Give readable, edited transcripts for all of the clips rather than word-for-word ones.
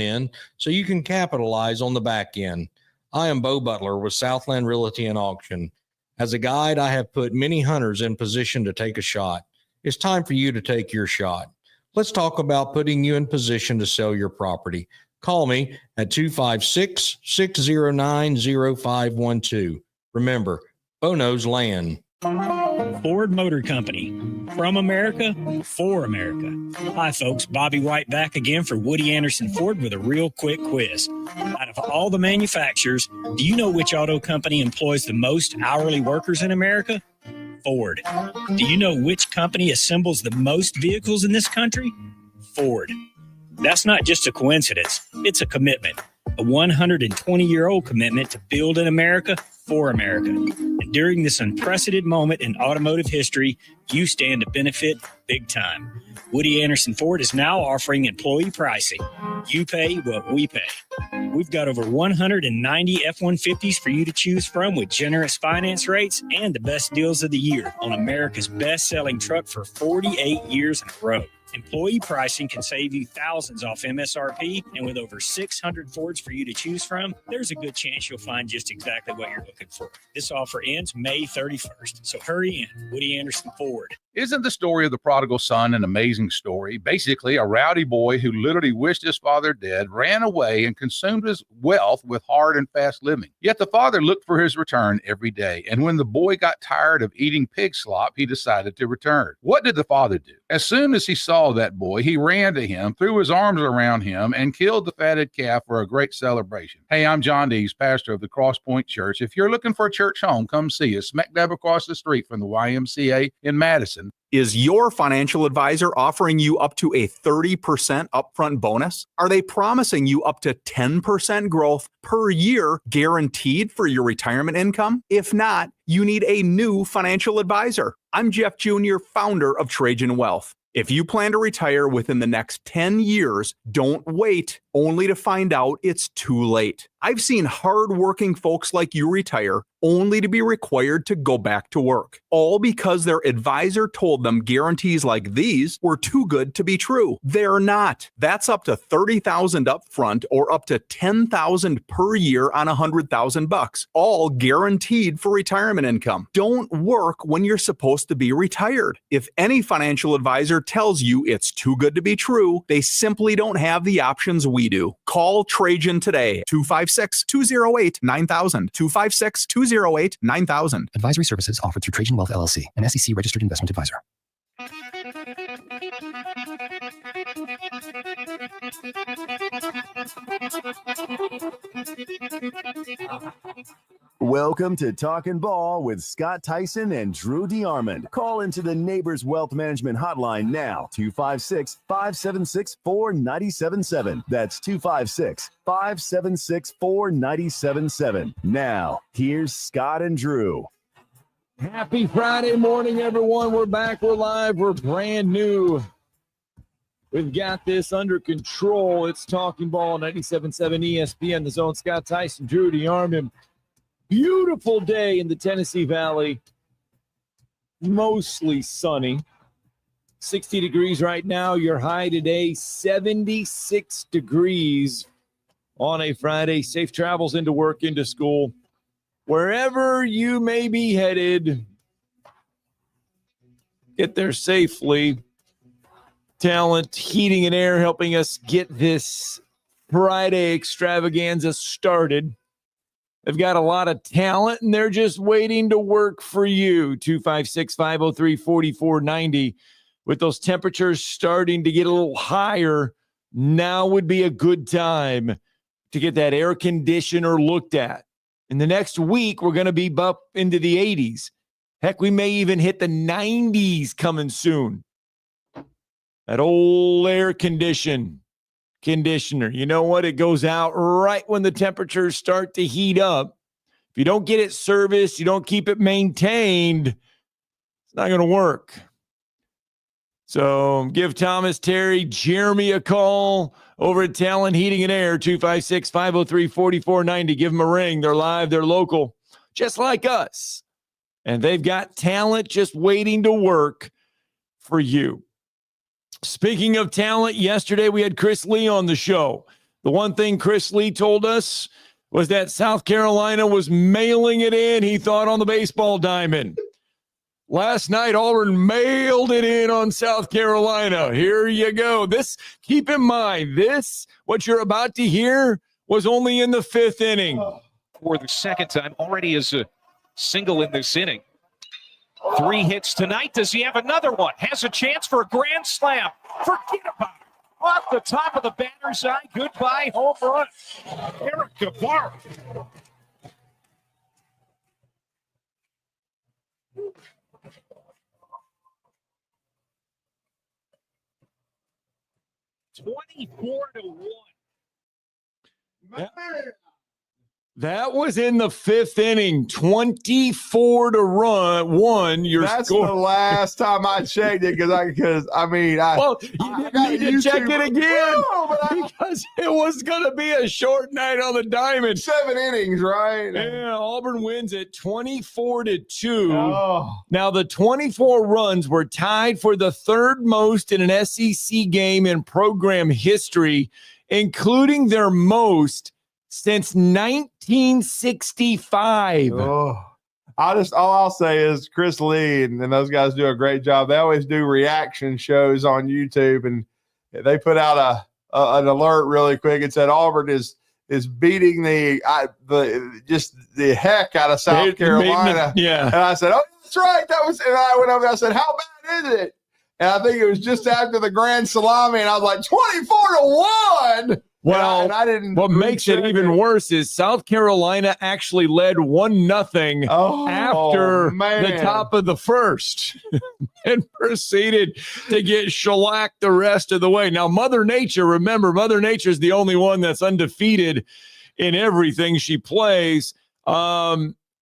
in so you can capitalize on the back end. I am Bo Butler with Southland Realty and Auction. As a guide, I have put many hunters in position to take a shot. It's time for you to take your shot. Let's talk about putting you in position to sell your property. Call me at 256-609-0512. Remember, Bo knows land. Ford Motor Company. From America, for America. Hi, folks. Bobby White back again for Woody Anderson Ford with a real quick quiz. Out of all the manufacturers, do you know which auto company employs the most hourly workers in America? Ford. Do you know which company assembles the most vehicles in this country? Ford. That's not just a coincidence. It's a commitment. A 120-year-old commitment to build in America for America. And during this unprecedented moment in automotive history, you stand to benefit big time. Woody Anderson Ford is now offering employee pricing. You pay what we pay. We've got over 190 F-150s for you to choose from with generous finance rates and the best deals of the year on America's best-selling truck for 48 years in a row. Employee pricing can save you thousands off MSRP, and with over 600 Fords for you to choose from, there's a good chance you'll find just exactly what you're looking for. This offer ends May 31st, so hurry in. Woody Anderson Ford. Isn't the story of the prodigal son an amazing story? Basically, a rowdy boy who literally wished his father dead, ran away, and consumed his wealth with hard and fast living. Yet the father looked for his return every day, and when the boy got tired of eating pig slop, he decided to return. What did the father do? As soon as he saw that boy, he ran to him, threw his arms around him, and killed the fatted calf for a great celebration. Hey, I'm John Dees, pastor of the Cross Point Church. If you're looking for a church home, come see us, smack dab across the street from the YMCA in Madison. Is your financial advisor offering you up to a 30% upfront bonus? Are they promising you up to 10% growth per year guaranteed for your retirement income? If not, you need a new financial advisor. I'm Jeff Jr., founder of Trajan Wealth. If you plan to retire within the next 10 years, don't wait only to find out it's too late. I've seen hardworking folks like you retire only to be required to go back to work, all because their advisor told them guarantees like these were too good to be true. They're not. That's up to $30,000 up front or up to $10,000 per year on $100,000, all guaranteed for retirement income. Don't work when you're supposed to be retired. If any financial advisor tells you it's too good to be true, they simply don't have the options we do. Call Trajan today, 256-208-9000, 256-208-9000. Advisory services offered through Trajan Wealth LLC, an SEC registered investment advisor. Welcome to Talkin' Ball with Scott Theisen and Drew DeArmond. Call into the Neighbors Wealth Management Hotline now, 256-576-4977. That's 256-576-4977. Now, here's Scott and Drew. Happy Friday morning, everyone. We're back. We're live. We're brand new. We've got this under control. It's Talking Ball, 97.7 ESPN, The Zone. Scott Theisen, Drew DeArmond. Beautiful day in the Tennessee Valley. Mostly sunny. 60 degrees right now. Your high today, 76 degrees on a Friday. Safe travels into work, into school. Wherever you may be headed, get there safely. Talent, Heating and Air helping us get this Friday extravaganza started. They've got a lot of talent, and they're just waiting to work for you. 256-503-4490. With those temperatures starting to get a little higher, now would be a good time to get that air conditioner looked at. In the next week, we're going to be up into the 80s. Heck, we may even hit the 90s coming soon. That old air conditioner. You know what? It goes out right when the temperatures start to heat up. If you don't get it serviced, you don't keep it maintained, it's not going to work. So give Thomas, Terry, Jeremy a call over at Talent Heating and Air, 256-503-4490. Give them a ring. They're live. They're local, just like us. And they've got talent just waiting to work for you. Speaking of talent, yesterday we had Chris Lee on the show. The one thing Chris Lee told us was that South Carolina was mailing it in, he thought, on the baseball diamond. Last night, Auburn mailed it in on South Carolina. Here you go. Keep in mind, what you're about to hear, was only in the 5th inning. For the second time, already is a single in this inning. 3 hits tonight. Does he have another one? Has a chance for a grand slam. Forget about it. Off the top of the batter's eye. Goodbye, home run. Eric Guevara. $24-1. That was in the 5th inning, 24-1. That's the last time I checked it because I mean, you didn't need to check it again because it was going to be a short night on the diamond. 7 innings, right? Yeah, Auburn wins it 24-2. Oh. Now the 24 runs were tied for the 3rd most in an SEC game in program history, including their most since 1965. Oh. All I'll say is Chris Lee and those guys do a great job. They always do reaction shows on YouTube, and they put out an alert really quick. It said Auburn is beating the heck out of South Carolina. Yeah. And I said, oh, that's right. And I went over and I said, how bad is it? And I think it was just after the grand salami, and I was like, 24-1. Well, and I didn't. What makes it even worse is South Carolina actually led 1-0 after the top of the 1st and proceeded to get shellacked the rest of the way. Now, Mother Nature is the only one that's undefeated in everything she plays.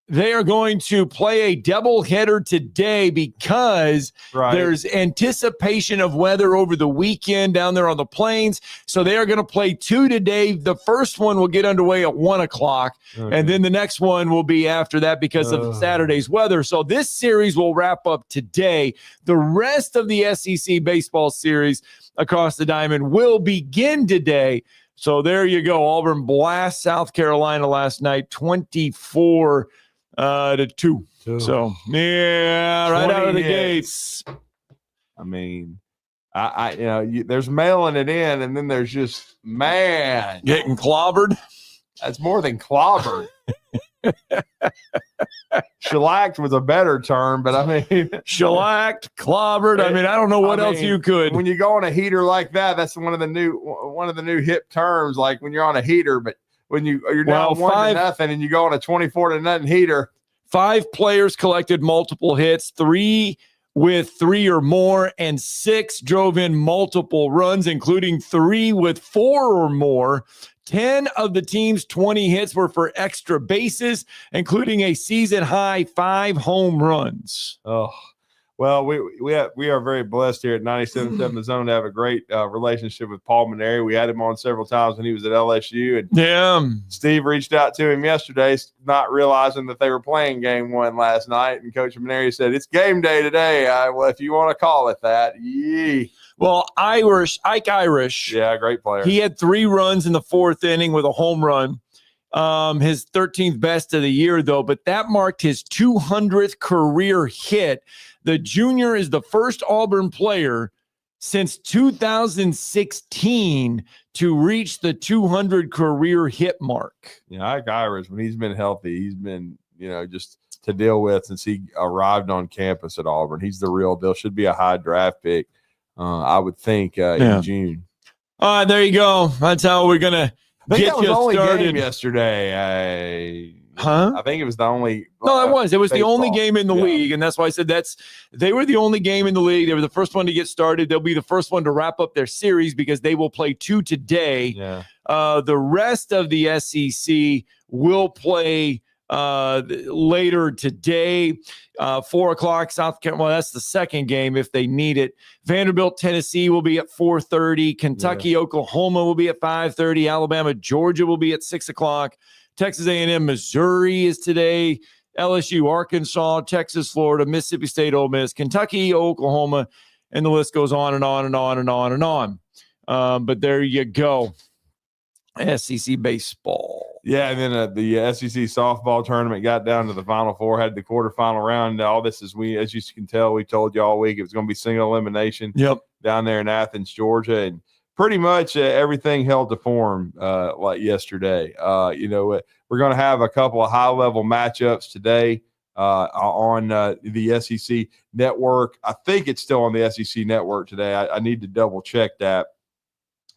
They are going to play a doubleheader today because there's anticipation of weather over the weekend down there on the plains. So they are going to play 2 today. The first one will get underway at 1 o'clock, and then the next one will be after that because of Saturday's weather. So this series will wrap up today. The rest of the SEC baseball series across the diamond will begin today. So there you go. Auburn blast South Carolina last night, 24-2. So yeah, right out of the gates. I mean, there's mailing it in, and then there's just getting clobbered. That's more than clobbered. Shellacked was a better term, but I mean, shellacked, clobbered. I mean, I don't know what else you could. When you go on a heater like that, that's one of the new hip terms. Like when you're on a heater, but when you're down 1-0 and you go on a 24-0 heater. 5 players collected multiple hits, 3 with 3 or more, and 6 drove in multiple runs, including 3 with 4 or more. 10 of the team's 20 hits were for extra bases, including a season-high 5 home runs. Oh, well, we are very blessed here at 97.7 The Zone to have a great relationship with Paul Maneri. We had him on several times when he was at LSU. And Steve reached out to him yesterday, not realizing that they were playing game 1 last night. And Coach Maneri said, it's game day today. Well, if you want to call it that. Yee. Well, Ike Irish. Yeah, great player. He had 3 runs in the 4th inning with a home run. His 13th best of the year, though, but that marked his 200th career hit. The junior is the first Auburn player since 2016 to reach the 200 career hit mark. Yeah, Ike Irish, when he's been healthy, he's been, just to deal with since he arrived on campus at Auburn. He's the real deal. Should be a high draft pick, I would think, in June. All right, there you go. That's how we're going to get you started. Game yesterday. I think it was the only. No, it was. It was the only game in the league, and that's why I said they were the only game in the league. They were the first one to get started. They'll be the first one to wrap up their series because they will play 2 today. Yeah. The rest of the SEC will play later today. 4 o'clock, South Carolina. Well, that's the second game if they need it. Vanderbilt, Tennessee will be at 4:30. Kentucky, Oklahoma will be at 5:30. Alabama, Georgia will be at 6 o'clock. Texas A&M, Missouri is today. LSU, Arkansas, Texas, Florida, Mississippi State, Ole Miss, Kentucky, Oklahoma, and the list goes on and on and on and on and on. But there you go. SEC baseball. Yeah, and then the SEC softball tournament got down to the Final Four, had the quarterfinal round. All this is as you can tell, we told you all week it was going to be single elimination. Yep. Down there in Athens, Georgia, and pretty much everything held to form like yesterday. We're going to have a couple of high-level matchups today on the SEC network. I think it's still on the SEC network today. I need to double-check that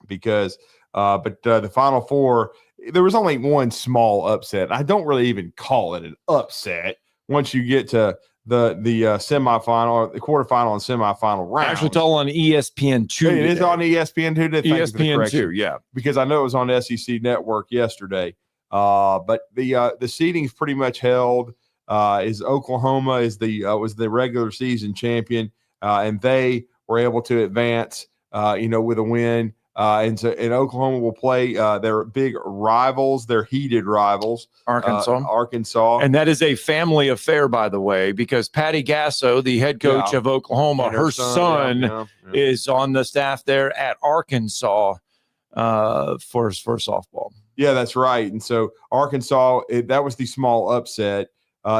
because but the Final Four, there was only one small upset. I don't really even call it an upset once you get to the semifinal, the quarterfinal, and semifinal round. Actually, it's all on ESPN2. It is on ESPN2. ESPN2, yeah. Because I know it was on SEC Network yesterday. But the seeding's pretty much held. Is Oklahoma was the regular season champion, and they were able to advance, with a win. And Oklahoma will play their big rivals, their heated rivals, Arkansas. And that is a family affair, by the way, because Patty Gasso, the head coach of Oklahoma, her son is on the staff there at Arkansas for softball. Yeah, that's right. And so Arkansas, that was the small upset.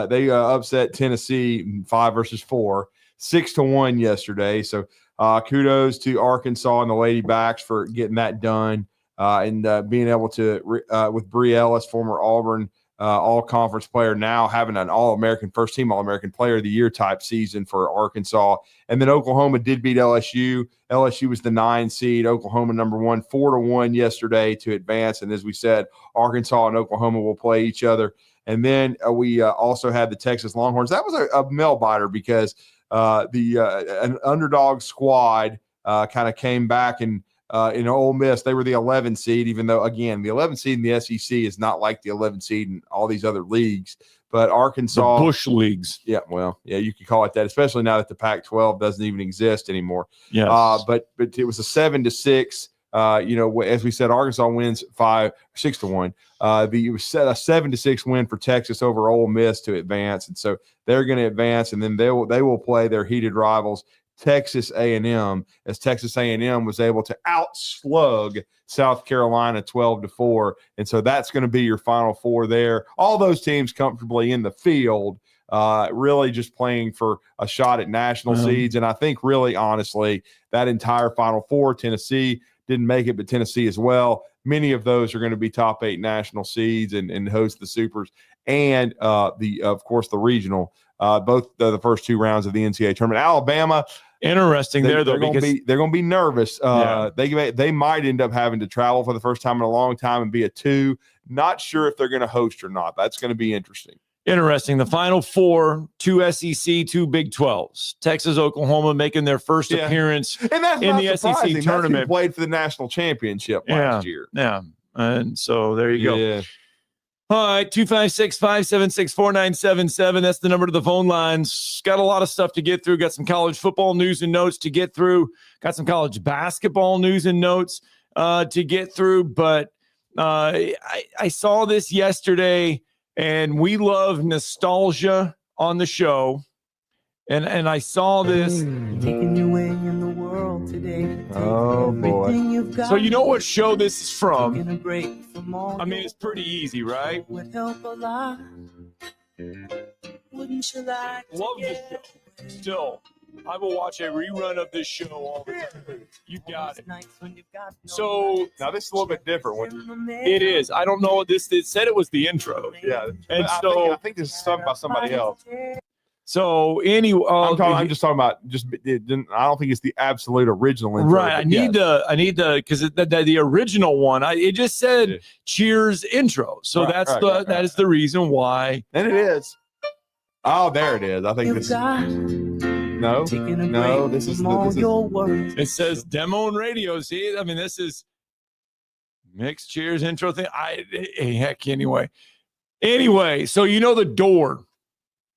They upset Tennessee 5-4, 6-1 yesterday. So kudos to Arkansas and the Lady Backs for getting that done and being able to, with Bree Ellis, former Auburn all-conference player, now having an All-American, first-team All-American Player of the Year type season for Arkansas. And then Oklahoma did beat LSU. LSU was the 9 seed. Oklahoma number 1, 4-1 yesterday to advance. And as we said, Arkansas and Oklahoma will play each other. And then we also had the Texas Longhorns. That was a nail-biter because an underdog squad kind of came back and in Ole Miss, they were the 11 seed, even though, again, the 11 seed in the SEC is not like the 11 seed in all these other leagues. But Arkansas, the Bush leagues. Yeah, well, yeah, you could call it that, especially now that the Pac-12 doesn't even exist anymore. Yes. But it was a 7-6. As we said, Arkansas wins 6-1. It was a 7-6 win for Texas over Ole Miss to advance, and so they're going to advance, and then they will play their heated rivals, Texas A&M, as Texas A&M was able to outslug South Carolina 12-4, and so that's going to be your Final Four there. All those teams comfortably in the field, really just playing for a shot at national seeds, and I think really honestly that entire Final Four, Tennessee didn't make it, but Tennessee as well. Many of those are going to be top 8 national seeds and host the Supers and of course the regional. Both the first 2 rounds of the NCAA tournament. Alabama, interesting they're going to be nervous. They might end up having to travel for the first time in a long time and be a 2. Not sure if they're going to host or not. That's going to be interesting. Interesting. The Final Four, 2 SEC, 2 Big 12s. Texas, Oklahoma making their first appearance and that's in the surprising. SEC tournament. That's who played for the national championship last year. Yeah. And so there you go. Yeah. All right, 256-576-4977. That's the number to the phone lines. Got a lot of stuff to get through. Got some college football news and notes to get through. Got some college basketball news and notes to get through. But I saw this yesterday, and we love nostalgia on the show. And I saw this. Taking you away in the world today. Oh, boy. So you know what show this is from? Taking a break from all I mean, it's pretty easy, right? would help a lot. Wouldn't you like to Love the get show. Still, I will watch a rerun of this show all the time. You got it. nights when you've got no So Now this is a little bit different. it is. I don't know what this. It said it was the intro. Yeah, And I think this is sung by somebody else. So anyway, I'm just talking about I don't think it's the absolute original intro. right. I need to because the original one. It just said Cheers intro. So Right, that's right. that is the reason why. And it is. Oh, there it is. I think You've this. got No, taking a no. break This is from all your worries. It says demo and radio. See, I mean, this is mixed Cheers intro thing. Heck, anyway. So you know the door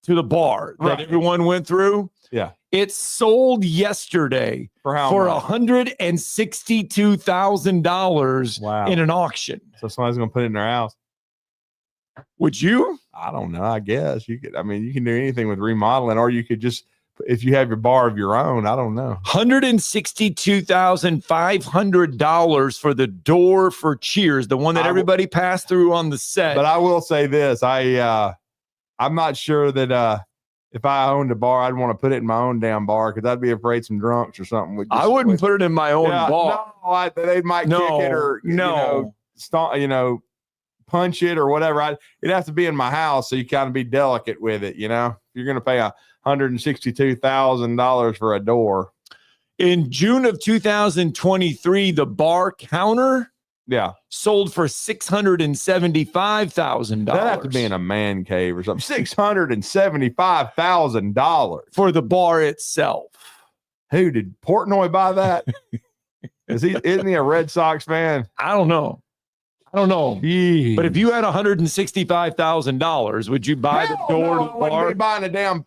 to the bar that Right. everyone went through. Yeah. It sold yesterday For how for much? $162,000 Wow. in an auction. So somebody's gonna put it in their house. Would you? I don't know. I guess you could. I mean, you can do anything with remodeling, or you could just if you have your bar of your own, I don't know. $162,500 for the door for Cheers, the one that everybody passed through on the set. But I will say this: I'm not sure that if I owned a bar, I'd want to put it in my own damn bar because I'd be afraid some drunks or something would. I wouldn't put it in my own bar. No, they might kick it or punch it or whatever. It'd have to be in my house, so you kind of be delicate with it. You know, you're going to pay $162,000 for a door. In June of 2023, the bar counter sold for $675,000. That'd have to be in a man cave or something. $675,000 for the bar itself. Who did Portnoy buy that? Isn't he a Red Sox fan? I don't know. Jeez. But if you had $165,000, would you buy the door to the bar? I wouldn't be buying a damn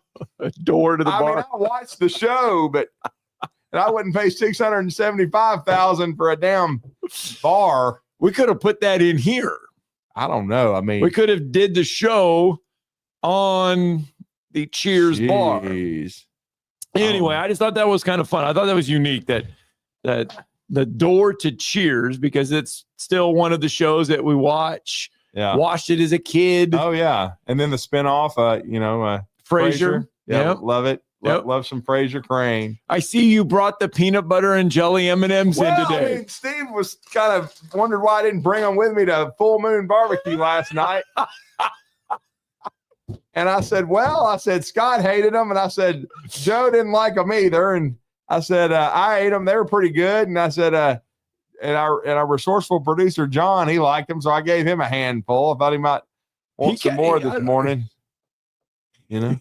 door to the bar. I mean, I watched the show, but I wouldn't pay $675,000 for a damn bar. We could have put that in here. I don't know. I mean, we could have did the show on the Cheers bar. Anyway, I just thought that was kind of fun. I thought that was unique that the door to Cheers, because it's still one of the shows that we watch. Yeah. Watched it as a kid. Oh, yeah. And then the spinoff, Frasier. Yeah, love it. Love some Frasier Crane. I see you brought the peanut butter and jelly M&Ms in today. I mean, Steve was kind of wondered why I didn't bring them with me to Full Moon Barbecue last night. And I said, Scott hated them. And I said, Joe didn't like them either. And I said, I ate them. They were pretty good. And I said, and our resourceful producer, John, he liked them. So I gave him a handful. I thought he might want some more this morning. You know?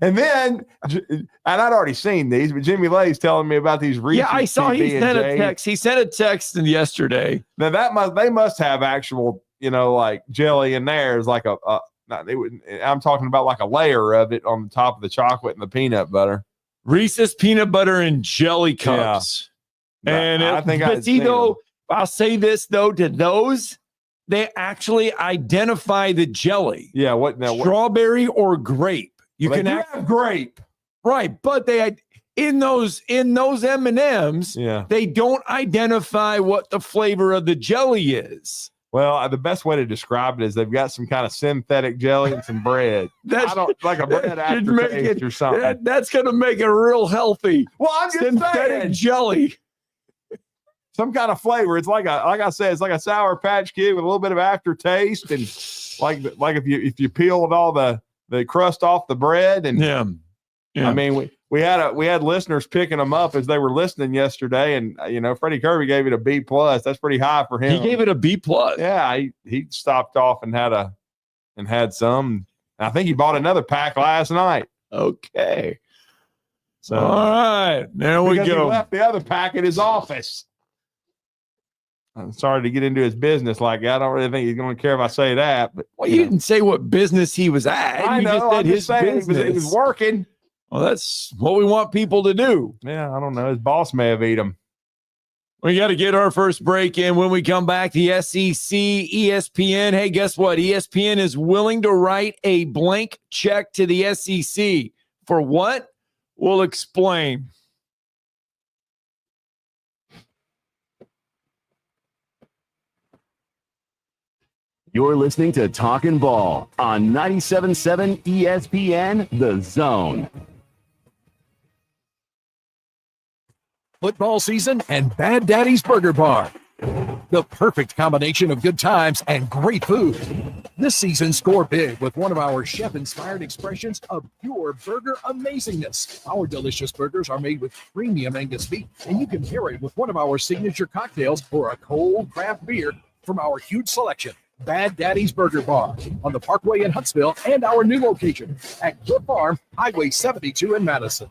And then, and I'd already seen these, but Jimmy Lay's telling me about these Reese's. Yeah, I saw he sent a text. He sent a text yesterday. Now they must have actual, like jelly in there. Is like I'm talking about like a layer of it on the top of the chocolate and the peanut butter. Reese's peanut butter and jelly cups. Yeah. And I'll say this though, to those, they actually identify the jelly. Yeah, what now? Strawberry or grape. You can have grape, right? But they in those M&Ms, they don't identify what the flavor of the jelly is. Well, the best way to describe it is they've got some kind of synthetic jelly and some bread. Like a bread aftertaste or something. That's going to make it real healthy. Well, I'm just synthetic jelly. Some kind of flavor. It's like I said, it's like a Sour Patch Kid with a little bit of aftertaste, and like if you peeled all the crust off the bread. And I mean, we had listeners picking them up as they were listening yesterday, and Freddie Kirby gave it a B+. That's pretty high for him. He gave it a B+. Yeah, he stopped off and had some. I think he bought another pack last night. Okay. So all right, there we go. He left the other pack at his office. I'm sorry to get into his business like that. I don't really think he's going to care if I say that. But you didn't say what business he was at. I know. I'm just saying he was working. Well, that's what we want people to do. Yeah, I don't know. His boss may have eaten him. We got to get our first break in. When we come back, the SEC, ESPN. Hey, guess what? ESPN is willing to write a blank check to the SEC. For what? We'll explain. You're listening to Talkin' Ball on 97.7 ESPN, The Zone. Football season and Bad Daddy's Burger Bar. The perfect combination of good times and great food. This season, score big with one of our chef-inspired expressions of pure burger amazingness. Our delicious burgers are made with premium Angus beef, and you can pair it with one of our signature cocktails or a cold craft beer from our huge selection. Bad Daddy's Burger Bar on the Parkway in Huntsville and our new location at Cliff Farm, Highway 72 in Madison.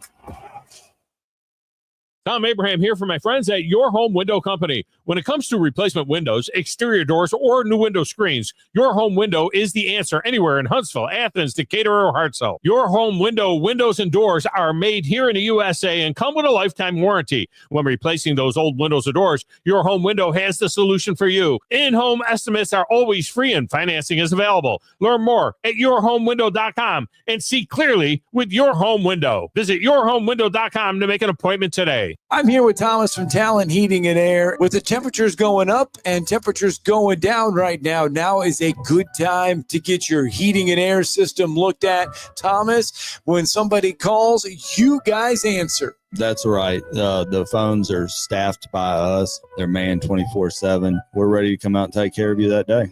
Tom Abraham here for my friends at Your Home Window Company. When it comes to replacement windows, exterior doors, or new window screens, Your Home Window is the answer anywhere in Huntsville, Athens, Decatur, or Hartselle. Your Home Window windows and doors are made here in the USA and come with a lifetime warranty. When replacing those old windows or doors, Your Home Window has the solution for you. In-home estimates are always free and financing is available. Learn more at yourhomewindow.com and see clearly with Your Home Window. Visit yourhomewindow.com to make an appointment today. I'm here with Thomas from Talkin Heating and Air. With the temperatures going up and temperatures going down right now, now is a good time to get your heating and air system looked at. Thomas, when somebody calls, you guys answer. That's right. The phones are staffed by us. They're manned 24/7. We're ready to come out and take care of you that day.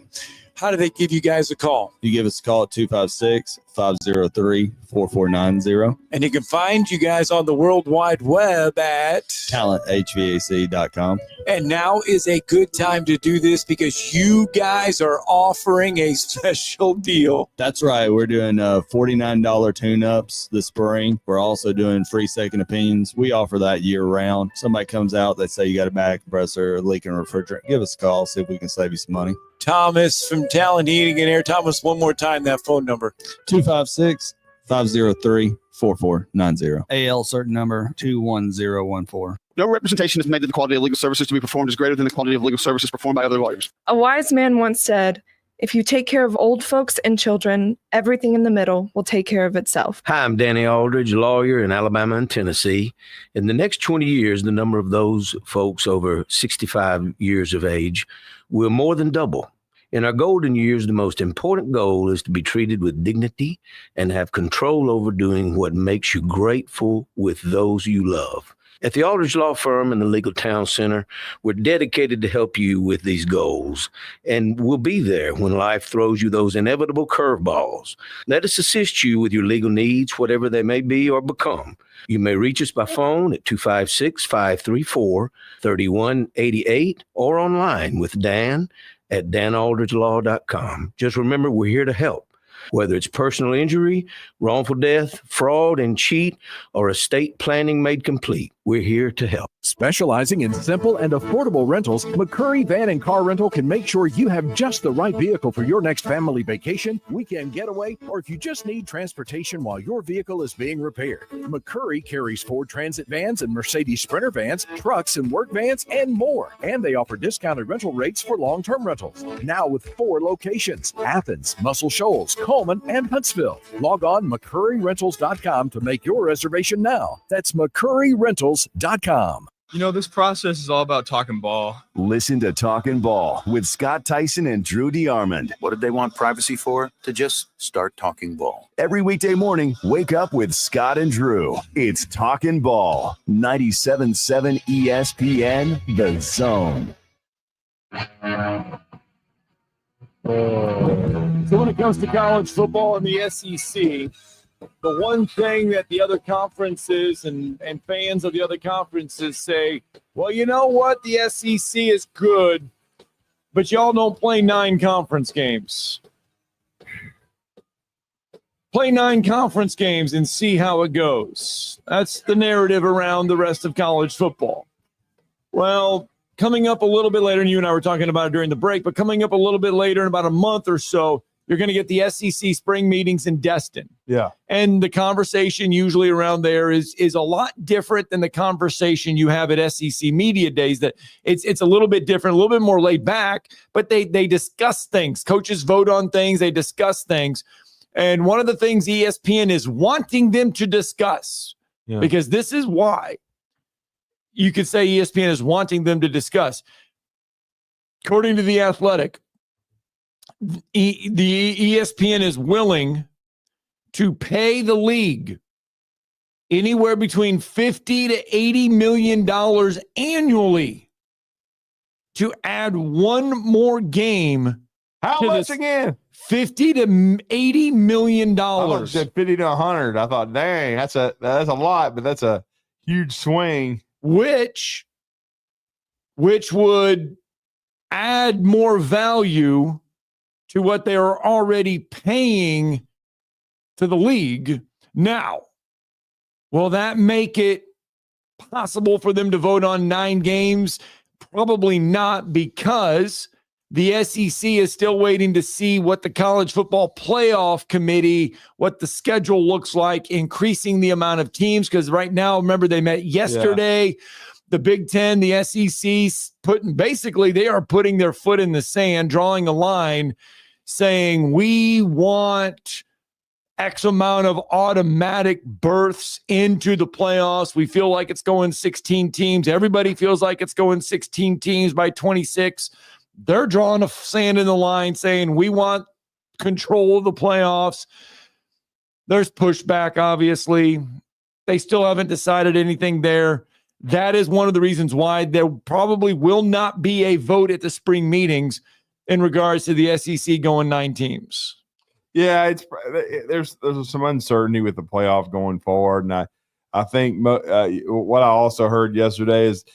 How do they give you guys a call? You give us a call at 256-503-4490. And you can find you guys on the World Wide Web at talenthvac.com. And now is a good time to do this because you guys are offering a special deal. That's right. We're doing $49 tune-ups this spring. We're also doing free second opinions. We offer that year-round. Somebody comes out, they say you got a back compressor, leaking refrigerant. Give us a call, see if we can save you some money. Thomas from Talkin Heating and Air. Thomas, one more time, that phone number. 256-503-4490. AL certain number 21014. No representation is made that the quality of legal services to be performed is greater than the quality of legal services performed by other lawyers. A wise man once said, if you take care of old folks and children, everything in the middle will take care of itself. Hi, I'm Danny Aldridge, lawyer in Alabama and Tennessee. In the next 20 years, the number of those folks over 65 years of age will more than double. In our golden years, the most important goal is to be treated with dignity and have control over doing what makes you grateful with those you love. At the Aldridge Law Firm and the Legal Town Center, we're dedicated to help you with these goals, and we'll be there when life throws you those inevitable curveballs. Let us assist you with your legal needs, whatever they may be or become. You may reach us by phone at 256-534-3188 or online with Dan at danaldridgelaw.com. Just remember, we're here to help. Whether it's personal injury, wrongful death, fraud and cheat, or estate planning made complete, we're here to help. Specializing in simple and affordable rentals, McCurry Van and Car Rental can make sure you have just the right vehicle for your next family vacation, weekend getaway, or if you just need transportation while your vehicle is being repaired. McCurry carries Ford Transit vans and Mercedes Sprinter vans, trucks and work vans, and more. And they offer discounted rental rates for long-term rentals. Now with 4 locations: Athens, Muscle Shoals, Coleman, and Huntsville. Log on McCurryRentals.com to make your reservation now. That's McCurryRentals.com. You know, this process is all about talking ball. Listen to Talkin' Ball with Scott Tyson and Drew DeArmond. What did they want privacy for? To just start talking ball. Every weekday morning, wake up with Scott and Drew. It's Talkin' Ball. 97.7 ESPN, The Zone. So when it comes to college football and the SEC, the one thing that the other conferences and fans of the other conferences say, well, you know what? The SEC is good, but y'all don't play 9 conference games. Play 9 conference games and see how it goes. That's the narrative around the rest of college football. Well, coming up a little bit later, and you and I were talking about it during the break, but coming up a little bit later in about a month or so, you're going to get the SEC spring meetings in Destin. Yeah. And the conversation usually around there is a lot different than the conversation you have at SEC Media Days. That it's a little bit different, a little bit more laid back, but they discuss things. Coaches vote on things. They discuss things. And one of the things ESPN is wanting them to discuss, because this is why you could say ESPN is wanting them to discuss. According to The Athletic, the ESPN is willing to pay the league anywhere between $50 to $80 million annually to add one more game. How much again? $50 to $80 million. I said 50 to 100. I thought, dang, that's a lot, but that's a huge swing. Which would add more value to what they are already paying to the league. Now, will that make it possible for them to vote on 9 games? Probably not, because the SEC is still waiting to see what the College Football Playoff Committee, what the schedule looks like, increasing the amount of teams. Because right now, remember, they met yesterday. Yeah. The Big Ten, the SEC, they are putting their foot in the sand, drawing a line, saying we want X amount of automatic berths into the playoffs. We feel like it's going 16 teams. Everybody feels like it's going 16 teams by 26. They're drawing a sand in the line saying we want control of the playoffs. There's pushback, obviously. They still haven't decided anything there. That is one of the reasons why there probably will not be a vote at the spring meetings in regards to the SEC going 9 teams. Yeah, there's some uncertainty with the playoff going forward, and I think what I also heard yesterday is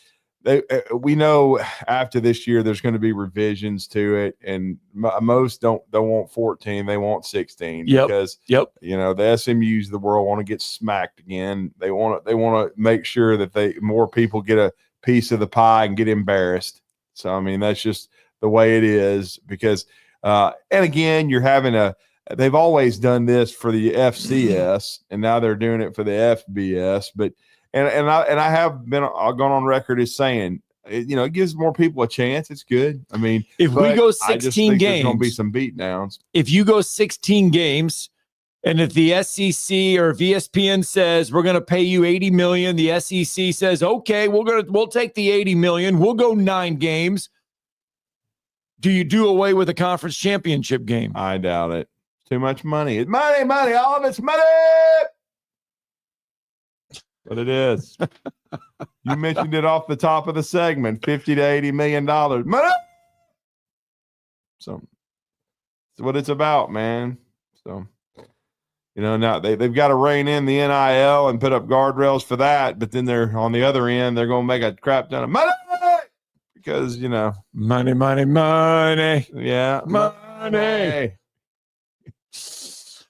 we know after this year there's going to be revisions to it, and most don't want 14, they want 16 because the SMUs of the world want to get smacked again. They want to make sure that more people get a piece of the pie and get embarrassed. So I mean that's just the way it is because and again you're having they've always done this for the FCS, and now they're doing it for the FBS. But and I have gone on record as saying, it gives more people a chance. It's good. I mean, if we go 16 games, there's going to be some beatdowns. If you go 16 games, and if the SEC or if ESPN says we're going to pay you $80 million, the SEC says okay, we'll take the $80 million. We'll go 9 games. Do you do away with a conference championship game? I doubt it. Too much money. It's money. All of it's money. But it is. You mentioned it off the top of the segment. $50 to $80 million. Money. So that's what it's about, man. So, now they've got to rein in the NIL and put up guardrails for that. But then they're on the other end, they're going to make a crap ton of money because, money. Yeah. Money.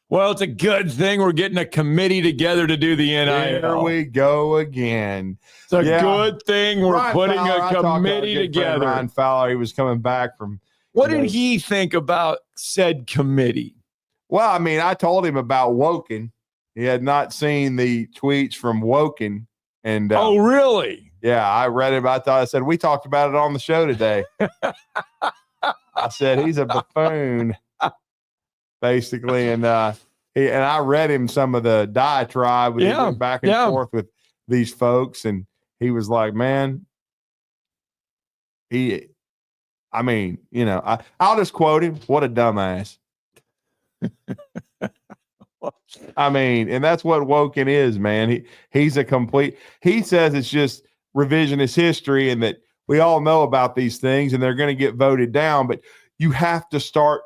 Well, it's a good thing we're getting a committee together to do the NIL. Here we go again. It's a good thing we're putting a committee together. Ryan Fowler, he was coming back from. What did he think about said committee? Well, I mean, I told him about Woken. He had not seen the tweets from Woken. And oh, really? Yeah, I read it. I said, we talked about it on the show today. I said, he's a buffoon. Basically, and I read him some of the diatribe when he went back and forth with these folks, and he was like, "Man, I'll just quote him. What a dumbass." I mean, and that's what Woken is, man. He's a complete. He says it's just revisionist history, and that we all know about these things, and they're going to get voted down, but. You have to start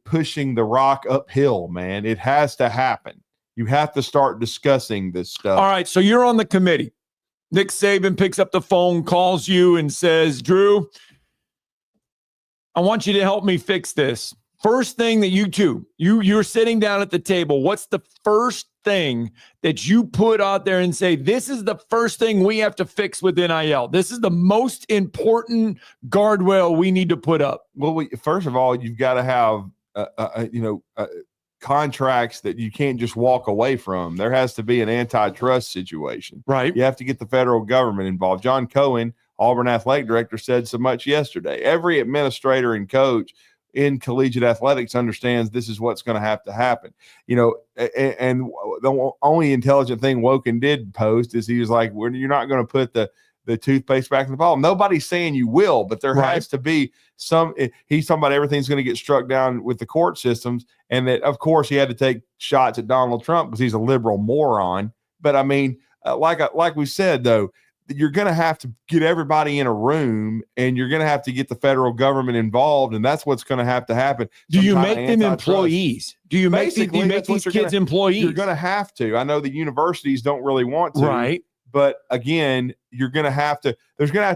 pushing the rock uphill, man. It has to happen. You have to start discussing this stuff. All right, so you're on the committee. Nick Saban picks up the phone, calls you, and says, Drew, I want you to help me fix this. First thing that you're sitting down at the table. What's the first thing that you put out there and say, this is the first thing we have to fix with NIL? This is the most important guardrail we need to put up. Well, first of all, you've got to have, contracts that you can't just walk away from. There has to be an antitrust situation. Right. You have to get the federal government involved. John Cohen, Auburn athletic director, said so much yesterday. Every administrator and coach in collegiate athletics understands this is what's going to happen. And the only intelligent thing Woken did post is he was like, you're not going to put the toothpaste back in the bottle. Nobody's saying you will, but there has to be some. He's talking about everything's going to get struck down with the court systems, and that, of course, he had to take shots at Donald Trump because he's a liberal moron. But I mean, like we said, though, you're going to have to get everybody in a room, and you're going to have to get the federal government involved, and that's what's going to happen. Do you make them employees? Do you make these kids employees? You're going to have to. I know the universities don't really want to. Right. But again, there's going to have to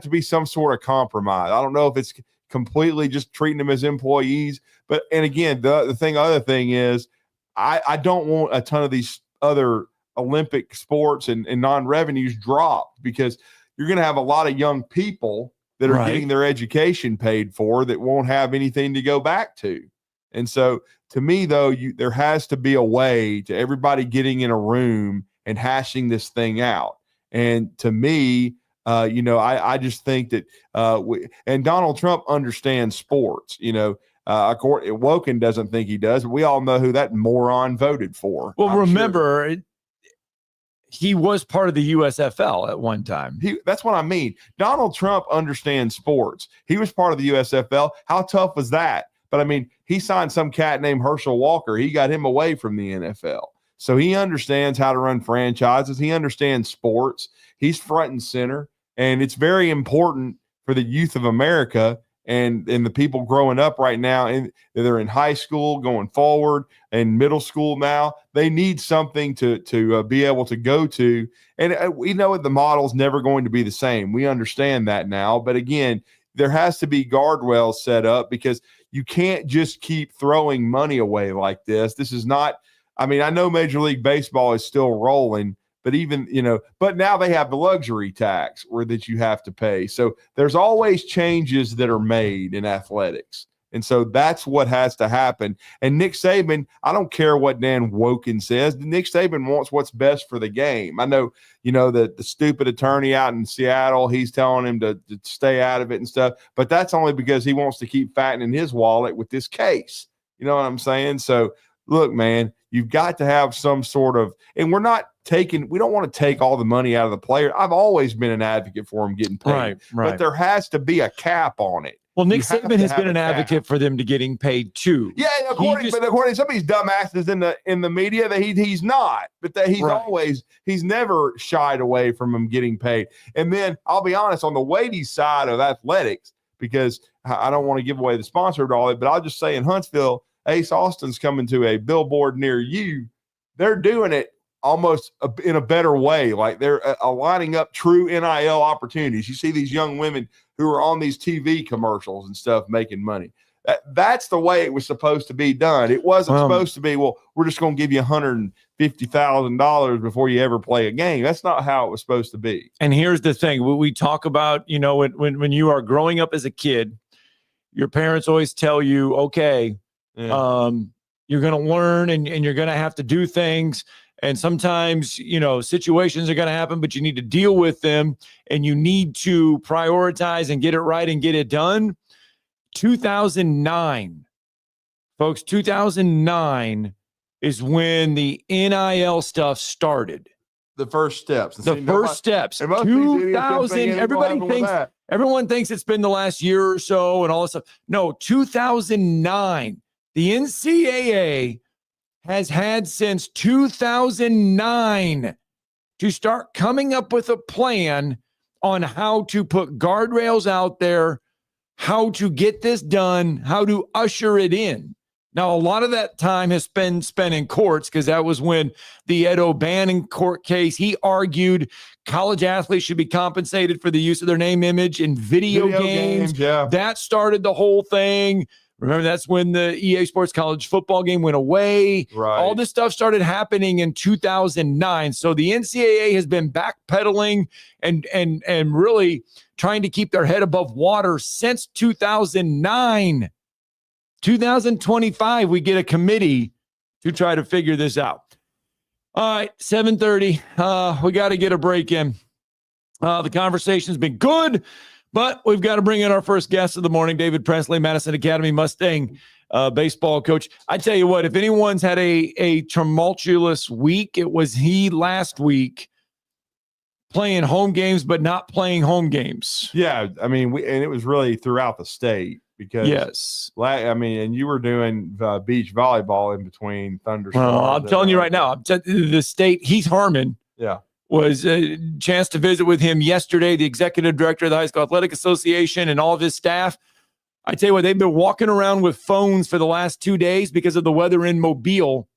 be some sort of compromise. I don't know if it's completely just treating them as employees, and again, the other thing is I don't want a ton of these other Olympic sports and non-revenues drop, because you're going to have a lot of young people that are getting their education paid for that won't have anything to go back to. And so to me, though, there has to be a way to everybody getting in a room and hashing this thing out. And to me, I just think that and Donald Trump understands sports. Woken doesn't think he does, but we all know who that moron voted for. Well, remember, he was part of the USFL at one time. That's what I mean. Donald Trump understands sports. He was part of the USFL. How tough was that? But I mean, he signed some cat named Herschel Walker. He got him away from the NFL. So he understands how to run franchises. He understands sports. He's front and center. And it's very important for the youth of America and the people growing up right now. And they're in high school, going forward, and middle school now. They need something to be able to go to. And we know the model's never going to be the same. We understand that now. But again, there has to be guardrails set up, because you can't just keep throwing money away like this. This is not, I mean, I know Major League Baseball is still rolling, but even, but now they have the luxury tax that you have to pay. So there's always changes that are made in athletics. And so that's what has to happen. And Nick Saban, I don't care what Dan Woken says. Nick Saban wants what's best for the game. I know, the stupid attorney out in Seattle, he's telling him to stay out of it and stuff. But that's only because he wants to keep fattening his wallet with this case. You know what I'm saying? So, look, man, you've got to have some sort of – and we don't want to take all the money out of the player. I've always been an advocate for him getting paid. Right. But there has to be a cap on it. Well, Nick Saban has been an advocate for them to getting paid too. Yeah, according to some of these dumbasses in the media, that he's not, but that he's never shied away from him getting paid. And then I'll be honest, on the weighty side of athletics, because I don't want to give away the sponsor to all it, but I'll just say in Huntsville, Ace Austin's coming to a billboard near you. They're doing it almost in a better way. Like they're lining up true NIL opportunities. You see these young women who are on these TV commercials and stuff making money. That's the way it was supposed to be done. It wasn't supposed to be, well, we're just going to give you $150,000 before you ever play a game. That's not how it was supposed to be. And here's the thing. We talk about, when you are growing up as a kid, your parents always tell you, okay, you're going to learn and you're going to have to do things. And sometimes, situations are going to happen, but you need to deal with them and you need to prioritize and get it right and get it done. 2009, folks, 2009 is when the NIL stuff started. The first steps. First steps. 2000, everyone thinks it's been the last year or so and all this stuff. No, 2009, the NCAA has had since 2009 to start coming up with a plan on how to put guardrails out there, how to get this done, how to usher it in. Now, a lot of that time has been spent in courts, because that was when the Ed O'Bannon court case, he argued college athletes should be compensated for the use of their name, image in video games. Yeah. That started the whole thing. Remember, that's when the EA Sports college football game went away. Right. All this stuff started happening in 2009. So the NCAA has been backpedaling and really trying to keep their head above water since 2009. 2025, we get a committee to try to figure this out. All right, 7:30. We got to get a break in. The conversation's been good, but we've got to bring in our first guest of the morning, David Pressley, Madison Academy Mustang baseball coach. I tell you what, if anyone's had a tumultuous week, it was he last week, playing home games but not playing home games. Yeah, I mean, and it was really throughout the state, because and you were doing beach volleyball in between thunderstorms. Well, I'm telling you right now, the state, Heath Harmon, was a chance to visit with him yesterday, the executive director of the High School Athletic Association and all of his staff. I tell you what, they've been walking around with phones for the last 2 days because of the weather in Mobile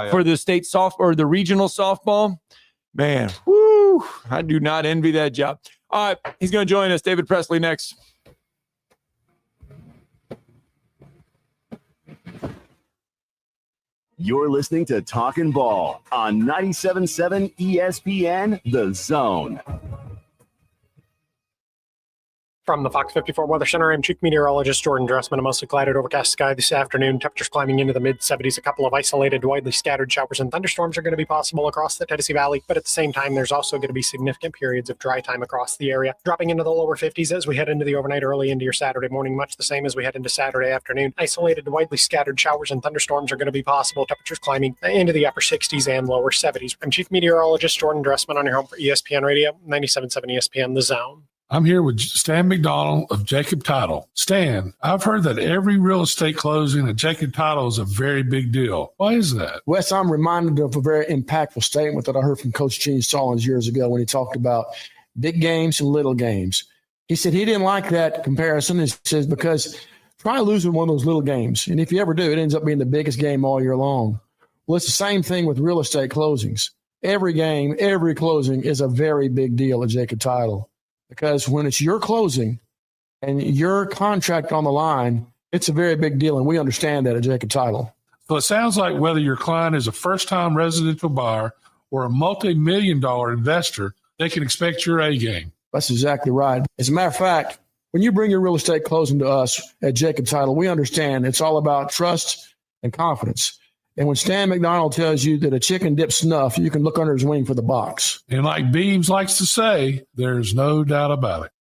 for the state or the regional softball. Man, whoo, I do not envy that job. All right, he's going to join us, David Pressley, next. You're listening to Talkin' Ball on 97.7 ESPN, The Zone. From the Fox 54 Weather Center, I'm Chief Meteorologist Jordan Dressman. A mostly clouded, overcast sky this afternoon. Temperatures climbing into the mid-70s. A couple of isolated, widely scattered showers and thunderstorms are going to be possible across the Tennessee Valley. But at the same time, there's also going to be significant periods of dry time across the area. Dropping into the lower 50s as we head into the overnight, early into your Saturday morning. Much the same as we head into Saturday afternoon. Isolated, widely scattered showers and thunderstorms are going to be possible. Temperatures climbing into the upper 60s and lower 70s. I'm Chief Meteorologist Jordan Dressman on your home for ESPN Radio, 97.7 ESPN, The Zone. I'm here with Stan McDonald of Jacob Title. Stan, I've heard that every real estate closing at Jacob Title is a very big deal. Why is that? Wes, I'm reminded of a very impactful statement that I heard from Coach Gene Stallings years ago when he talked about big games and little games. He said he didn't like that comparison. He says because try losing one of those little games, and if you ever do, it ends up being the biggest game all year long. Well, it's the same thing with real estate closings. Every game, every closing is a very big deal at Jacob Title. Because when it's your closing and your contract on the line, it's a very big deal, and we understand that at Jacob Title. So it sounds like whether your client is a first-time residential buyer or a multi-million-dollar investor, they can expect your A game. That's exactly right. As a matter of fact, when you bring your real estate closing to us at Jacob Title, we understand it's all about trust and confidence. And when Stan McDonald tells you that a chicken dips snuff, you can look under his wing for the box. And like Beams likes to say, there's no doubt about it.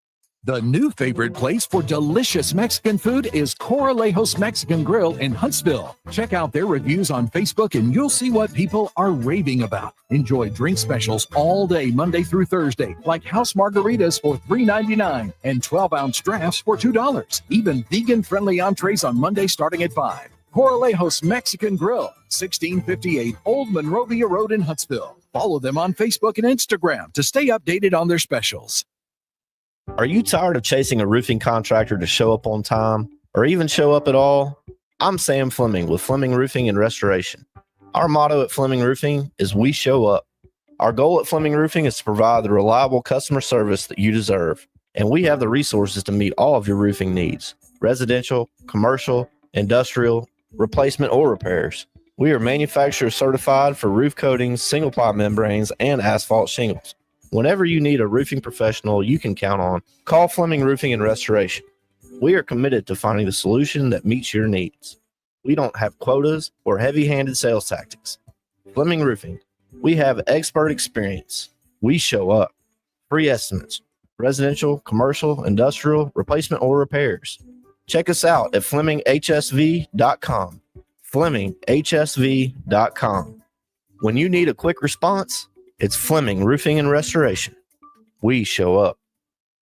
The new favorite place for delicious Mexican food is Coralejos Mexican Grill in Huntsville. Check out their reviews on Facebook and you'll see what people are raving about. Enjoy drink specials all day, Monday through Thursday, like house margaritas for $3.99 and 12-ounce drafts for $2. Even vegan-friendly entrees on Monday starting at $5. Coralejos Mexican Grill, 1658 Old Monrovia Road in Huntsville. Follow them on Facebook and Instagram to stay updated on their specials. Are you tired of chasing a roofing contractor to show up on time or even show up at all? I'm Sam Fleming with Fleming Roofing and Restoration. Our motto at Fleming Roofing is we show up. Our goal at Fleming Roofing is to provide the reliable customer service that you deserve, and we have the resources to meet all of your roofing needs, residential, commercial, industrial, replacement, or repairs. We are manufacturer certified for roof coatings, single ply membranes, and asphalt shingles. Whenever you need a roofing professional you can count on, call Fleming Roofing and Restoration. We are committed to finding the solution that meets your needs. We don't have quotas or heavy-handed sales tactics. Fleming Roofing, we have expert experience. We show up. Free estimates, residential, commercial, industrial, replacement, or repairs. Check us out at FlemingHSV.com. FlemingHSV.com. When you need a quick response, it's Fleming Roofing and Restoration. We show up.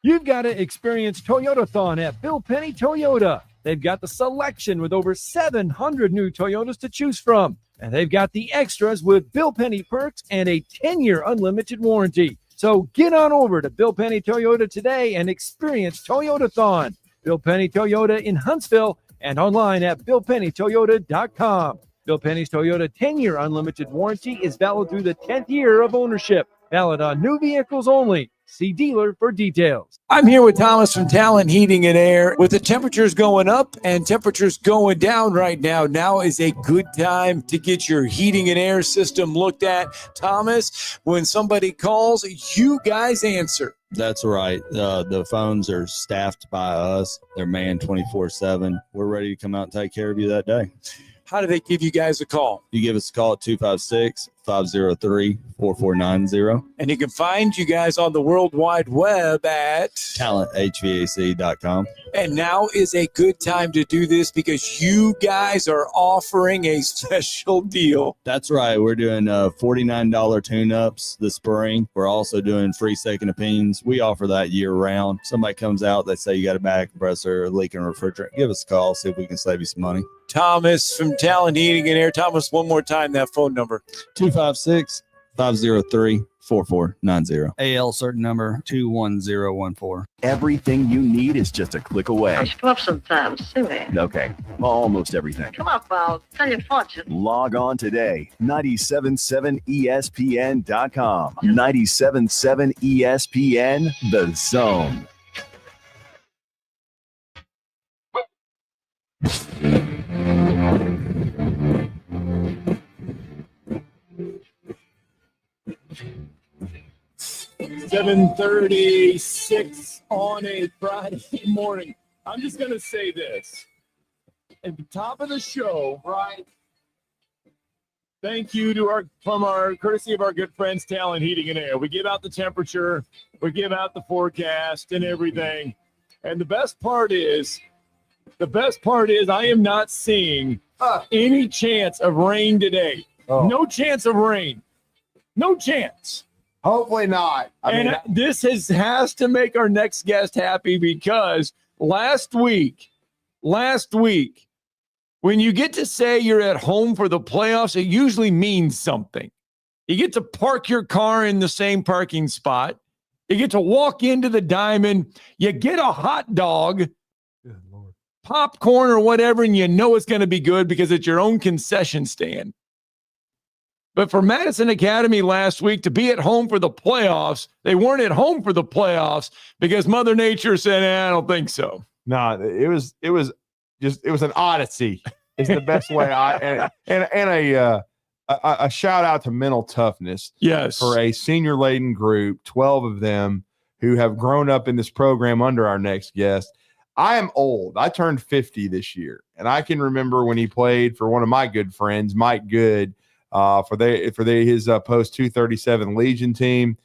You've got to experience Toyotathon at Bill Penny Toyota. They've got the selection with over 700 new Toyotas to choose from. And they've got the extras with Bill Penny perks and a 10-year unlimited warranty. So get on over to Bill Penny Toyota today and experience Toyotathon. Bill Penny Toyota in Huntsville and online at BillPennyToyota.com. Bill Penny's Toyota 10-year unlimited warranty is valid through the 10th year of ownership. Valid on new vehicles only. See dealer for details. I'm here with Thomas from Talkin Heating and Air. With the temperatures going up and temperatures going down right now, now is a good time to get your heating and air system looked at. Thomas, when somebody calls, you guys answer. That's right. The phones are staffed by us. They're manned 24/7. We're ready to come out and take care of you that day. How do they give you guys a call? You give us a call at 256-503-4490. And you can find you guys on the World Wide Web at TalentHVAC.com. And now is a good time to do this because you guys are offering a special deal. That's right. We're doing $49 tune-ups this spring. We're also doing free second opinions. We offer that year-round. Somebody comes out, they say you got a back compressor, a leaking refrigerant. Give us a call, see if we can save you some money. Thomas from Talkin Heating and Air. Thomas, one more time, that phone number. 256-503-4490. AL certain number 21014. Everything you need is just a click away. I screw up sometimes, silly. Okay, almost everything. Come on, pal. Tell your fortune. Log on today. 977ESPN.com. 977 ESPN, The Zone. 7:36 on a Friday morning. I'm just going to say this. At the top of the show, right? Thank you to from our courtesy of our good friends, Talent Heating and Air. We give out the temperature, we give out the forecast and everything. And the best part is I am not seeing any chance of rain today. Oh. No chance of rain. No chance. Hopefully not. This has to make our next guest happy because last week, when you get to say you're at home for the playoffs, it usually means something. You get to park your car in the same parking spot. You get to walk into the Diamond. You get a hot dog, popcorn or whatever, and you know it's going to be good because it's your own concession stand. But for Madison Academy last week to be at home for the playoffs, they weren't at home for the playoffs because Mother Nature said, I don't think so. No, it was an odyssey. Is the best way. A shout out to mental toughness. Yes, for a senior laden group, 12 of them who have grown up in this program under our next guest. I am old. I turned 50 this year, and I can remember when he played for one of my good friends, Mike Good, for his post 237 Legion team.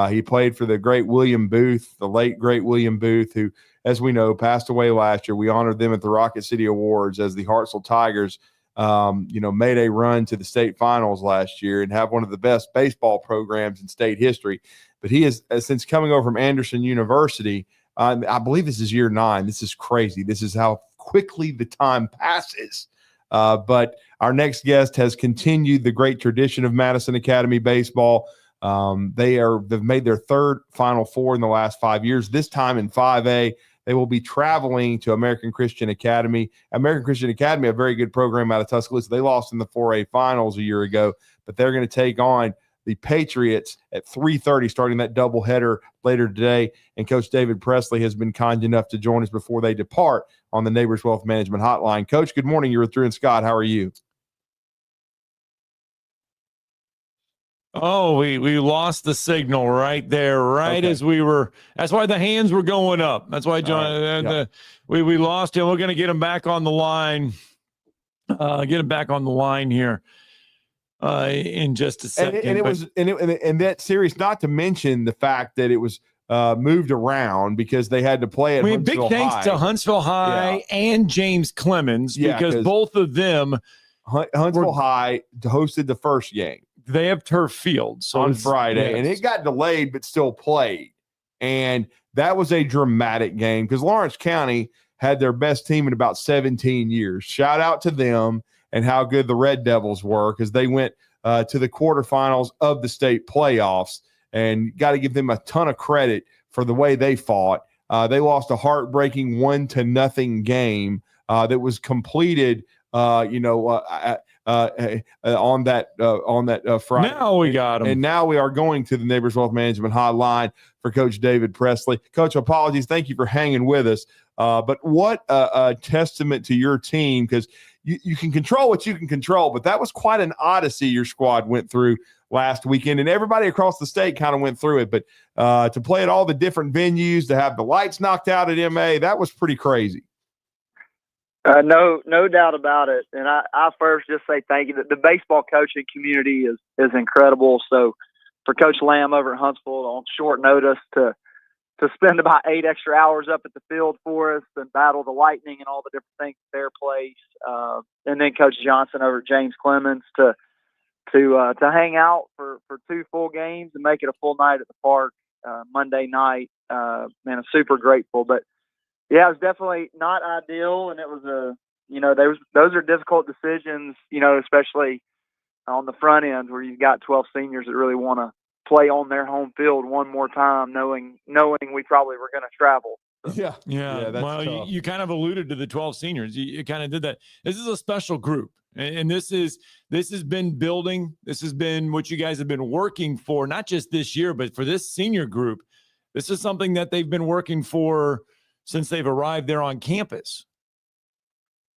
He played for the great William Booth, the late great William Booth, who, as we know, passed away last year. We honored them at the Rocket City Awards as the Hartselle Tigers, made a run to the state finals last year and have one of the best baseball programs in state history. But he has, since coming over from Anderson University, I believe this is year 9. This is crazy. This is how quickly the time passes. But our next guest has continued the great tradition of Madison Academy baseball. They've made their third Final Four in the last 5 years. This time in 5A, they will be traveling to American Christian Academy. American Christian Academy, a very good program out of Tuscaloosa. They lost in the 4A finals a year ago, but they're going to take on the Patriots at 3:30, starting that doubleheader later today. And Coach David Pressley has been kind enough to join us before they depart on the Neighbors Wealth Management Hotline. Coach, good morning. You're with Drew and Scott. How are you? Oh, we lost the signal right there, as we were. That's why the hands were going up. That's why John. We lost him. We're going to get him back on the line. Get him back on the line here in just a second. And that series, not to mention the fact that it was moved around because they had to play at Huntsville big thanks High. to Huntsville High and James Clemens because both of them. Huntsville High hosted the first game. They have turf fields on Friday, and it got delayed but still played. And that was a dramatic game because Lawrence County had their best team in about 17 years. Shout out to them and how good the Red Devils were because they went to the quarterfinals of the state playoffs, and got to give them a ton of credit for the way they fought. They lost a heartbreaking 1-0 game that was completed on that Friday. Now we got them. And now we are going to the Neighbors Wealth Management Hotline for Coach David Pressley. Coach, apologies. Thank you for hanging with us. But what a testament to your team, because you can control what you can control, but that was quite an odyssey your squad went through last weekend, and everybody across the state kind of went through it. But to play at all the different venues, to have the lights knocked out at MA, that was pretty crazy. No doubt about it. And I first just say thank you. The baseball coaching community is incredible. So for Coach Lamb over at Huntsville on short notice to spend about 8 extra hours up at the field for us and battle the lightning and all the different things at their place. And then Coach Johnson over at James Clemens to hang out for 2 full games and make it a full night at the park Monday night. Man, I'm super grateful. But yeah, it was definitely not ideal, and it was those are difficult decisions, especially on the front end where you've got 12 seniors that really want to play on their home field one more time, knowing we probably were going to travel. Yeah. That's well, you kind of alluded to the 12 seniors. You kind of did that. This is a special group, and this has been building. This has been what you guys have been working for, not just this year, but for this senior group. This is something that they've been working for since they've arrived there on campus.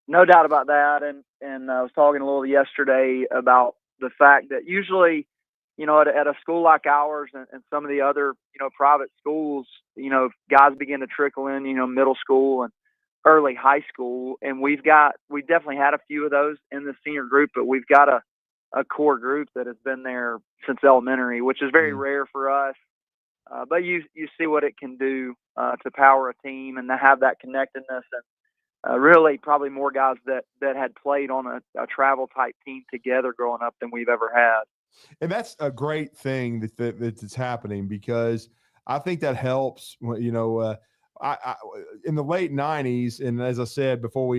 No doubt about that. And I was talking a little yesterday about the fact that usually at a school like ours and some of the other, private schools, guys begin to trickle in, middle school and early high school. And we definitely had a few of those in the senior group, but we've got a core group that has been there since elementary, which is very rare for us. But you see what it can do to power a team and to have that connectedness, and really probably more guys that had played on a travel type team together growing up than we've ever had. And that's a great thing that's happening, because I think that helps. I in the late 90s, and as I said before,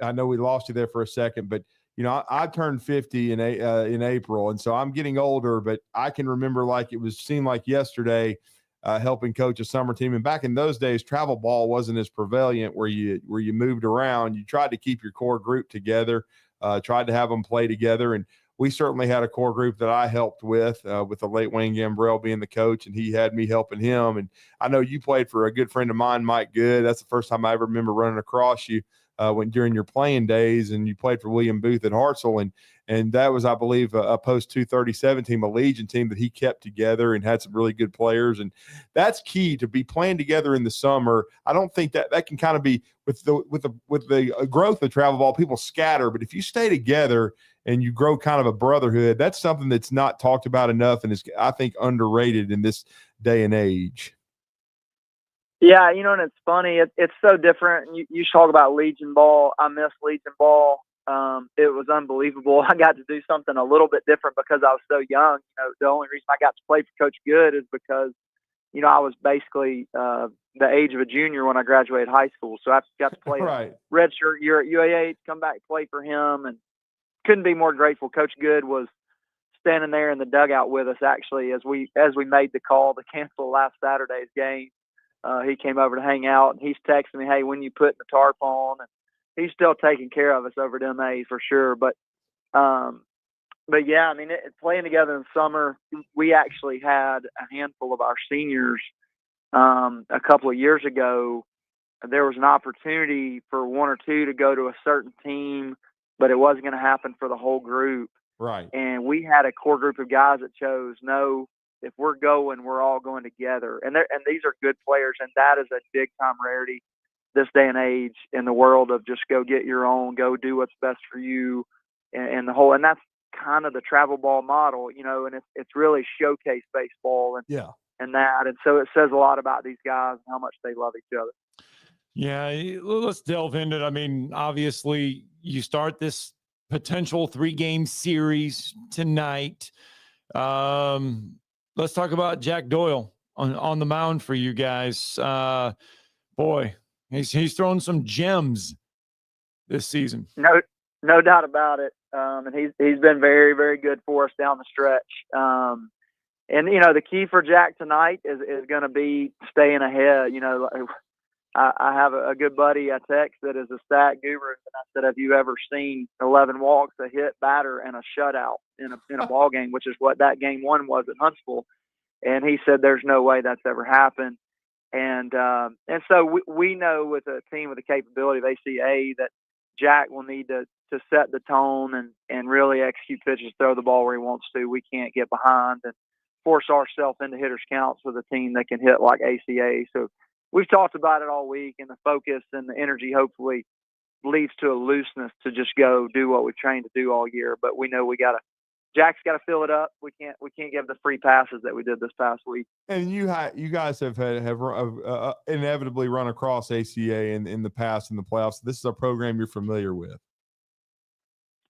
I know we lost you there for a second, but I turned 50 in April, and so I'm getting older. But I can remember seemed like yesterday, helping coach a summer team. And back in those days, travel ball wasn't as prevalent, where you moved around. You tried to keep your core group together, tried to have them play together, and we certainly had a core group that I helped with the late Wayne Gambrell being the coach, and he had me helping him. And I know you played for a good friend of mine, Mike Good. That's the first time I ever remember running across you during your playing days, and you played for William Booth at Hartselle. And that was, I believe, a post-237 team, a Legion team that he kept together and had some really good players. And that's key, to be playing together in the summer. I don't think that can kind of be with the growth of travel ball, people scatter. But if you stay together and you grow kind of a brotherhood, that's something that's not talked about enough and is, I think, underrated in this day and age. Yeah, and it's funny. It's so different. You talk about Legion ball. I miss Legion ball. It was unbelievable. I got to do something a little bit different because I was so young. The only reason I got to play for Coach Good is because, I was basically the age of a junior when I graduated high school. So I got to play right. redshirt year at UAH, come back and play for him, and couldn't be more grateful. Coach Good was standing there in the dugout with us, actually, as we made the call to cancel last Saturday's game. He came over to hang out, and he's texting me, "Hey, when you putting the tarp on?" And he's still taking care of us over at MA for sure. But yeah, I mean, playing together in summer, we actually had a handful of our seniors a couple of years ago. There was an opportunity for one or two to go to a certain team, but it wasn't going to happen for the whole group. Right. And we had a core group of guys that chose, no, if we're going, we're all going together. And these are good players, and that is a big time rarity this day and age in the world of just go get your own, go do what's best for you, and the whole. And that's kind of the travel ball model, and it's really showcase baseball and that. And so it says a lot about these guys and how much they love each other. Yeah, let's delve into it. I mean, obviously, you start this potential 3-game series tonight. Let's talk about Jack Doyle on the mound for you guys. Boy, he's thrown some gems this season. No doubt about it. And he's been very, very good for us down the stretch. And the key for Jack tonight is going to be staying ahead. I have a good buddy I text that is a stat guru, and I said, "Have you ever seen 11 walks, a hit, batter, and a shutout in a ball game?" Which is what that game one was at Huntsville. And he said, "There's no way that's ever happened." And so we know with a team with the capability of ACA that Jack will need to set the tone and really execute pitches, throw the ball where he wants to. We can't get behind and force ourselves into hitters counts with a team that can hit like ACA. So we've talked about it all week, and the focus and the energy hopefully leads to a looseness to just go do what we've trained to do all year. But we know Jack's got to fill it up. We can't give the free passes that we did this past week. And you guys have inevitably run across ACA in the past in the playoffs. This is a program you're familiar with.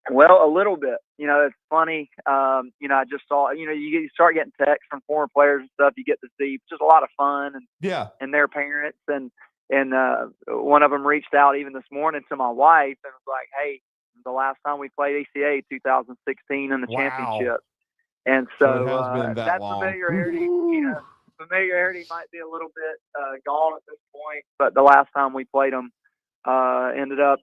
Well, a little bit. It's funny. I just saw. You start getting texts from former players and stuff. You get to see just a lot of fun and their parents and one of them reached out even this morning to my wife and was like, "Hey, the last time we played ACA 2016 in the championship." And so it has been that long. Familiarity might be a little bit gone at this point, but the last time we played them ended up,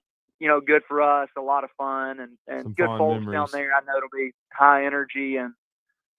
good for us, a lot of fun and good folks down there. I know it'll be high energy, and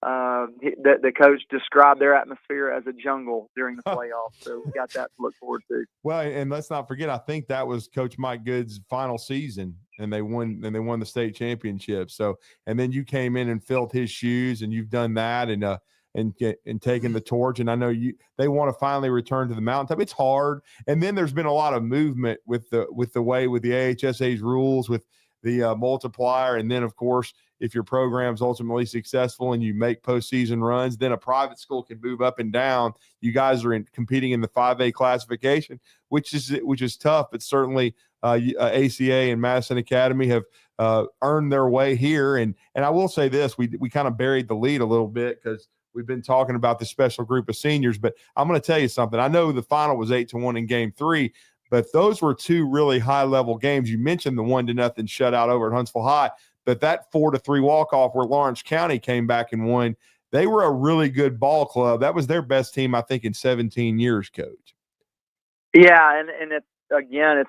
the coach described their atmosphere as a jungle during the playoffs. So we got that to look forward to. Well, and let's not forget, I think that was Coach Mike Good's final season and they won the state championship. So, and then you came in and filled his shoes, and you've done that and taken the torch. And I know they want to finally return to the mountaintop. It's hard. And then there's been a lot of movement with the AHSA's rules, with the multiplier. And then, of course, if your program's ultimately successful and you make postseason runs, then a private school can move up and down. You guys are competing in the 5A classification, which is tough, but certainly ACA and Madison Academy have earned their way here. And I will say this, we kind of buried the lead a little bit because we've been talking about this special group of seniors, but I'm going to tell you something. I know the final was 8-1 in game 3, but those were two really high-level games. You mentioned the 1-0 shutout over at Huntsville High, but that 4-3 walk-off where Lawrence County came back and won, they were a really good ball club. That was their best team, I think, in 17 years, Coach. Yeah, and it's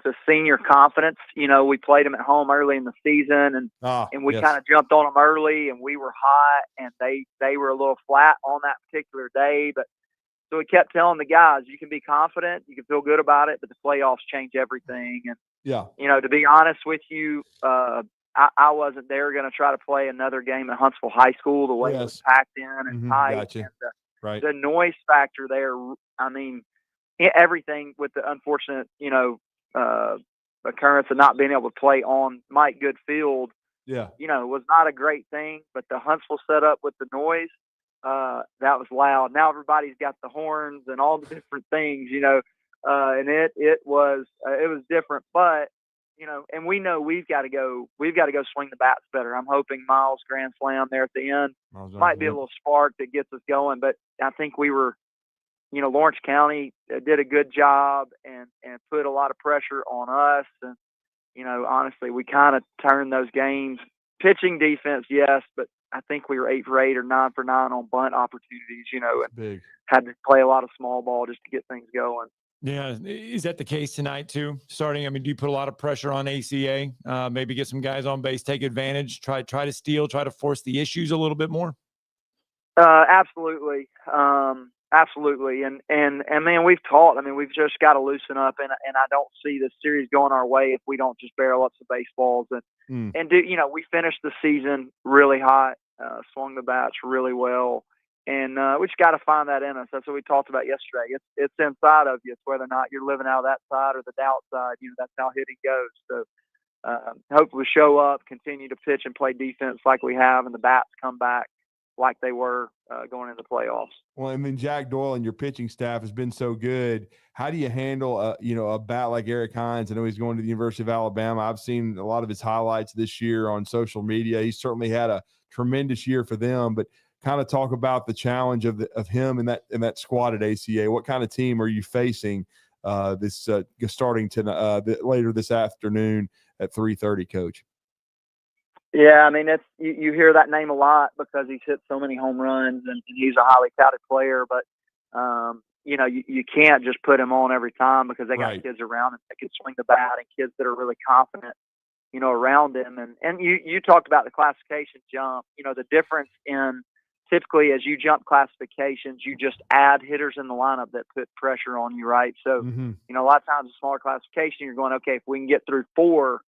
a senior confidence. You know, we played them at home early in the season, and we kind of jumped on them early, and we were hot, and they were a little flat on that particular day. But so we kept telling the guys, you can be confident, you can feel good about it, but the playoffs change everything. And you know, to be honest with you, I wasn't there going to try to play another game at Huntsville High School the way it was packed in and tight. Gotcha. And the noise factor there, I mean, everything with the unfortunate, you know, occurrence of not being able to play on Mike Good Field, you know, was not a great thing. But the Huntsville setup with the noise, that was loud. Now everybody's got the horns and all the different things, you know, and it was different. But you know, and we know we've got to go swing the bats better. I'm hoping Miles' grand slam there at the end might be a little spark that gets us going. But I think we were, you know, Lawrence County did a good job and put a lot of pressure on us. And, you know, honestly, we kind of turned those games. Pitching defense, yes, but I think we were 8 for 8 or 9 for 9 on bunt opportunities, you know, and had to play a lot of small ball just to get things going. Yeah. Is that the case tonight too? Starting, I mean, do you put a lot of pressure on ACA? Maybe get some guys on base, take advantage, try to steal, try to force the issues a little bit more? Absolutely. Absolutely. And man, we've just got to loosen up, and I don't see this series going our way if we don't just barrel up some baseballs and do, you know, we finished the season really hot, swung the bats really well. And we just got to find that in us. That's what we talked about yesterday. It's inside of you. It's whether or not you're living out of that side or the doubt side. You know, that's how hitting goes. So hopefully show up, continue to pitch and play defense like we have, and the bats come back like they were going into the playoffs. Well, and then Jack Doyle and your pitching staff has been so good. How do you handle a bat like Eric Hines? I know he's going to the University of Alabama. I've seen a lot of his highlights this year on social media. He's certainly had a tremendous year for them, but kind of talk about the challenge of him and that squad at ACA. What kind of team are you facing starting later this afternoon at 3:30, Coach? Yeah, I mean, you hear that name a lot because he's hit so many home runs and he's a highly touted player. But you know, you can't just put him on every time because they got kids around him that can swing the bat and kids that are really confident, you know, around him. And you talked about the classification jump. You know, the difference in typically as you jump classifications, you just add hitters in the lineup that put pressure on you, right? So, you know, a lot of times a smaller classification, you're going, okay, if we can get through 4,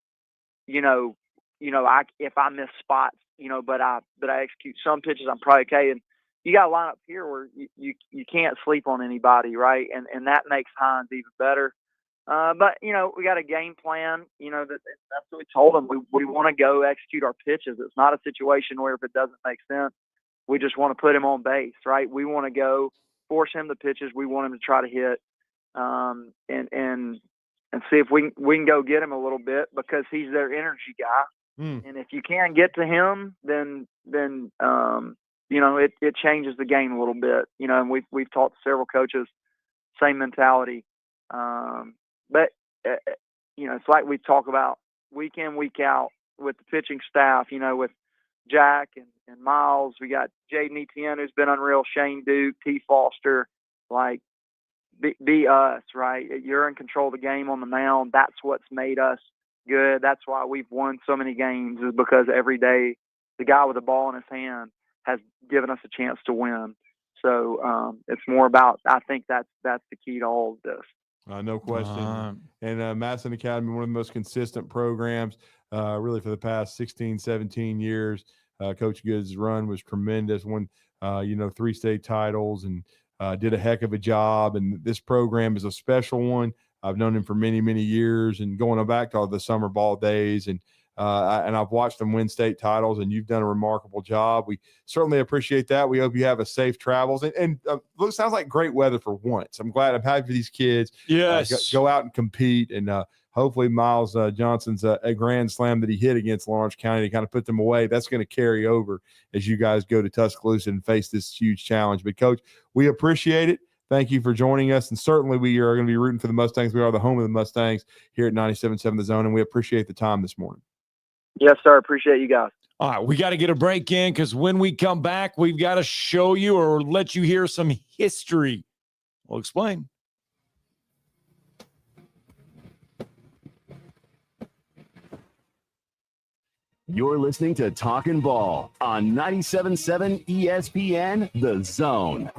if I miss spots, you know, but I execute some pitches, I'm probably okay. And you got a lineup here where you can't sleep on anybody, right? And that makes Hines even better. But, you know, we got a game plan, you know, that's what we told them. We want to go execute our pitches. It's not a situation where if it doesn't make sense, we just want to put him on base, right? We want to go force him the pitches. We want him to try to hit, and see if we can go get him a little bit because he's their energy guy. And if you can't get to him, then you know, it changes the game a little bit. You know, and we've talked to several coaches, same mentality. But you know, it's like we talk about week in, week out with the pitching staff. You know, with Jack and Miles, we got Jaden Etienne, who's been unreal, Shane Duke, T. Foster, like be us, right? You're in control of the game on the mound. That's what's made us good. That's why we've won so many games, is because every day the guy with the ball in his hand has given us a chance to win. So it's more about, I think that's the key to all of this. No question. And Madison Academy, one of the most consistent programs really for the past 16, 17 years. Coach Good's run was tremendous. Won, 3 state titles and did a heck of a job. And this program is a special one. I've known him for many, many years and going back to all the summer ball days. And I've watched them win state titles, and you've done a remarkable job. We certainly appreciate that. We hope you have a safe travels. And look, sounds like great weather for once. I'm happy for these kids. Yes. Go out and compete. And hopefully Miles Johnson's a grand slam that he hit against Lawrence County to kind of put them away. That's going to carry over as you guys go to Tuscaloosa and face this huge challenge. But, Coach, we appreciate it. Thank you for joining us. And certainly we are going to be rooting for the Mustangs. We are the home of the Mustangs here at 97.7 The Zone, and we appreciate the time this morning. Yes, sir. Appreciate you guys. All right, we got to get a break in because when we come back, we've got to show you or let you hear some history. We'll explain. You're listening to Talkin' Ball on 97.7 ESPN The Zone.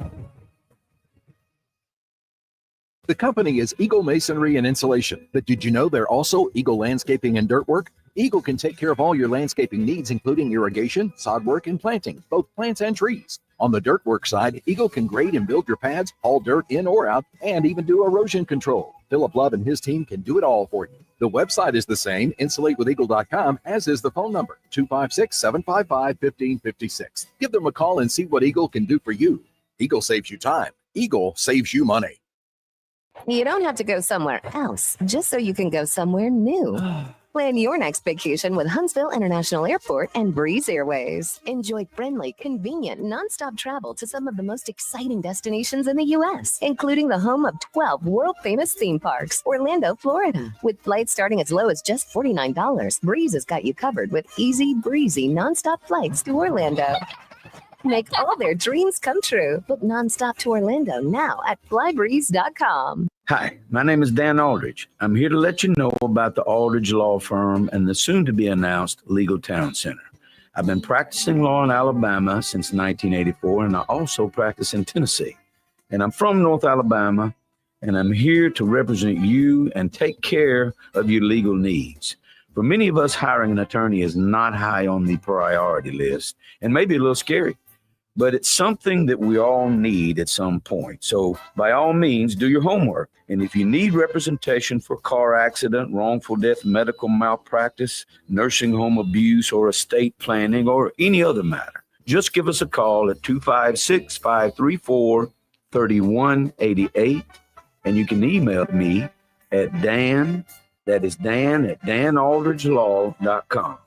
The company is Eagle Masonry and Insulation, but did you know they're also Eagle Landscaping and Dirt Work? Eagle can take care of all your landscaping needs, including irrigation, sod work, and planting, both plants and trees. On the dirt work side, Eagle can grade and build your pads, haul dirt in or out, and even do erosion control. Philip Love and his team can do it all for you. The website is the same, insulatewitheagle.com, as is the phone number, 256-755-1556. Give them a call and see what Eagle can do for you. Eagle saves you time. Eagle saves you money. You don't have to go somewhere else just so you can go somewhere new. Plan your next vacation with Huntsville International Airport and Breeze Airways. Enjoy friendly, convenient, nonstop travel to some of the most exciting destinations in the U.S., including the home of 12 world-famous theme parks, Orlando, Florida. With flights starting as low as just $49, Breeze has got you covered with easy, breezy, nonstop flights to Orlando. Make all their dreams come true. Book nonstop to Orlando now at flybreeze.com. Hi, my name is Dan Aldridge. I'm here to let you know about the Aldridge Law Firm and the soon-to-be-announced Legal Town Center. I've been practicing law in Alabama since 1984, and I also practice in Tennessee. And I'm from North Alabama, and I'm here to represent you and take care of your legal needs. For many of us, hiring an attorney is not high on the priority list and maybe a little scary. But it's something that we all need at some point. So by all means, do your homework. And if you need representation for car accident, wrongful death, medical malpractice, nursing home abuse, or estate planning, or any other matter, just give us a call at 256-534-3188. And you can email me at Dan, that is Dan at danaldridgelaw.com.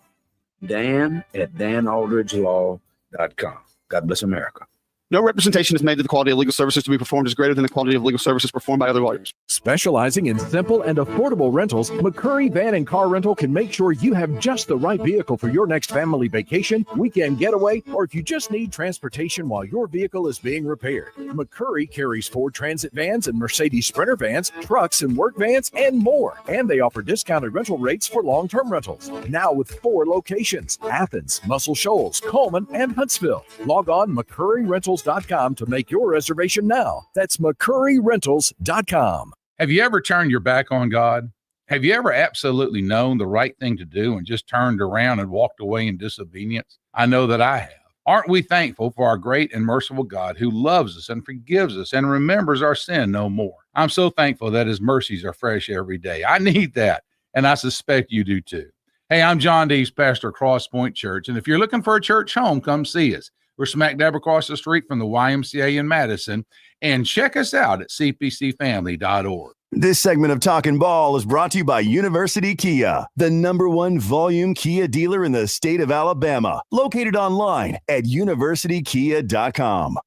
Dan at danaldridgelaw.com. God bless America. No representation is made that the quality of legal services to be performed is greater than the quality of legal services performed by other lawyers. Specializing in simple and affordable rentals, McCurry Van and Car Rental can make sure you have just the right vehicle for your next family vacation, weekend getaway, or if you just need transportation while your vehicle is being repaired. McCurry carries Ford Transit vans and Mercedes Sprinter vans, trucks and work vans, and more. And they offer discounted rental rates for long-term rentals. Now with 4 locations: Athens, Muscle Shoals, Coleman, and Huntsville. Log on McCurryRentals.com to make your reservation now. That's McCurryRentals.com. Have you ever turned your back on God? Have you ever absolutely known the right thing to do and just turned around and walked away in disobedience? I know that I have. Aren't we thankful for our great and merciful God who loves us and forgives us and remembers our sin no more? I'm so thankful that his mercies are fresh every day. I need that, and I suspect you do too. Hey, I'm John Dees, pastor of Cross Point Church, and if you're looking for a church home, come see us. We're smack dab across the street from the YMCA in Madison. And check us out at cpcfamily.org. This segment of Talkin' Ball is brought to you by University Kia, the #1 volume Kia dealer in the state of Alabama. Located online at universitykia.com.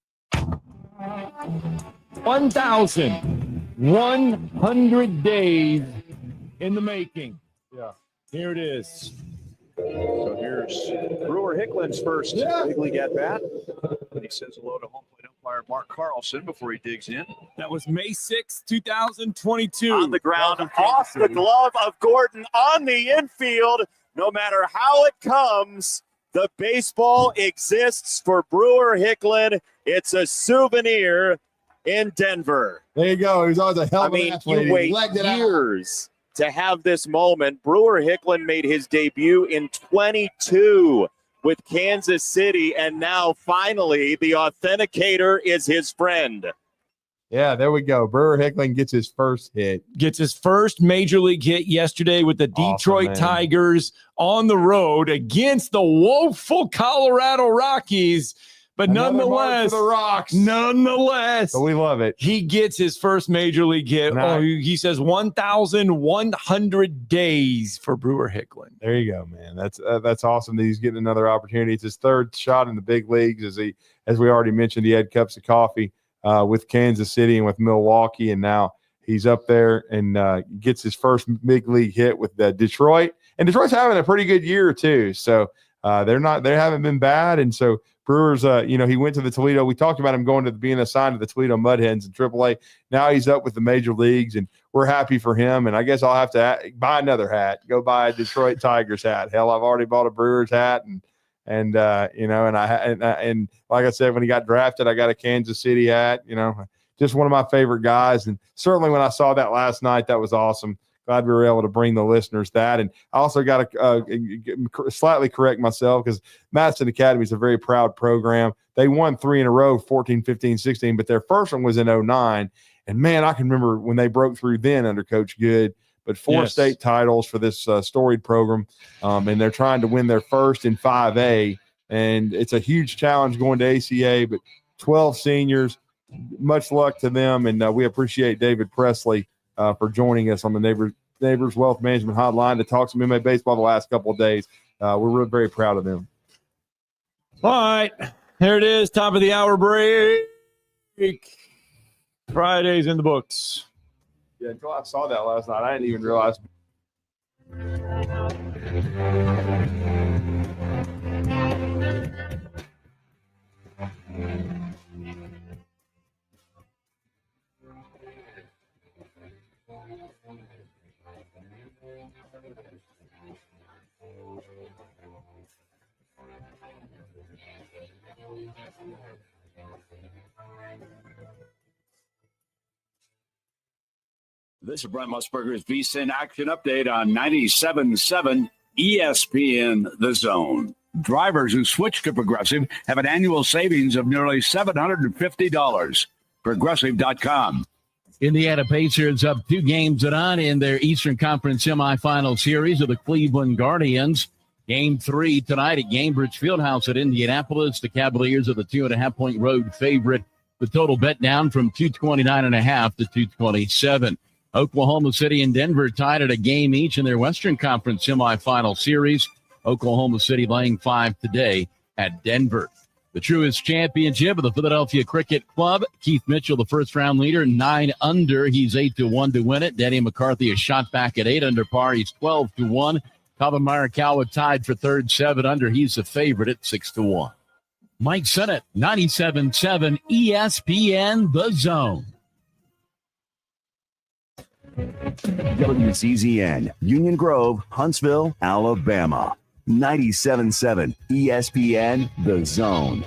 1,100 days in the making. Yeah. Here it is. So here's Brewer Hicklin's first big league at bat. And he says hello to home plate umpire Mark Carlson before he digs in. That was May 6, 2022. On the ground, off the glove of Gordon on the infield. No matter how it comes, the baseball exists for Brewer Hicklin. It's a souvenir in Denver. There you go. He's always a hell of an athlete. You wait years to have this moment. Brewer Hicklin made his debut in 22 with Kansas City, and now finally the authenticator is his friend. Yeah, there we go. Brewer Hicklin gets his first hit. Gets his first major league hit yesterday with the Detroit Tigers on the road against the woeful Colorado Rockies. But nonetheless, So we love it. He gets his first major league hit. He says 1,100 days for Brewer Hicklin. There you go, man. That's awesome that he's getting another opportunity. It's his third shot in the big leagues. As we already mentioned, he had cups of coffee with Kansas City and with Milwaukee, and now he's up there and gets his first big league hit with Detroit. And Detroit's having a pretty good year too. So they haven't been bad, and so. Brewers, he went to the Toledo. We talked about him going to being assigned to the Toledo Mud Hens in AAA. Now he's up with the major leagues, and we're happy for him. And I guess I'll have to buy another hat. Go buy a Detroit Tigers hat. Hell, I've already bought a Brewers hat, and like I said, when he got drafted, I got a Kansas City hat. Just one of my favorite guys. And certainly when I saw that last night, that was awesome. Glad we were able to bring the listeners that. And I also got to slightly correct myself because Madison Academy is a very proud program. They won 3 in a row, 14, 15, 16, but their first one was in 09. And, man, I can remember when they broke through then under Coach Good. But 4 state titles for this storied program, and they're trying to win their first in 5A. And it's a huge challenge going to ACA, but 12 seniors, much luck to them. And we appreciate David Pressley for joining us on the Neighbors Wealth Management Hotline to talk some MMA baseball the last couple of days. We're really very proud of them. All right, here it is, top of the hour break. Friday's in the books. Yeah, until I saw that last night, I didn't even realize. This is Brent Musburger's VSiN Action Update on 97.7 ESPN The Zone. Drivers who switch to Progressive have an annual savings of nearly $750. Progressive.com. Indiana Pacers up 2 games to none in their Eastern Conference semifinal series of the Cleveland Guardians. Game 3 tonight at Gainbridge Fieldhouse at Indianapolis. The Cavaliers are the 2.5-point road favorite. The total bet down from 229.5 to 227. Oklahoma City and Denver tied at a game each in their Western Conference semifinal series. Oklahoma City laying 5 today at Denver. The Truist Championship of the Philadelphia Cricket Club. Keith Mitchell, the first-round leader, 9 under. He's 8-1 to win it. Denny McCarthy, a shot back at 8 under par. He's 12-1. Calvin Morikawa tied for third, 7 under. He's the favorite at 6-1. Mike Sennett, 97.7 ESPN The Zone. WCZN, Union Grove, Huntsville, Alabama. 97.7 ESPN The Zone.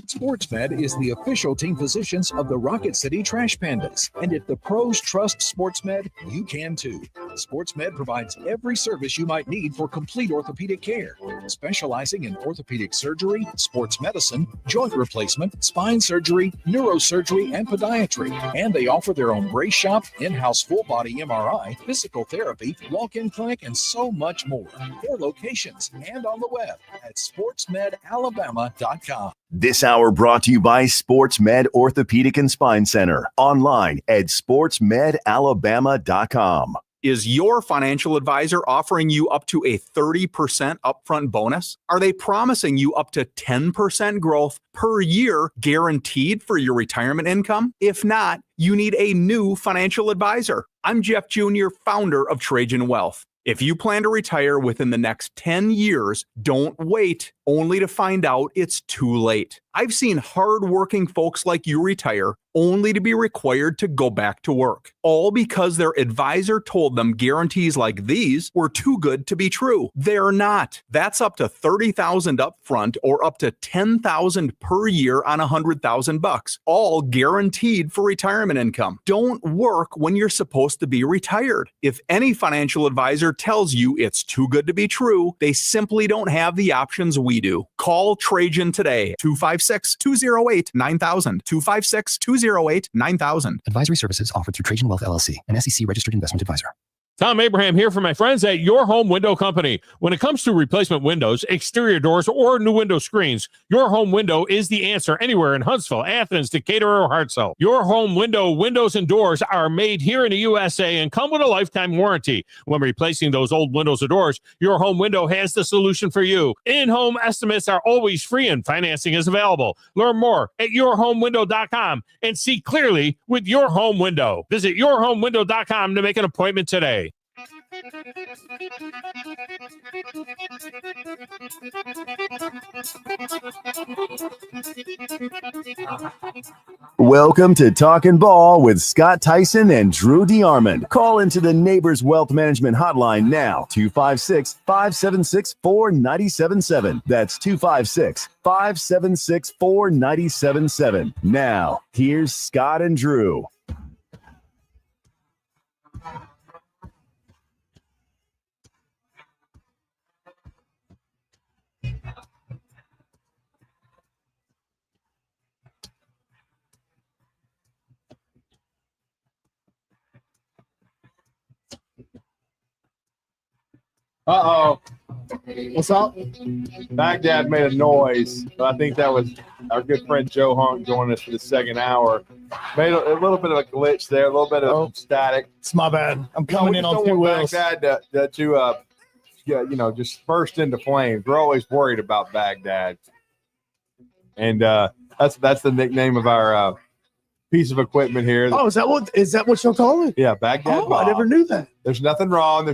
SportsMed is the official team physicians of the Rocket City Trash Pandas. And if the pros trust SportsMed, you can too. SportsMed provides every service you might need for complete orthopedic care, specializing in orthopedic surgery, sports medicine, joint replacement, spine surgery, neurosurgery, and podiatry. And they offer their own brace shop, in-house full-body MRI, physical therapy, walk-in clinic, and so much more. 4 locations and on the web at sportsmedalabama.com. This hour brought to you by SportsMed Orthopedic and Spine Center. Online at sportsmedalabama.com. Is your financial advisor offering you up to a 30% upfront bonus? Are they promising you up to 10% growth per year guaranteed for your retirement income? If not, you need a new financial advisor. I'm Jeff Jr., founder of Trajan Wealth. If you plan to retire within the next 10 years, don't wait. only to find out it's too late. I've seen hard-working folks like you retire only to be required to go back to work, all because their advisor told them guarantees like these were too good to be true. They're not. That's up to $30,000 up front or up to $10,000 per year on $100,000, all guaranteed for retirement income. Don't work when you're supposed to be retired. If any financial advisor tells you it's too good to be true, they simply don't have the options we do. Call Trajan today, 256-208-9000, 256-208-9000. Advisory services offered through Trajan Wealth LLC, an SEC registered investment advisor. Tom Abraham here for my friends at Your Home Window Company. When it comes to replacement windows, exterior doors, or new window screens, Your Home Window is the answer anywhere in Huntsville, Athens, Decatur, or Hartselle. Your Home Window windows and doors are made here in the USA and come with a lifetime warranty. When replacing those old windows or doors, Your Home Window has the solution for you. In-home estimates are always free and financing is available. Learn more at yourhomewindow.com and see clearly with Your Home Window. Visit yourhomewindow.com to make an appointment today. Welcome to Talkin' Ball with Scott Theisen and Drew DeArmond. Call into the Neighbors Wealth Management Hotline now, 256-576-4977. That's 256-576-4977. Now, here's Scott and Drew. Uh-oh. What's up? Baghdad made a noise, but I think that was our good friend Joe Hunk joining us for the second hour. Made a little bit of a glitch there, a little bit of static. It's my bad. I'm coming in on two wheels. Baghdad to just burst into flames. We're always worried about Baghdad. And that's the nickname of our piece of equipment here. Oh, is that what you'll call it? Yeah, Baghdad. Oh, I never knew that. There's nothing wrong.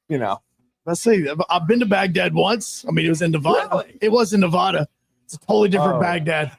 You know. Let's see. I've been to Baghdad once. I mean, it was in Nevada. Really? It was in Nevada. It's a totally different Baghdad.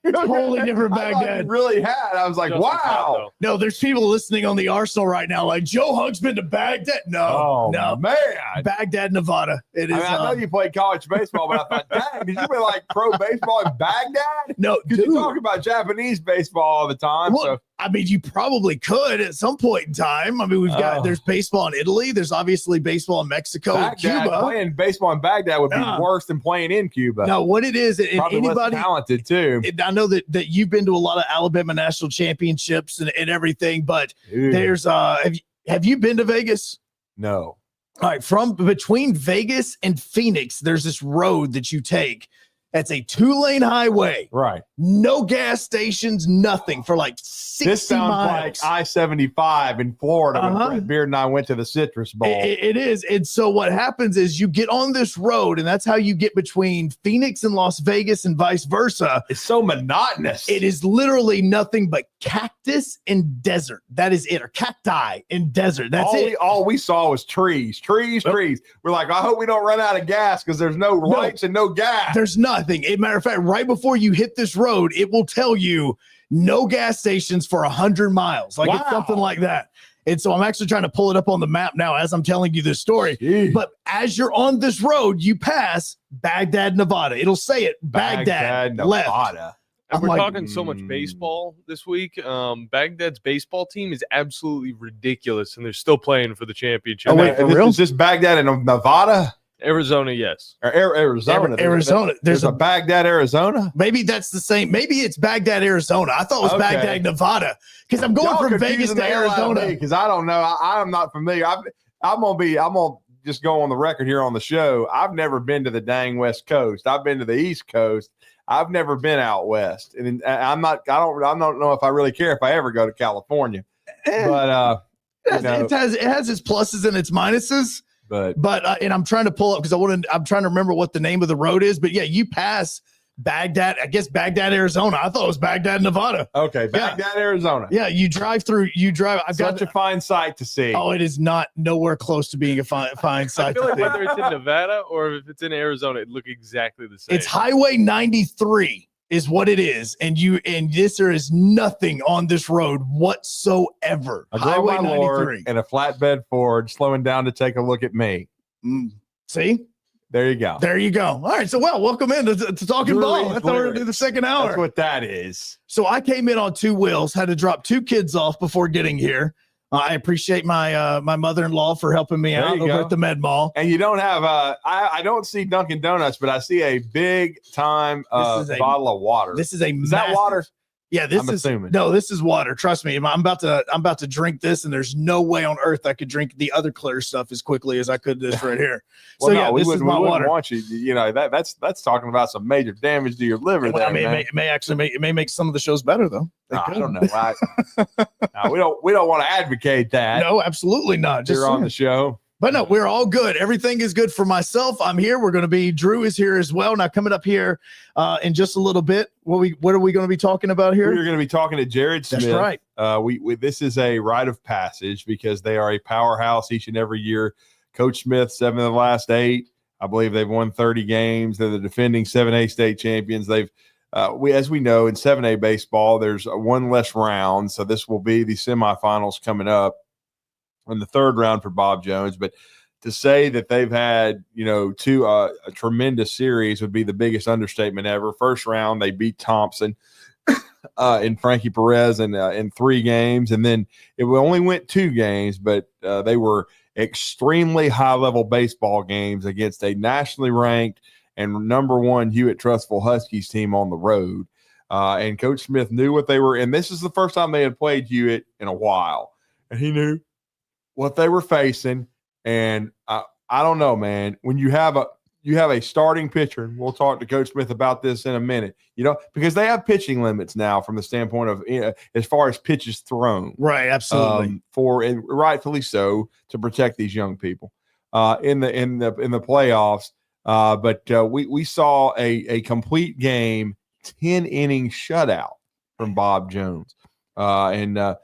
Totally different Baghdad. Really had. I was like, wow. No, there's people listening on the Arsenal right now like, Joe Hunk's been to Baghdad. No, man. Baghdad, Nevada. It is. I know you played college baseball, but I thought, dang, did you play like pro baseball in Baghdad? No, because you talk about Japanese baseball all the time. Well, so I mean, you probably could at some point in time. I mean, there's baseball in Italy. There's obviously baseball in Mexico and Cuba. Playing baseball in Baghdad would be worse than playing in Cuba. Now, what it is, and probably anybody less talented too. I know that you've been to a lot of Alabama national championships and everything, but there's have you been to Vegas? No. All right, from between Vegas and Phoenix, there's this road that you take. That's a 2-lane highway. Right. No gas stations, nothing for like 60 This sounds miles. like I-75 in Florida when Brett Beard and I went to the Citrus Bowl. It is. And so what happens is you get on this road, and that's how you get between Phoenix and Las Vegas and vice versa. It's so monotonous. It is literally nothing but cactus and desert. That is it. Or cacti and desert. That's it. All we saw was trees. We're like, I hope we don't run out of gas because there's no lights and no gas. There's nothing. As a matter of fact, right before you hit this road, it will tell you no gas stations for 100 miles. Like it's something like that. And so I'm actually trying to pull it up on the map now as I'm telling you this story. Jeez. But as you're on this road, you pass Baghdad, Nevada. It'll say it, Baghdad left. Nevada. And we're talking so much baseball this week. Baghdad's baseball team is absolutely ridiculous, and they're still playing for the championship. Oh, wait, is this Baghdad in Nevada? Arizona, yes. Or Arizona. Arizona. There's a Baghdad, Arizona. Maybe that's the same. Maybe it's Baghdad, Arizona. I thought it was Baghdad, Nevada. Because I'm going from Vegas to Arizona. Because I don't know. I'm not familiar. I'm gonna just go on the record here on the show. I've never been to the dang West Coast. I've been to the East Coast. I've never been out west, and I don't know if I really care if I ever go to California. But it has its pluses and its minuses. But and I'm trying to pull up because I'm trying to remember what the name of the road is. But yeah, you pass Baghdad, I guess Baghdad, Arizona. I thought it was Baghdad, Nevada. Okay, Baghdad, Arizona. Yeah, you drive. I've Such a fine sight to see. Oh, it is not nowhere close to being a fine sight. I feel like to see. whether it's in Nevada or if it's in Arizona, it look exactly the same. It's Highway 93 is what it is, and there is nothing on this road whatsoever. A Highway Highway 93 and a flatbed Ford slowing down to take a look at me. See? There you go. There you go. All right. So, welcome in to Talking Ball. I thought we were going to do the second hour. That's what that is. So I came in on two wheels, had to drop two kids off before getting here. I appreciate my mother-in-law for helping me out over at the Med Mall. And you don't have I don't see Dunkin' Donuts, but I see a big time bottle of water. This is is that water? Yeah, this I'm is assuming. No, this is water. Trust me. I'm about to drink this, and there's no way on earth I could drink the other clear stuff as quickly as I could this right here. Well, So no, yeah, we this is wouldn't my water. want you. You know that's talking about some major damage to your liver. Well, there, I mean, man. it may make some of the shows better though. I don't know. No, we don't want to advocate that. No, absolutely not. You're on the show. But no, we're all good. Everything is good for myself. I'm here. We're going to be, Drew is here as well. Now coming up here in just a little bit, what are we going to be talking about here? We're going to be talking to Jared Smith. That's right. We this is a rite of passage because they are a powerhouse each and every year. Coach Smith, 7 of the last 8. I believe they've won 30 games. They're the defending 7A state champions. They've as we know in 7A baseball, there's one less round. So this will be the semifinals coming up in the third round for Bob Jones. But to say that they've had, a tremendous series would be the biggest understatement ever. First round, they beat Thompson and Frankie Perez in 3 games. And then it only went 2 games, but they were extremely high-level baseball games against a nationally ranked and #1 Hewitt-Trussville Huskies team on the road. And Coach Smith knew what they were. And this is the first time they had played Hewitt in a while. And he knew what they were facing. And I don't know, man, when you have a starting pitcher, and we'll talk to Coach Smith about this in a minute, because they have pitching limits now from the standpoint of as far as pitches thrown. Right, absolutely. And rightfully so, to protect these young people in the playoffs. But we saw a complete game, 10-inning shutout from Bob Jones. And I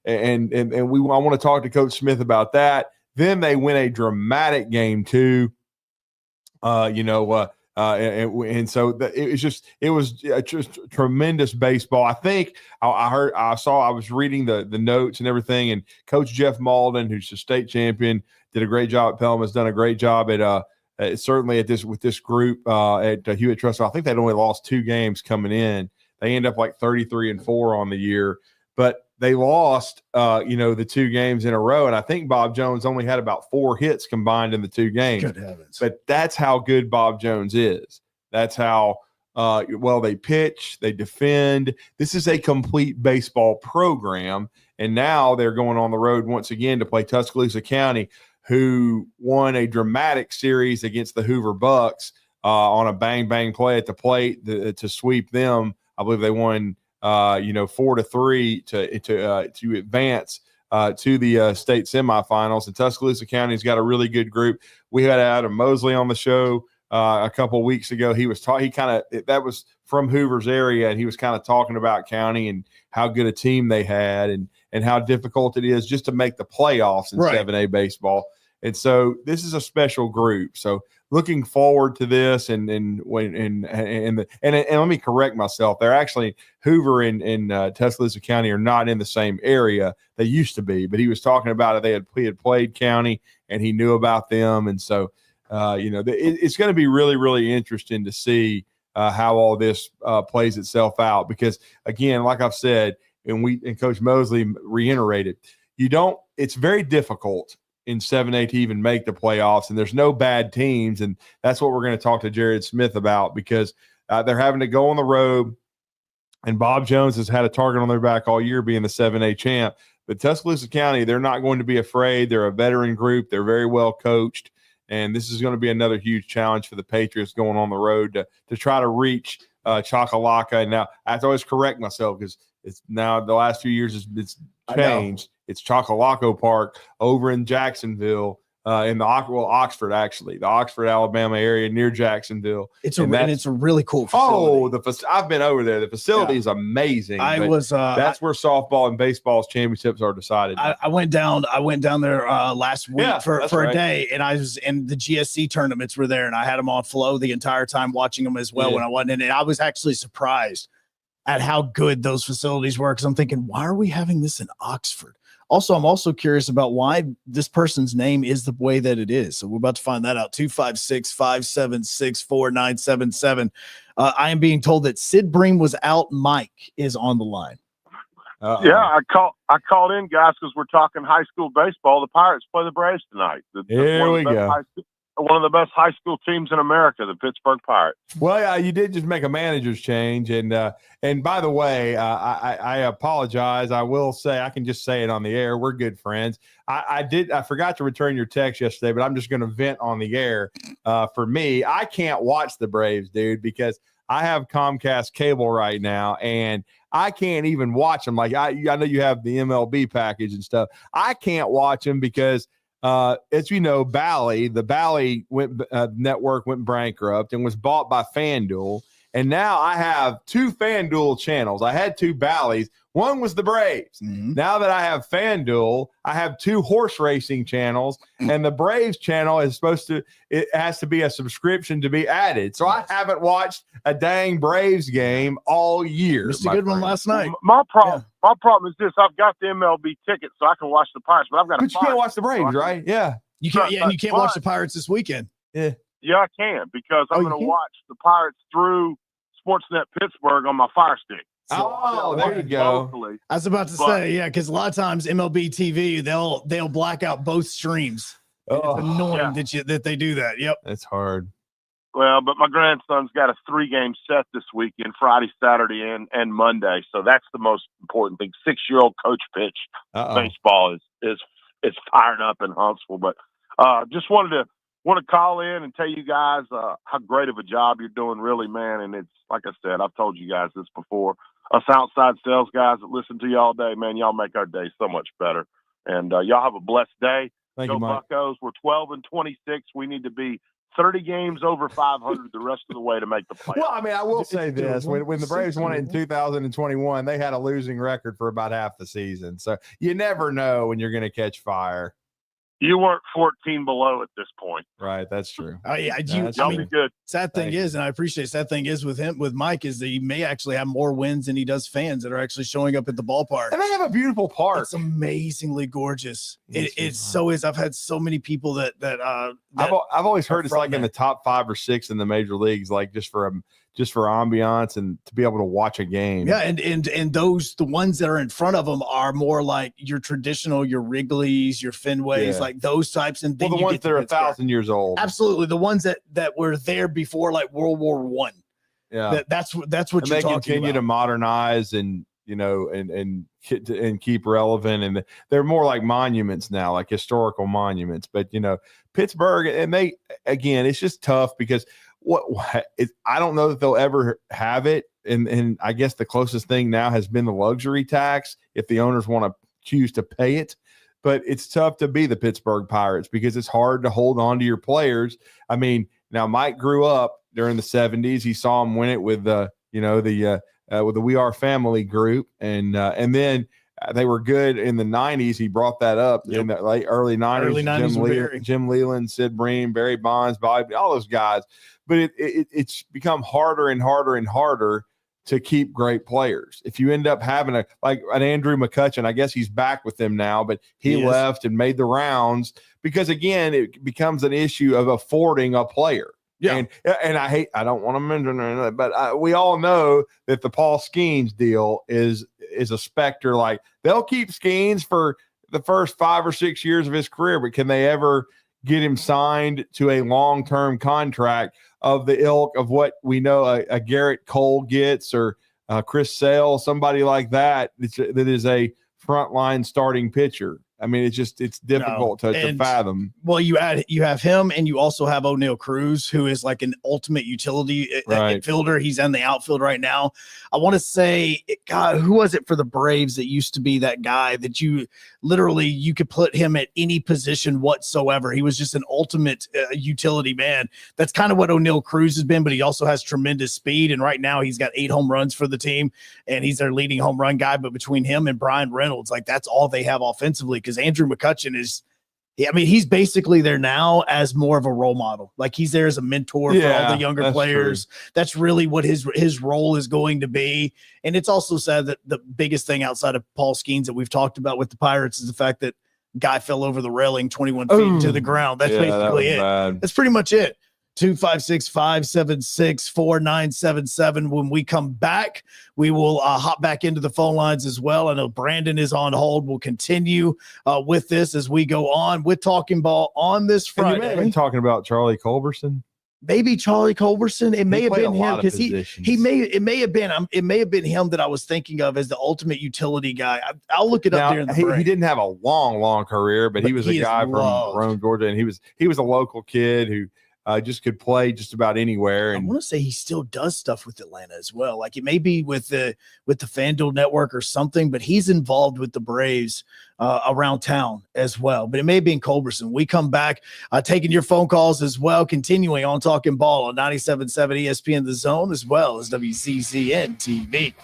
want to talk to Coach Smith about that. Then they win a dramatic game too. And so it was just tremendous baseball. I think I was reading the notes and everything, and Coach Jeff Malden, who's the state champion, did a great job at Pelham, has done a great job at certainly with this group at Hewitt-Trussville. I think they'd only lost 2 games coming in. They end up like 33-4 on the year, but they lost, the 2 games in a row. And I think Bob Jones only had about 4 hits combined in the 2 games. Good heavens. But that's how good Bob Jones is. That's how well they pitch, they defend. This is a complete baseball program. And now they're going on the road once again to play Tuscaloosa County, who won a dramatic series against the Hoover Bucks on a bang-bang play at the plate to sweep them. I believe they won 4-3 to advance to the state semifinals. And Tuscaloosa County's got a really good group. We had Adam Mosley on the show a couple of weeks ago. He was that was from Hoover's area, and he was kind of talking about County and how good a team they had and how difficult it is just to make the playoffs in 7A baseball. And so this is a special group. So looking forward to this, and let me correct myself. They're actually Hoover and Tuscaloosa County are not in the same area. They used to be, but he was talking about it. He had played County, and he knew about them, and so it's going to be really, really interesting to see how all this plays itself out. Because again, like I've said, and Coach Mosley reiterated, it's very difficult in 7A to even make the playoffs, and there's no bad teams. And that's what we're going to talk to Jared Smith about, because they're having to go on the road, and Bob Jones has had a target on their back all year being the 7A champ. But Tuscaloosa County, they're not going to be afraid. They're a veteran group. They're very well coached, and this is going to be another huge challenge for the Patriots going on the road to try to reach Chocolaca. And now I have to always correct myself, because it's now the last few years it's changed. It's Chocolaco Park over in Jacksonville, in Oxford, actually, the Oxford, Alabama area near Jacksonville. It's a really cool facility. I've been over there. The facility is amazing. That's where softball and baseball's championships are decided. I went down there last week for right. a day, and I was in the GSC tournaments were there, and I had them on flow the entire time watching them as well when I wasn't in it. I was actually surprised at how good those facilities were, because I'm thinking, why are we having this in Oxford? Also, I'm also curious about why this person's name is the way that it is. So we're about to find that out. 256-576-4977. I am being told that Sid Bream was out. Mike is on the line. Yeah, I called in, guys, because we're talking high school baseball. The Pirates play the Braves tonight. Here we go. One of the best high school teams in America, the Pittsburgh Pirates. Well, you did just make a manager's change, and by the way, I apologize. I will say, I can just say it on the air. We're good friends. I forgot to return your text yesterday, but I'm just going to vent on the air. For me, I can't watch the Braves, dude, because I have Comcast cable right now, and I can't even watch them. Like I know you have the MLB package and stuff. I can't watch them because. As you know, the Bally network went bankrupt and was bought by FanDuel. And now I have two FanDuel channels. I had two Bally's. One was the Braves. Mm-hmm. Now that I have FanDuel, I have two horse racing channels. And the Braves channel it has to be a subscription to be added. So I haven't watched a dang Braves game all year. Missed a good one last night. My problem is this. I've got the MLB ticket so I can watch the Pirates, but I've got But you can't watch the Braves, right? Yeah. You can't, and you can't watch the Pirates this weekend. Yeah. Yeah, I can, because I'm going to watch the Pirates through Sportsnet Pittsburgh on my Fire Stick. So, there you go. I was about to say, because a lot of times MLB TV, they'll black out both streams. It's annoying that they do that. Yep. It's hard. Well, but my grandson's got a 3-game set this weekend, Friday, Saturday, and Monday. So that's the most important thing. 6-year-old coach pitch baseball is firing up in Huntsville. But just want to call in and tell you guys how great of a job you're doing, really, man. And it's like I said, I've told you guys this before. Us outside sales guys that listen to you all day, man, y'all make our day so much better. And y'all have a blessed day. Thank Go you, Mike. Buccos. We're 12-26. We need to be 30 games over 500 the rest of the way to make the playoffs. Well, I mean, I will say this. When the Braves won it in 2021, they had a losing record for about half the season. So you never know when you're going to catch fire. You weren't 14 below at this point. Right. That's true. Y'all be good. Sad thing is, and I appreciate sad thing is with Mike, is that he may actually have more wins than he does fans that are actually showing up at the ballpark. And they have a beautiful park. It's amazingly gorgeous. It so is. I've had so many people that I've always heard it's like in the top 5 or 6 in the major leagues, like just for ambiance and to be able to watch a game. Yeah, and the ones that are in front of them are more like your traditional, your Wrigley's, your Fenways, like those types. And then the ones that are 1,000 years old. Absolutely, the ones that were there before, like World War I. Yeah, that's what and you're they talking continue about. to modernize and and keep relevant, and they're more like monuments now, like historical monuments. But Pittsburgh, and it's just tough because. I don't know that they'll ever have it. And I guess the closest thing now has been the luxury tax if the owners want to choose to pay it. But it's tough to be the Pittsburgh Pirates because it's hard to hold on to your players. I mean, now Mike grew up during the 70s. He saw them win it with with the We Are Family group. And then they were good in the 90s. He brought that up in the early 90s. Early 90s Jim Leland, Sid Bream, Barry Bonds, Bobby, all those guys. But it's become harder and harder and harder to keep great players. If you end up having an Andrew McCutchen, I guess he's back with them now, but he left and made the rounds because, again, it becomes an issue of affording a player. Yeah. And I don't want to mention it, but we all know that the Paul Skeens deal is a specter. Like, they'll keep Skeens for the first 5 or 6 years of his career, but can they ever get him signed to a long-term contract of the ilk of what we know a Garrett Cole gets, or Chris Sale, somebody like that is a frontline starting pitcher? I mean, it's difficult to fathom. Well, you have him, and you also have O'Neal Cruz, who is like an ultimate utility fielder. He's in the outfield right now. I want to say, God, who was it for the Braves that used to be that guy that you could put him at any position whatsoever. He was just an ultimate utility man. That's kind of what O'Neal Cruz has been, but he also has tremendous speed. And right now he's got 8 home runs for the team, and he's their leading home run guy. But between him and Brian Reynolds, like that's all they have offensively. Because Andrew McCutchen he's basically there now as more of a role model. Like he's there as a mentor for all the younger players. True. That's really what his role is going to be. And it's also said that the biggest thing outside of Paul Skeens that we've talked about with the Pirates is the fact that guy fell over the railing 21 feet to the ground. That's basically it. Bad. That's pretty much it. 256-576-4977. When we come back, we will hop back into the phone lines as well. I know Brandon is on hold. We'll continue with this as we go on with Talking Ball on this Friday. And you may have been talking about Charlie Culberson. Maybe Charlie Culberson. It may have been him because it may have been him that I was thinking of as the ultimate utility guy. I'll look it up there in the break. He didn't have a long career, but he was a guy from Rome, Georgia, and he was a local kid who just could play just about anywhere. And I want to say he still does stuff with Atlanta as well. Like it may be with the FanDuel network or something, but he's involved with the Braves around town as well. But it may have been Culberson. We come back taking your phone calls as well, continuing on Talking Ball on 97.7 ESPN The Zone as well as WCCN TV.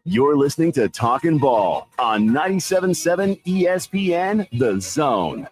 You're listening to Talkin' Ball on 97.7 ESPN The Zone.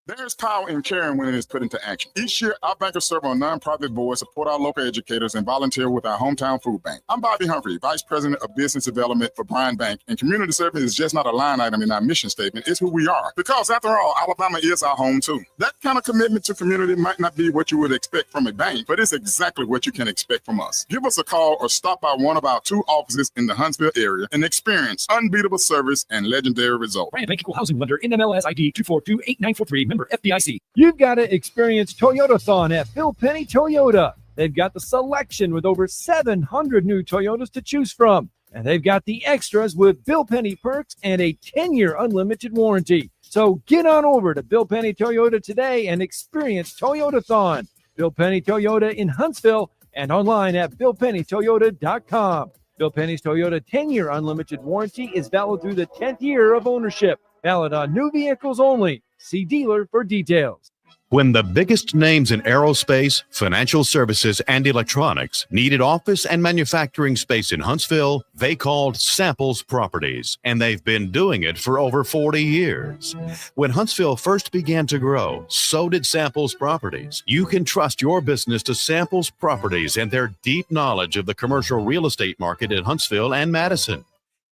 There's power in caring when it is put into action. Each year, our bankers serve on nonprofit boards, support our local educators, and volunteer with our hometown food bank. I'm Bobby Humphrey, Vice President of Business Development for Bryan Bank, and community service is just not a line item in our mission statement. It's who we are. Because after all, Alabama is our home too. That kind of commitment to community might not be what you would expect from a bank, but it's exactly what you can expect from us. Give us a call or stop by one of our 2 offices in the Huntsville area and experience unbeatable service and legendary results. Bryan Bank Equal Housing Lender, NMLS ID 2428943. FDIC. You've got to experience Toyotathon at Bill Penny Toyota. They've got the selection with over 700 new Toyotas to choose from. And they've got the extras with Bill Penny perks and a 10-year unlimited warranty. So get on over to Bill Penny Toyota today and experience Toyotathon. Bill Penny Toyota in Huntsville and online at BillPennyToyota.com. Bill Penny's Toyota 10-year unlimited warranty is valid through the 10th year of ownership. Valid on new vehicles only. See dealer for details. When the biggest names in aerospace, financial services, and electronics needed office and manufacturing space in Huntsville, they called Samples Properties, and they've been doing it for over 40 years. When Huntsville first began to grow, so did Samples Properties. You can trust your business to Samples Properties and their deep knowledge of the commercial real estate market in Huntsville and Madison.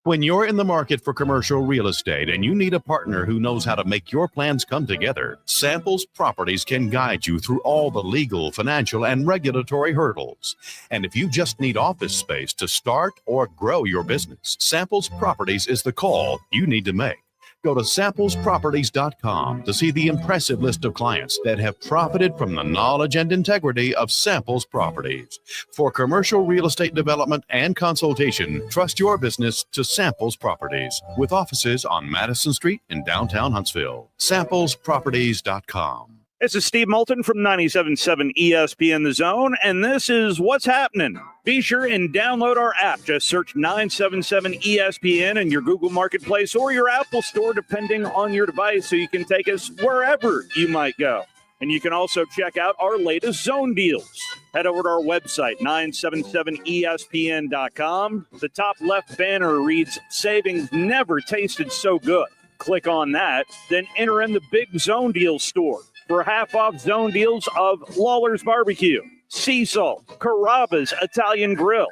When you're in the market for commercial real estate and you need a partner who knows how to make your plans come together, Samples Properties can guide you through all the legal, financial, and regulatory hurdles. And if you just need office space to start or grow your business, Samples Properties is the call you need to make. Go to samplesproperties.com to see the impressive list of clients that have profited from the knowledge and integrity of Samples Properties. For commercial real estate development and consultation, trust your business to Samples Properties, with offices on Madison Street in downtown Huntsville. Samplesproperties.com. This is Steve Moulton from 97.7 ESPN The Zone, and this is What's Happening. Be sure and download our app. Just search 977 ESPN in your Google Marketplace or your Apple Store, depending on your device, so you can take us wherever you might go. And you can also check out our latest zone deals. Head over to our website, 977ESPN.com. The top left banner reads, "Savings never tasted so good." Click on that, then enter in the big zone deal store for half-off zone deals of Lawler's Barbecue, Sea Salt, Carrabba's Italian Grill,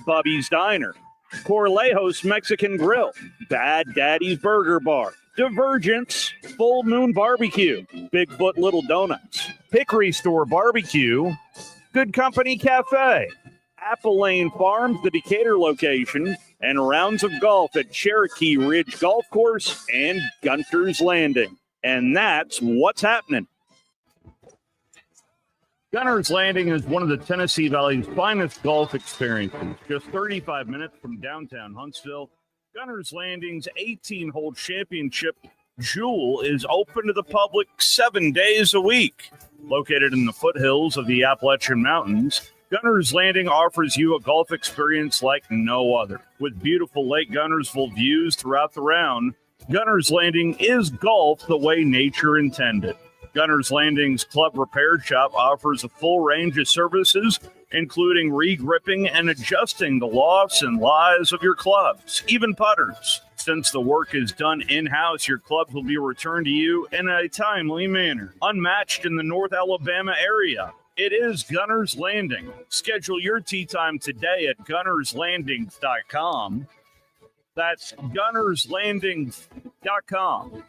Bubby's Diner, Corlejos Mexican Grill, Bad Daddy's Burger Bar, Divergence, Full Moon Barbecue, Bigfoot Little Donuts, Hickory Store Barbecue, Good Company Cafe, Apple Lane Farms, the Decatur location, and rounds of golf at Cherokee Ridge Golf Course and Gunter's Landing. And that's what's happening. Gunner's Landing is one of the Tennessee Valley's finest golf experiences. Just 35 minutes from downtown Huntsville, Gunner's Landing's 18-hole championship Jewel is open to the public 7 days a week. Located in the foothills of the Appalachian Mountains, Gunner's Landing offers you a golf experience like no other. With beautiful Lake Gunnersville views throughout the round, Gunner's Landing is golf the way nature intended. Gunner's Landing's Club Repair Shop offers a full range of services, including re-gripping and adjusting the lofts and lies of your clubs, even putters. Since the work is done in-house, your clubs will be returned to you in a timely manner. Unmatched in the North Alabama area, it is Gunner's Landing. Schedule your tee time today at gunnerslandings.com. That's gunnerslandings.com.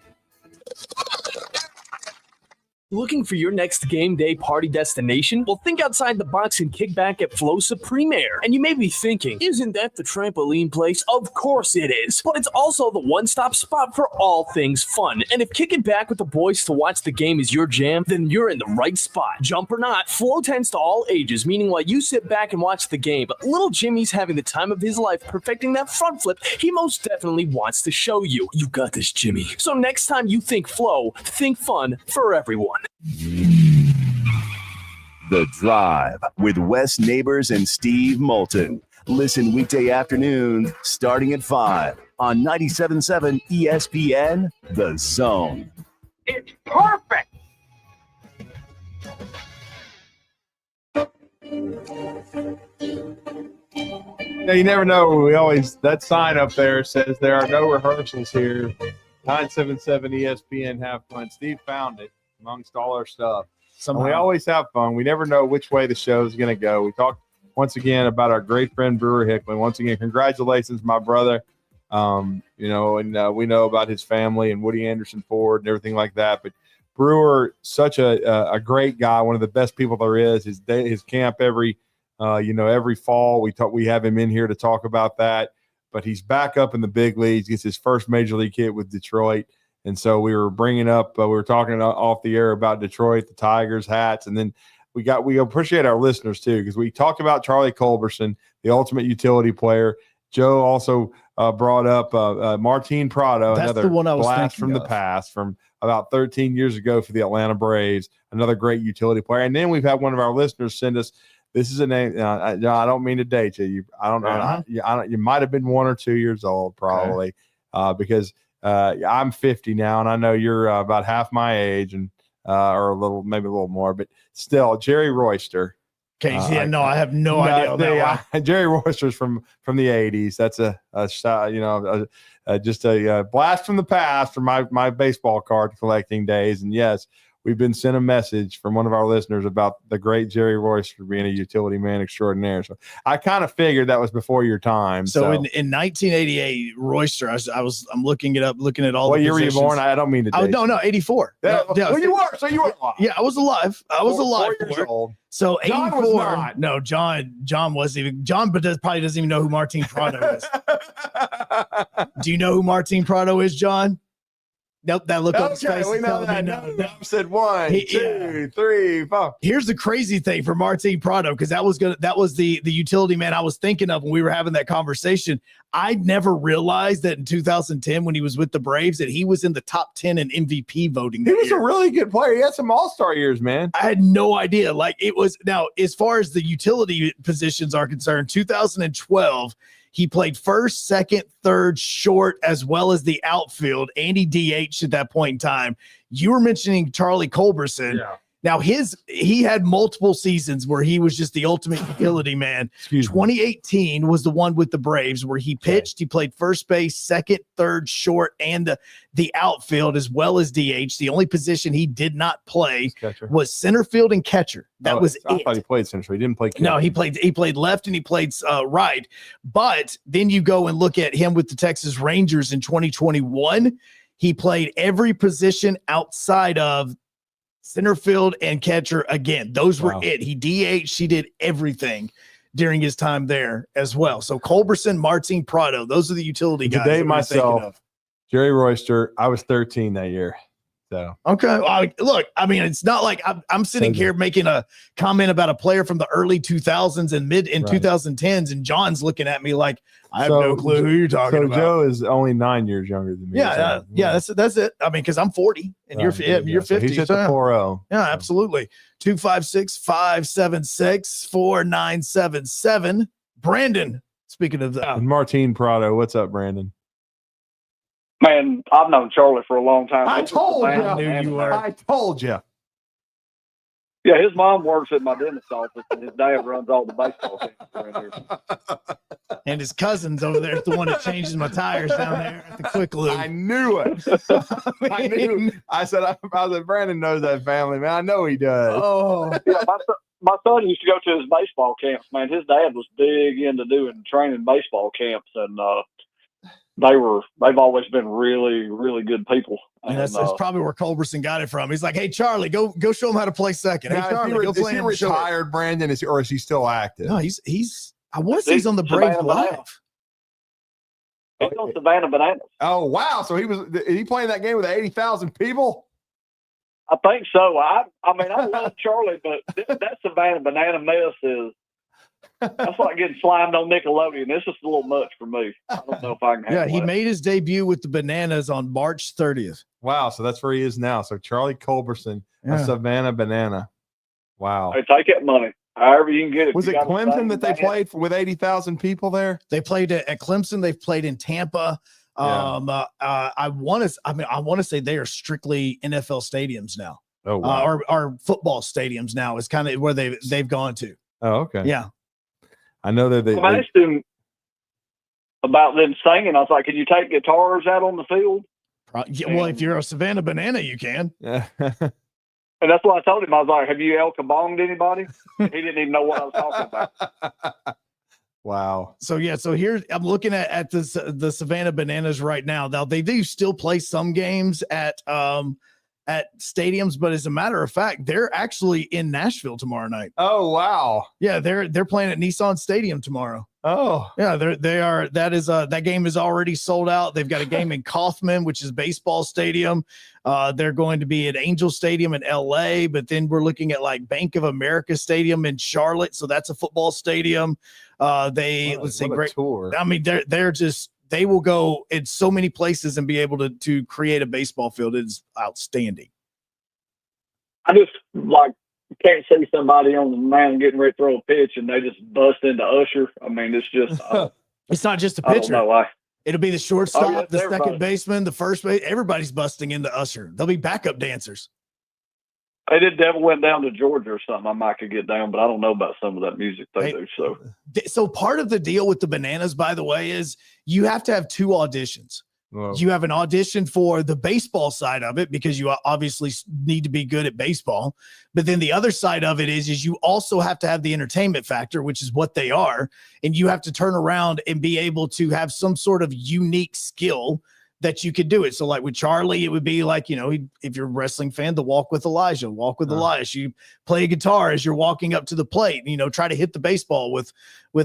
Looking for your next game day party destination? Well, think outside the box and kick back at Flow Supreme Air. And you may be thinking, isn't that the trampoline place? Of course it is. But it's also the one-stop spot for all things fun. And if kicking back with the boys to watch the game is your jam, then you're in the right spot. Jump or not, Flow tends to all ages, meaning while you sit back and watch the game, but little Jimmy's having the time of his life perfecting that front flip he most definitely wants to show you. You got this, Jimmy. So next time you think Flow, think fun for everyone. The Drive with Wes Neighbors and Steve Moulton. Listen weekday afternoons starting at 5 on 97.7 ESPN, The Zone. It's perfect. Now, you never know. That sign up there says there are no rehearsals here. 977 ESPN, have fun. Steve found it amongst all our stuff. And we always have fun. We never know which way the show is going to go. We talked once again about our great friend Brewer Hickman. Once again, congratulations, my brother. And we know about his family and Woody Anderson Ford and everything like that. But Brewer, such a great guy, one of the best people there is. His camp every fall. We have him in here to talk about that. But he's back up in the big leagues. Gets his first major league hit with Detroit. And so we were bringing up, we were talking off the air about Detroit, the Tigers, hats, and then we appreciate our listeners too, because we talked about Charlie Culberson, the ultimate utility player. Joe also brought up Martin Prado, That's another the one I was blast thinking from the of. past, from about 13 years ago for the Atlanta Braves, another great utility player. And then we've had one of our listeners send us. This is a name. I don't mean to date you. I don't know. Uh-huh. You might have been 1 or 2 years old, probably, because. I'm 50 now, and I know you're about half my age, and or maybe a little more, but still, Jerry Royster. Okay, I have no idea on that one. Jerry Royster's from the 80s. That's just a blast from the past from my baseball card collecting days. And yes, we've been sent a message from one of our listeners about the great Jerry Royster being a utility man extraordinaire. So I kind of figured that was before your time. So in 1988, Royster, I'm looking it up, looking at all what the year were you positions. born? I don't mean to date No, 84. Yeah, No, you were. So you were alive. Yeah, I was alive. I was alive. 4 years for it. old. So John 84. was not. No, John wasn't even. John probably doesn't even know who Martin Prado is. Do you know who Martin Prado is, John? Nope, that look on his face. We know that. No. Said 1, 2, 3, 4. Here's the crazy thing for Martin Prado, because that was the utility man I was thinking of when we were having that conversation. I never realized that in 2010, when he was with the Braves, that he was in the top 10 in MVP voting. He was a really good player. He had some all-star years, man. I had no idea. Like, it was now, as far as the utility positions are concerned, 2012. He played first, second, third, short, as well as the outfield, and he DH'd at that point in time. You were mentioning Charlie Culberson. Yeah. Now, he had multiple seasons where he was just the ultimate utility man. 2018 was the one with the Braves where he pitched. He played first base, second, third, short, and the outfield, as well as DH. The only position he did not play was center field and catcher. That was I it. thought he played center. He didn't play catcher. No, he played left and he played right. But then you go and look at him with the Texas Rangers in 2021. He played every position outside of center field and catcher again. Those were it. He DH'd. He did everything during his time there as well. So Culberson, Martin Prado, those are the utility guys. Today that we're thinking myself, of. Jerry Royster, I was 13 that year. So Okay. Look, I mean, it's not like I'm sitting here making a comment about a player from the early 2000s and mid 2010s, and John's looking at me like I have no clue who you're talking about. Joe is only 9 years younger than me. Yeah, that's it. I mean, because I'm 40 and you're 50. So he's at the 4-0. Yeah, absolutely. 256-576-4977. Brandon, speaking of that. And Martine Prado, what's up, Brandon? Man, I've known Charlie for a long time. I told you. I knew you were. I told you. Yeah, his mom works at my dentist office, and his dad runs all the baseball teams around here. And his cousin's over there, the one that changes my tires down there at the Quick Lube. I knew it. I knew. I said, Brandon knows that family, man. I know he does. Oh, yeah. My son used to go to his baseball camps. Man, his dad was big into doing training baseball camps, and they've always been really, really good people. And that's probably where Culberson got it from. He's like, "Hey, Charlie, go show him how to play second. Hey, Charlie, go play him." Is he retired, Brandon, or is he still active? No, he's. I want to say he's on the Braves Live. He's on Savannah Bananas. Oh wow! So is he playing that game with 80,000 people? I think so. I mean, I love Charlie, but that Savannah Banana mess is. That's like getting slimed on Nickelodeon. This is a little much for me. I don't know if I can handle he made his debut with the Bananas on March 30th. Wow, so that's where he is now. So Charlie Culberson, a Savannah Banana. Wow. Hey, take that money. However you can get it. Was it Clemson that they played with 80,000 people there? They played at Clemson. They've played in Tampa. I want to say they are strictly NFL stadiums now. Oh, wow. Or football stadiums now is kind of where they've gone to. Oh, okay. Yeah. I know that I asked him about them singing. I was like, "Can you take guitars out on the field?" Well, if you're a Savannah Banana, you can. Yeah. And that's what I told him. I was like, "Have you El Kabonged anybody?" He didn't even know what I was talking about. Wow. So here I'm looking at the Savannah Bananas right now. Now they do still play some games at stadiums, but as a matter of fact, they're actually in Nashville tomorrow night. Oh wow. Yeah, they're playing at Nissan Stadium tomorrow. Oh. Yeah, they are. That game is already sold out. They've got a game in Kaufman, which is baseball stadium. They're going to be at Angel Stadium in LA, but then we're looking at like Bank of America Stadium in Charlotte, so that's a football stadium. Great tour. I mean, they will go in so many places and be able to create a baseball field. It's outstanding. I just can't see somebody on the mound getting ready to throw a pitch and they just bust into Usher. I mean, it's just it's not just a I don't pitcher. know why. It'll be the shortstop, yeah, the everybody. second baseman, the first base. Everybody's busting into Usher. They'll be backup dancers. They did Devil Went Down to Georgia or something. I might could get down, but I don't know about some of that music they do. So part of the deal with the Bananas, by the way, is you have to have two auditions. Whoa. You have an audition for the baseball side of it because you obviously need to be good at baseball. But then the other side of it is you also have to have the entertainment factor, which is what they are. And you have to turn around and be able to have some sort of unique skill that you could do it. So like with Charlie, it would be like, if you're a wrestling fan, the walk with Elijah, Elias. You play a guitar as you're walking up to the plate, try to hit the baseball with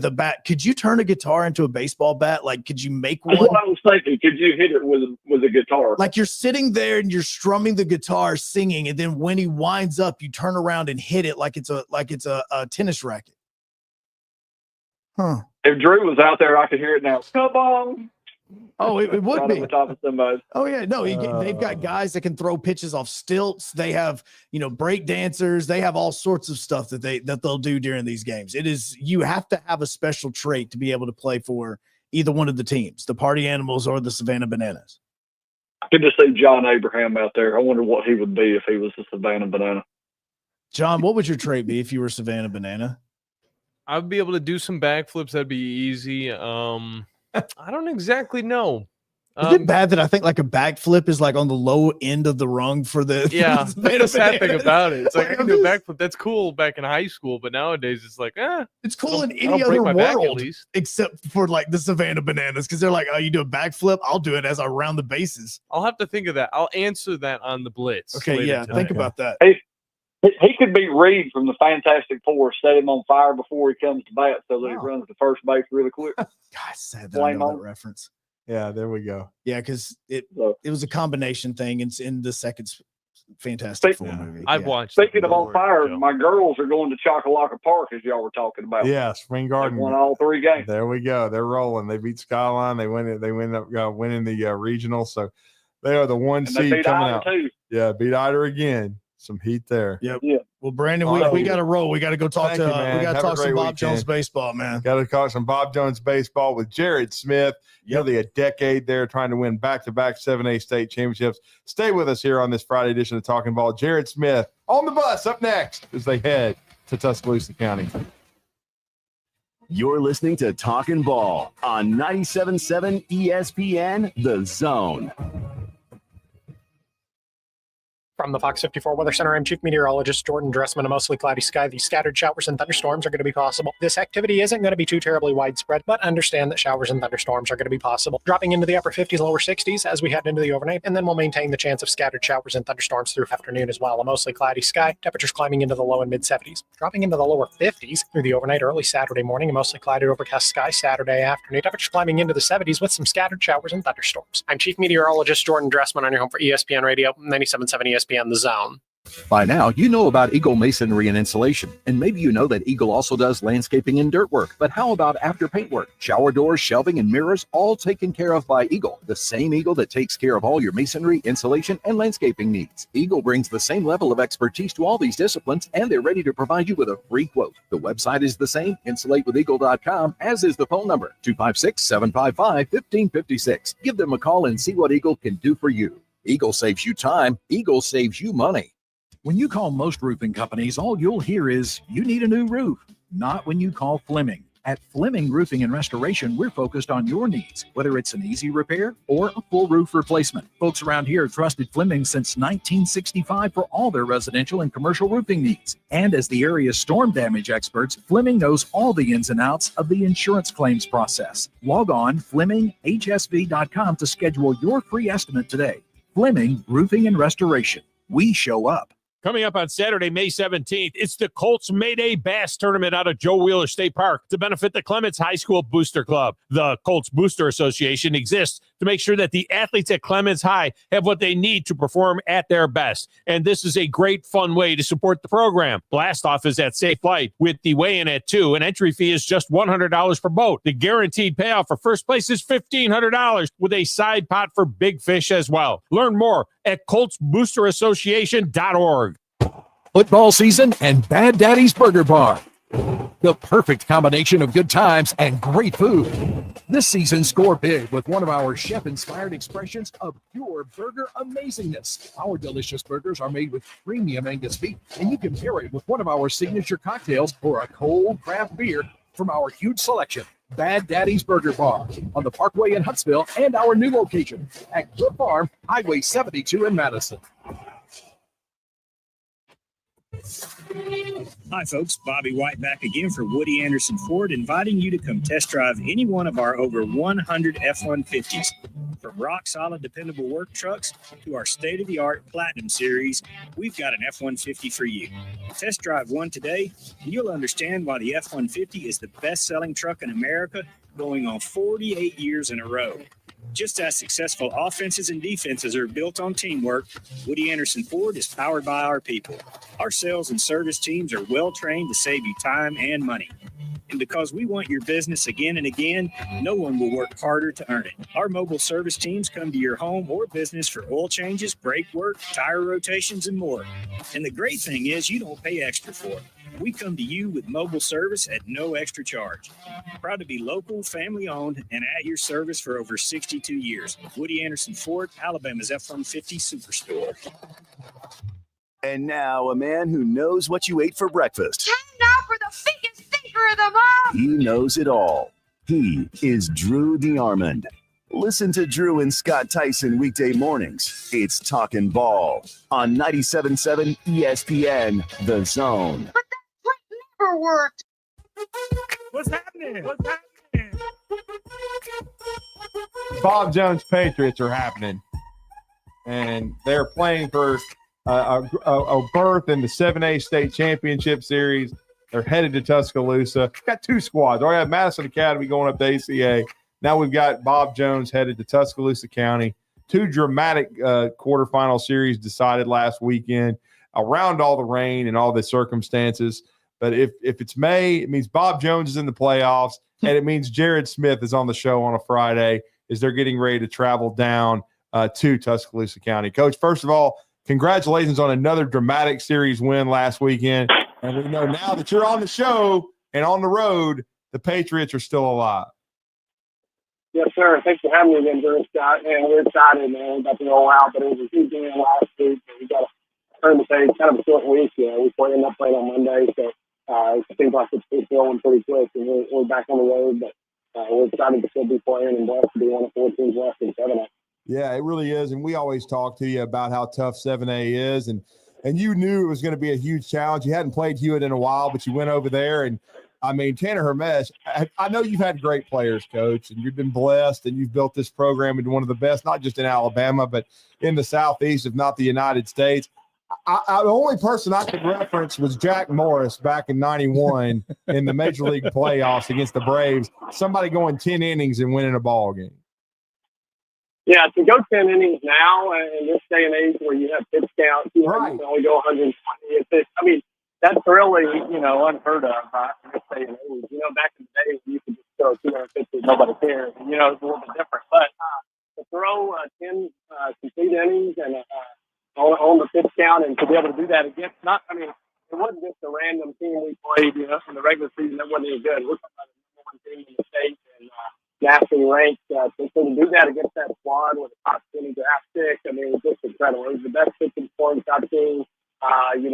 a bat. Could you turn a guitar into a baseball bat? Like, could you make one? That's what I was thinking. Could you hit it with a guitar? Like you're sitting there and you're strumming the guitar, singing. And then when he winds up, you turn around and hit it like it's a tennis racket. Huh. If Drew was out there, I could hear it now. Come on. Oh, it would Right be. on the top of somebody. Oh yeah, no, they've got guys that can throw pitches off stilts. They have, break dancers. They have all sorts of stuff that they'll do during these games. You have to have a special trait to be able to play for either one of the teams, the Party Animals or the Savannah Bananas. I could just see John Abraham out there. I wonder what he would be if he was a Savannah Banana. John, what would your trait be if you were Savannah Banana? I'd be able to do some backflips. That'd be easy. I don't exactly know. Is it bad that I think like a backflip is like on the low end of the rung for the yeah? the That's the sad thing about it. It's like I can do a Bananas? backflip. That's cool back in high school, but nowadays it's like It's cool in I any don't other break my back, at world least. except for like the Savannah Bananas because they're like, oh, you do a backflip, I'll do it as I round the bases. I'll have to think of that. I'll answer that on the blitz. Okay, later yeah, today. think about that. He could be Reed from the Fantastic Four, set him on fire before he comes to bat so that he runs to first base really quick. God, sad that I know that reference. Yeah, there we go. Yeah, because it was a combination thing in the second Fantastic Four movie. I've watched. Speaking of on fire, my girls are going to Chocolate Park, as y'all were talking about. Yeah, Spring Garden. They won all 3 games. There we go. They're rolling. They beat Skyline. They win it. They win up winning the regional. So they are the 1 And they seed beat coming Ida out. too. Yeah, beat Ida again. Some heat there. Yep. Yeah. Well, Brandon, we got to roll. We got to go talk Thank to. you, man. We got to Have a talk some great Bob weekend. Jones baseball, man. Got to talk some Bob Jones baseball with Jared Smith. Nearly a decade there trying to win back-to-back 7A state championships. Stay with us here on this Friday edition of Talking Ball. Jared Smith on the bus up next as they head to Tuscaloosa County. You're listening to Talkin' Ball on 97.7 ESPN The Zone. From the Fox 54 Weather Center, I'm Chief Meteorologist Jordan Dressman. A mostly cloudy sky. These scattered showers and thunderstorms are going to be possible. This activity isn't going to be too terribly widespread, but understand that showers and thunderstorms are going to be possible. Dropping into the upper 50s, lower 60s as we head into the overnight, and then we'll maintain the chance of scattered showers and thunderstorms through afternoon as well. A mostly cloudy sky. Temperatures climbing into the low and mid 70s. Dropping into the lower 50s through the overnight, early Saturday morning. A mostly cloudy overcast sky Saturday afternoon. Temperatures climbing into the 70s with some scattered showers and thunderstorms. I'm Chief Meteorologist Jordan Dressman on your home for ESPN Radio, 97.7 ESPN The Zone. By now, you know about Eagle Masonry and Insulation, and maybe you know that Eagle also does landscaping and dirt work. But how about after paint work? Shower doors, shelving, and mirrors, all taken care of by Eagle, the same Eagle that takes care of all your masonry, insulation, and landscaping needs. Eagle brings the same level of expertise to all these disciplines, and they're ready to provide you with a free quote. The website is the same, insulatewitheagle.com, as is the phone number, 256-755-1556. Give them a call and see what Eagle can do for you. Eagle saves you time. Eagle saves you money. When you call most roofing companies, all you'll hear is, you need a new roof. Not when you call Fleming. At Fleming Roofing and Restoration, we're focused on your needs, whether it's an easy repair or a full roof replacement. Folks around here have trusted Fleming since 1965 for all their residential and commercial roofing needs. And as the area's storm damage experts, Fleming knows all the ins and outs of the insurance claims process. Log on FlemingHSV.com to schedule your free estimate today. Fleming Roofing and Restoration. We show up. Coming up on Saturday, May 17th, it's the Colts Mayday Bass Tournament out of Joe Wheeler State Park to benefit the Clements High School Booster Club. The Colts Booster Association exists to make sure that the athletes at Clements High have what they need to perform at their best. And this is a great, fun way to support the program. Blast-off is at Safe Flight with the weigh-in at 2. An entry fee is just $100 for both. The guaranteed payoff for first place is $1,500 with a side pot for big fish as well. Learn more at coltsboosterassociation.org. Football season and Bad Daddy's Burger Bar. The perfect combination of good times and great food. This season, score big with one of our chef-inspired expressions of pure burger amazingness. Our delicious burgers are made with premium Angus beef, and you can pair it with one of our signature cocktails or a cold craft beer from our huge selection. Bad Daddy's Burger Bar on the Parkway in Huntsville and our new location at Cliff Farm, Highway 72 in Madison. Hi, folks. Bobby White back again for Woody Anderson Ford, inviting you to come test drive any one of our over 100 F-150s. From rock-solid, dependable work trucks to our state-of-the-art Platinum Series, we've got an F-150 for you. Test drive one today, and you'll understand why the F-150 is the best-selling truck in America, going on 48 years in a row. Just as successful offenses and defenses are built on teamwork, Woody Anderson Ford is powered by our people. Our sales and service teams are well-trained to save you time and money. And because we want your business again and again, no one will work harder to earn it. Our mobile service teams come to your home or business for oil changes, brake work, tire rotations, and more. And the great thing is you don't pay extra for it. We come to you with mobile service at no extra charge. Proud to be local, family-owned, and at your service for over 62 years. Woody Anderson Ford, Alabama's F-150 Superstore. And now a man who knows what you ate for breakfast. Time now for the biggest thinker of them all. He knows it all. He is Drew DeArmond. Listen to Drew and Scott Tyson weekday mornings. It's Talkin' Ball on 97.7 ESPN The Zone. Never worked. What's happening? What's happening? Bob Jones Patriots are happening, and they're playing for a berth in the 7A state championship series. They're headed to Tuscaloosa. Got two squads. We have Madison Academy going up to ACA. Now we've got Bob Jones headed to Tuscaloosa County. two dramatic quarterfinal series decided last weekend around all the rain and all the circumstances. But if it's May, it means Bob Jones is in the playoffs, and it means Jared Smith is on the show on a Friday as they're getting ready to travel down to Tuscaloosa County. Coach, first of all, congratulations on another dramatic series win last weekend. And we know now that you're on the show and on the road, the Patriots are still alive. Yes, sir. Thanks for having me again, Bruce. And we're excited, man. We're about to roll out, but it was a huge game last week. We got to turn the page. Kind of a short week. We ended up playing on Monday, so it seems like it's going pretty quick, and we're back on the road. But we're excited to still be playing and blessed to be one of 4 teams left in 7A. Yeah, it really is. And we always talk to you about how tough 7A is. And you knew it was going to be a huge challenge. You hadn't played Hewitt in a while, but you went over there. And, I mean, Tanner Hermes, I know you've had great players, Coach, and you've been blessed, and you've built this program into one of the best, not just in Alabama, but in the Southeast, if not the United States. The only person I could reference was Jack Morris back in 91 in the Major League playoffs against the Braves, somebody going 10 innings and winning a ball game. Yeah, to go 10 innings now in this day and age where you have pitch counts, you can only go 120. I mean, that's really, unheard of in this day and age. Back in the day when you could just throw 200 pitches, nobody cared. It's a little bit different. But to throw 10 complete innings and on the pitch count and to be able to do that against it wasn't just a random team we played, in the regular season that wasn't any good. We're talking about the number 1 team in the state and nationally ranked. So to do that against that squad with a top 20 draft pick, it was just incredible. It was the best pitching performance I've seen. And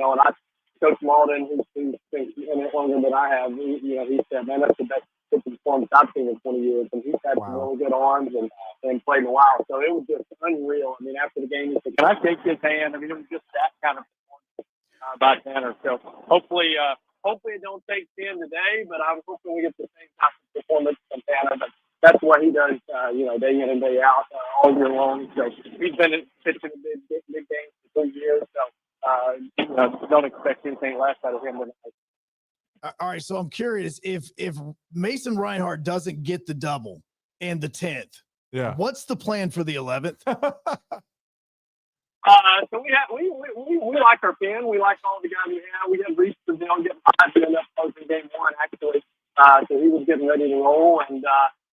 Coach Malden, who's been in it longer than I have, he said, man, that's the best pitching performance I've seen in 20 years. And he's had some really good arms and played in a while. So it was just unreal. After the game, he said, can I shake his hand? It was just that kind of performance by Tanner. So hopefully it don't take 10 today, but I'm hoping we get the same type of performance from Tanner. But that's what he does, day in and day out, all year long. So he's been pitching big games for 2 years. So, don't expect anything less out of him tonight. All right, so I'm curious if Mason Reinhardt doesn't get the double and the 10th, what's the plan for the 11th? So we like our pen. We like all the guys we have. We have reached the deal, getting 5 to end up closing game 1 actually. So he was getting ready to roll, and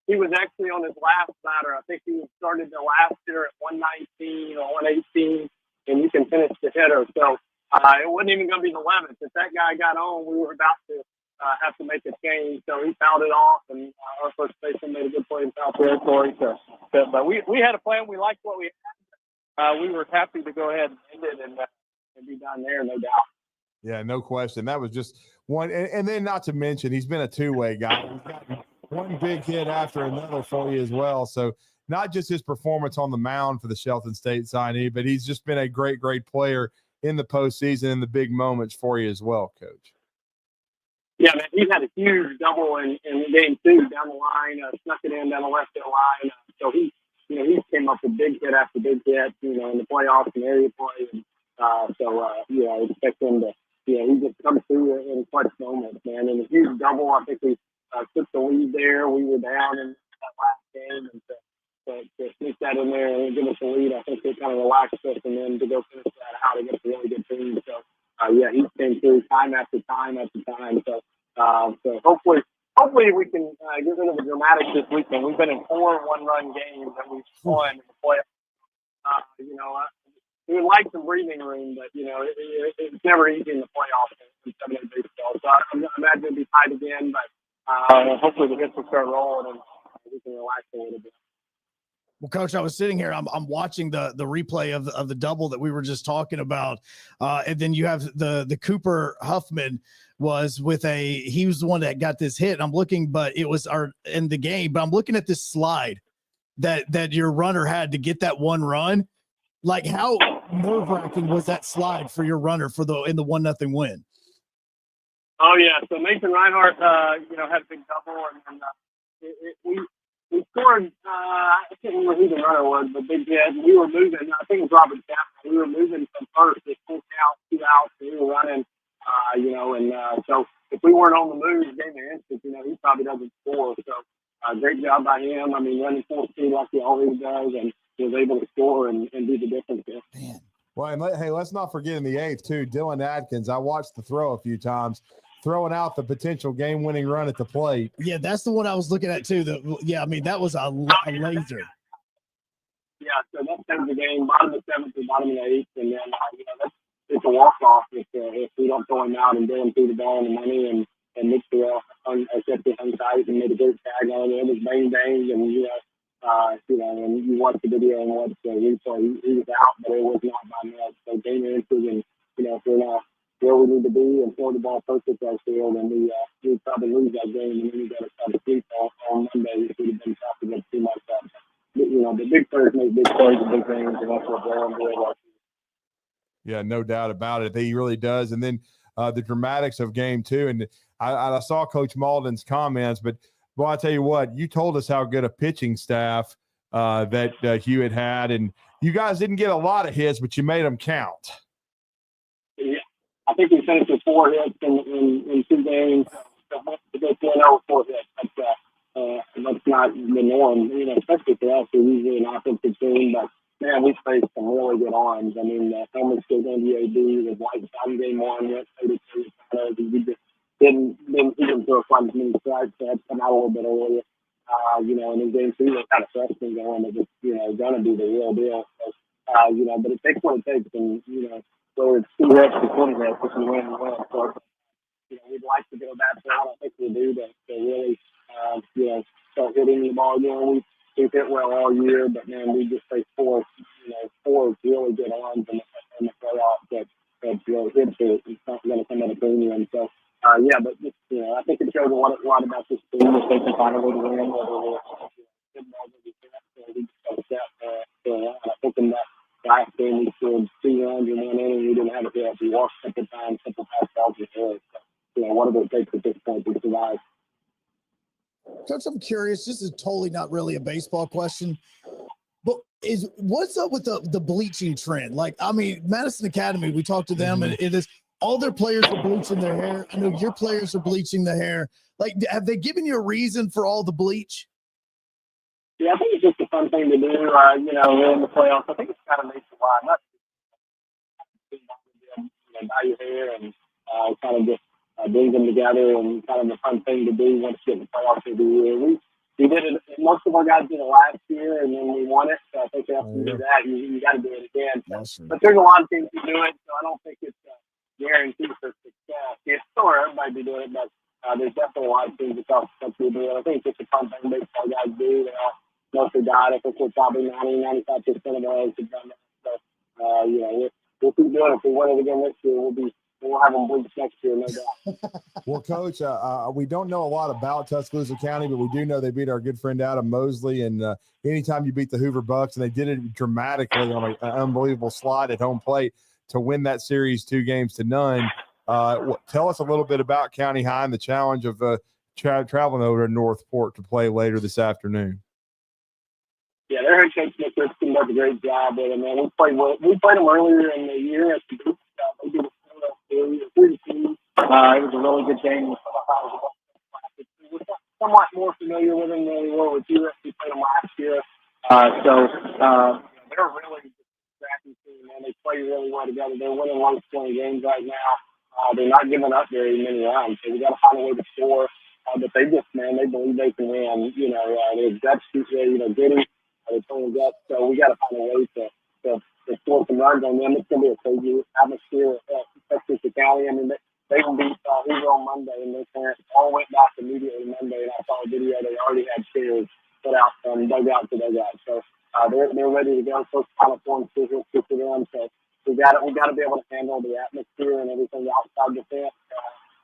he was actually on his last batter. I think he started the last hitter at 119 or 118, and you can finish the hitter. So it wasn't even going to be the 11th. If that guy got on, we were about to have to make a change. So he fouled it off, and our first baseman made a good play in foul territory. But we had a plan. We liked what we had. We were happy to go ahead and end it and be done there, no doubt. Yeah, no question. That was just one. And then not to mention, he's been a two-way guy. He's gotten one big hit after another for you as well. So not just his performance on the mound for the Shelton State signee, but he's just been a great, great player in the postseason and the big moments for you as well, Coach. Yeah, man, he had a huge double in game 2 down the line, snuck it in down the left field line. So he came up with big hit after big hit, in the playoffs and area play. And I expect him to, he just comes through in clutch moments, man. And a huge double, I think we took the lead there. We were down in that last game, and to sneak that in there and give us a lead, I think it kind of relaxed us, and then to go finish that out against a really good team. So, he came through time after time after time. So hopefully we can get rid of the dramatic this weekend. We've been in 4 one-run games that we've won in the playoffs. We would like some breathing room, but, it's never easy in the playoffs in 7A baseball. So I imagine it'll be tight again, but hopefully the hits will start rolling and we can relax a little bit. Well, Coach, I was sitting here. I'm watching the replay of the double that we were just talking about, and then you have the Cooper Huffman was with he was the one that got this hit. I'm looking, but it was in the game. But I'm looking at this slide that your runner had to get that one run. Like, how nerve-wracking was that slide for your runner in the 1-0 win? Oh yeah, so Mason Reinhardt, had a big double, and we scored. I can't remember who the runner was, but big hit. We were moving. I think it was Robert Chapman. We were moving from first. It full count, 2 outs, and we were running. So if we weren't on the move, game of instance, he probably doesn't score. So great job by him. Running full speed like he always does, and was able to score and do the difference there. Well, and hey, let's not forget in the 8th, too, Dylan Adkins. I watched the throw a few times, throwing out the potential game-winning run at the plate. Yeah, that's the one I was looking at, too. That was a laser. Yeah, so that ends the game, bottom of the 7th and bottom of the 8th. And then, it's a walk-off if we don't throw him out and Dylan threw the ball in the money and Nick Terrell kept it untight and made a good tag on it. It was bang-bang, and, and you watch the video and watch the replay. He was out, but it was not by much. So game answered, and, if we're not where we need to be and throw the ball perfect out field, and we probably lose that game, and then we got to try to sleep on Monday. It would have been tough against a team like that. The big players make big plays and big things, and that's what they're on board. Yeah, no doubt about it. He really does. And then the dramatics of game 2. And I saw Coach Malden's comments, but I tell you what, you told us how good a pitching staff that Hewitt had, and you guys didn't get a lot of hits, but you made them count. Yeah, I think we finished with 4 hits in 2 games. To go 4-0 with 4 hits, that's not the norm, especially for us. We're usually an offensive team, but man, we faced some really good arms. I mean, Helmut still going to AD with Whiteside in game 1, went 32. We just didn't throw quite as many strikes. So had come out a little bit earlier. And in game 2, they had a freshman going that just, going to be the real deal. So, but it takes what it takes. And, whether it's 2 hits or 20 hits, if you win, you win. So, we'd like to go that far. I don't think we do to really, start hitting the ball again. We've hit well all year, but man, we just faced 4 really good arms in the playoffs that really hit it. It's not going to come at a premium. So, but just, I think it shows a lot about this team. If they can find a way to win, whether they're good balls or defense, we just got a step. I think in that last game, we scored 2 runs in 1 inning. We didn't have a hit. We walked a couple times, couple pass balls with it. So, what do they take at this point to survive? Coach, I'm curious. This is totally not really a baseball question, but what's up with the bleaching trend? Like, I mean, Madison Academy, we talked to them, and it is all their players are bleaching their hair. I know your players are bleaching their hair. Like, have they given you a reason for all the bleach? Yeah, I think it's just a fun thing to do. In the playoffs, I think it's kind of nationwide. Not dye your hair and kind of just brings them together, and kind of a fun thing to do once you get the playoffs every year. We did it. Most of our guys did it last year, and then we won it. So I think after you do that, you got to do it again. But there's a lot of teams who do it, so I don't think it's guaranteed for success. It's still everybody be doing it, but there's definitely a lot of teams across the country do it. I think it's just a fun thing baseball guys do. They all mostly died. I think we're probably 90-95% of our guys have done that. So we'll keep doing it. If we win it again this year, we'll have them bleach next year, no doubt. Well, Coach, we don't know a lot about Tuscaloosa County, but we do know they beat our good friend Adam Mosley. And anytime you beat the Hoover Bucks, and they did it dramatically on an unbelievable slide at home plate to win that series 2-0. Tell us a little bit about County High and the challenge of traveling over to Northport to play later this afternoon. Yeah, their head coach Nick Richardson does a great job with them, man. We played them earlier in the year at the group. They did a 3-2. It was a really good game. We're somewhat more familiar with them than we were with you. We played them last year. They're a really scrappy team, man. They play really well together. They're winning low-scoring games right now. They're not giving up very many rounds, so we got to find a way to score. But they believe they can win. There's guts, Giddy. They're playing guts, so we got to find a way to score some runs on them. It's going to be a crazy atmosphere at Tuscaloosa County. I mean, they will beat Hoover on Monday, and their parents all went back immediately Monday, and I saw a video. They already had chairs put out from dugout to dugout. So they're ready to go. First Final Four and Super for them. So we got to be able to handle the atmosphere and everything outside the fence.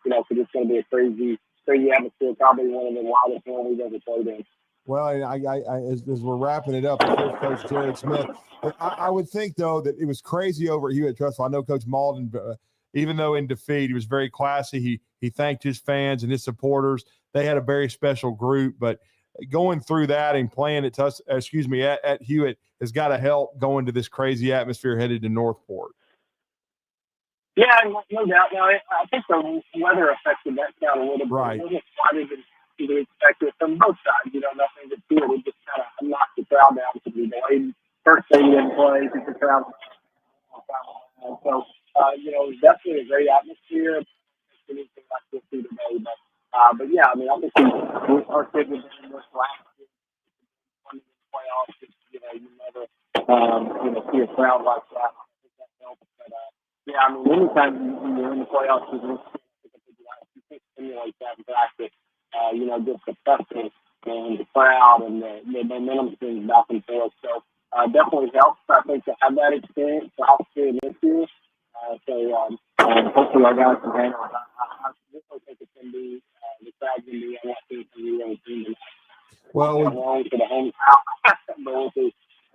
Because it's going to be a crazy atmosphere, probably one of the wildest ones we've ever played in. Well, as we're wrapping it up, Coach Jared Smith, I would think, though, that it was crazy over at Hewitt Trustful. I know Coach Malden, even though in defeat, he was very classy. He thanked his fans and his supporters. They had a very special group, but going through that and playing at Hewitt has got to help going to this crazy atmosphere headed to Northport. Yeah, no doubt. Now, I think the weather affected that crowd a little bit. Right. It wasn't quite as you expected from both sides. Nothing to do it. It just kind of knocked the crowd down to be delayed first day he didn't play. He took around. So, it's definitely a great atmosphere. Anything like this see today, but yeah, I mean, I think our kids have been in this last year in the playoffs. You never, see a crowd like that. I think that helps. But yeah, I mean, anytime you're in the playoffs, you can't simulate that in practice. Just the pressure and the crowd and the momentum things back and forth. So definitely helps, I think, to have that experience last year and this year. Hopefully our guys can handle it. I think it can be the crowd can be a lot better than we really team. Well, for the home crowd.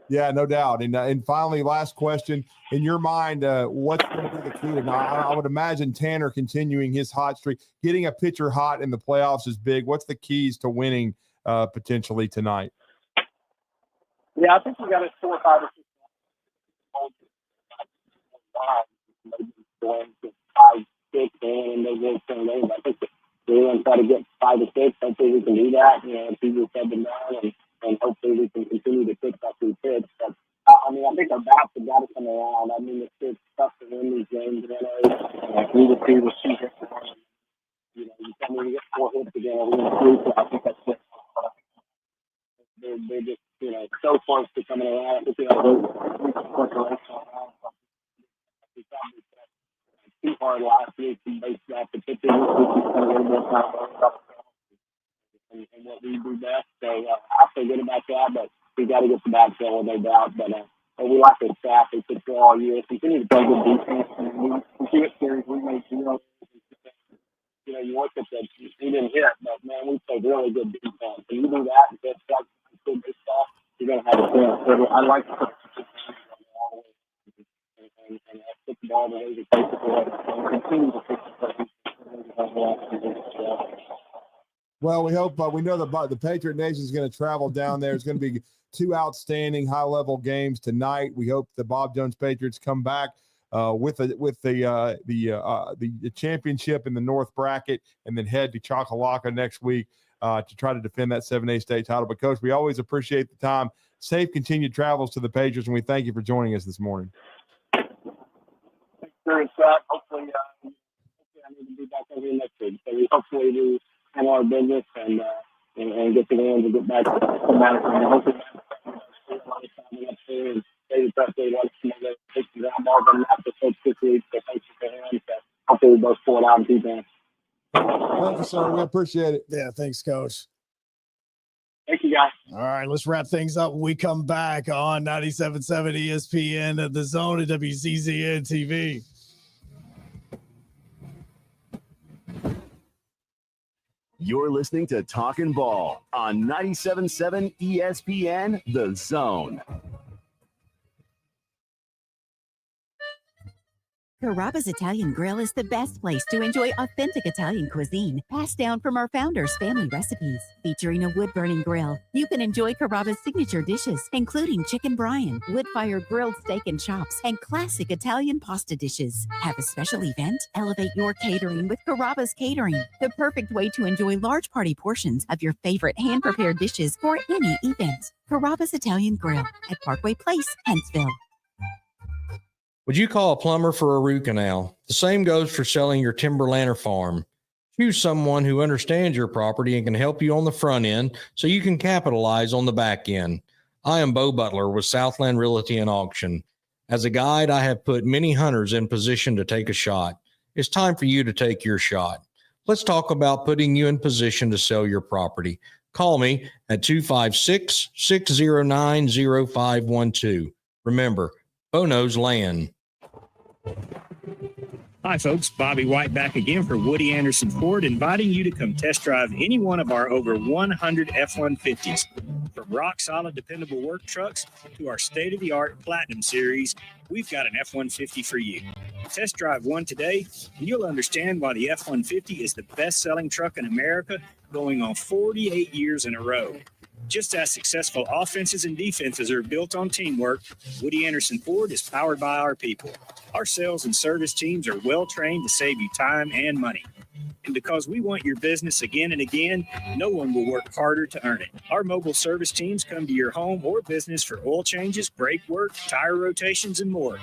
Yeah, no doubt. And finally, last question. In your mind, what's going to be the key tonight? I would imagine Tanner continuing his hot streak. Getting a pitcher hot in the playoffs is big. What's the keys to winning potentially tonight? Yeah, I think we got to 4 or 5 or 6 5, 6, and they get some games. I think we're going to try to get 5 or 6. Hopefully we can do that. It's easier said than done, and hopefully we can continue to pitch up through pitch. But I think our bats have got to come around. I mean, it's tough to win these games. We just see the season. You tell me we get 4 hits again, we're going to 3. So I think that's it. They're just so close to coming around. I think too hard last week and based off the pitching. This week we spent a little more time and what we do best. So I feel good about that, but we got to get the back going, no doubt. But we like the staff. They pitch well all year. Continue to play good defense. And we see it series. We made 0. You look at that. We didn't hit, but man, we played really good defense. And you do that and get stuff good stuff, you're going to have a chance. So I like to put and put the ball in the way to take it and continue to fix it. Well, we hope we know the Patriot Nation is going to travel down there. It's going to be 2 outstanding high-level games tonight. We hope the Bob Jones Patriots come back with the championship in the North bracket, and then head to Chocolaca next week to try to defend that 7A state title. But Coach, we always appreciate the time. Safe continued travels to the Patriots, and we thank you for joining us this morning. Thanks, Scott. Hopefully I need to be back over here next week. So we hopefully do handle our business and get to the end and get back to Madison. And hopefully up there and David Pressley wants to take the ground balls on that for Coach this week. So thank you for him. So hopefully we both pull it out and keep in. Thank you, sir. We appreciate it. Yeah, thanks, Coach. Thank you, guys. All right, let's wrap things up when we come back on 97.7 ESPN at the Zone at WCZN TV. You're listening to Talkin' Ball on 97.7 ESPN, The Zone. Carrabba's Italian Grill is the best place to enjoy authentic Italian cuisine, passed down from our founders' family recipes. Featuring a wood-burning grill, you can enjoy Carrabba's signature dishes, including chicken brine, wood-fired grilled steak and chops, and classic Italian pasta dishes. Have a special event? Elevate your catering with Carrabba's Catering, the perfect way to enjoy large party portions of your favorite hand-prepared dishes for any event. Carrabba's Italian Grill at Parkway Place, Huntsville. Would you call a plumber for a root canal? The same goes for selling your timberland or farm. Choose someone who understands your property and can help you on the front end so you can capitalize on the back end. I am Bo Butler with Southland Realty and Auction. As a guide, I have put many hunters in position to take a shot. It's time for you to take your shot. Let's talk about putting you in position to sell your property. Call me at 256-609-0512. Remember, Bo knows land. Hi, folks. Bobby White back again for Woody Anderson Ford, inviting you to come test drive any one of our over 100 F-150s. From rock-solid, dependable work trucks to our state-of-the-art Platinum Series, we've got an F-150 for you. Test drive one today, and you'll understand why the F-150 is the best-selling truck in America, going on 48 years in a row. Just as successful offenses and defenses are built on teamwork, Woody Anderson Ford is powered by our people. Our sales and service teams are well trained to save you time and money. And because we want your business again and again, no one will work harder to earn it. Our mobile service teams come to your home or business for oil changes, brake work, tire rotations, and more.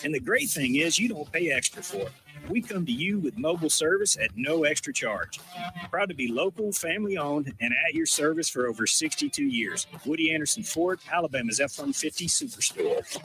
And the great thing is you don't pay extra for it. We come to you with mobile service at no extra charge. Proud to be local, family-owned, and at your service for over 62 years. Woody Anderson Ford, Alabama's F-150 Superstore.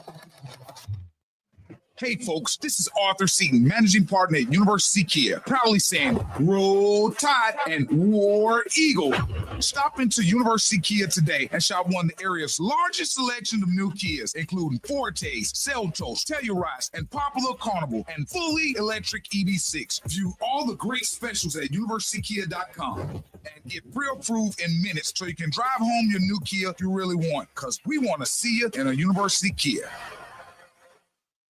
Hey folks, this is Arthur Seaton, managing partner at University Kia, proudly saying roll tide and war eagle. Stop into University Kia today and shop one of the area's largest selection of new Kias, including Fortes, Seltos, Telluride, and popular Carnival, and fully electric EV6. View all the great specials at universitykia.com and get pre-approved in minutes so you can drive home your new Kia you really want, because we want to see you in a University Kia.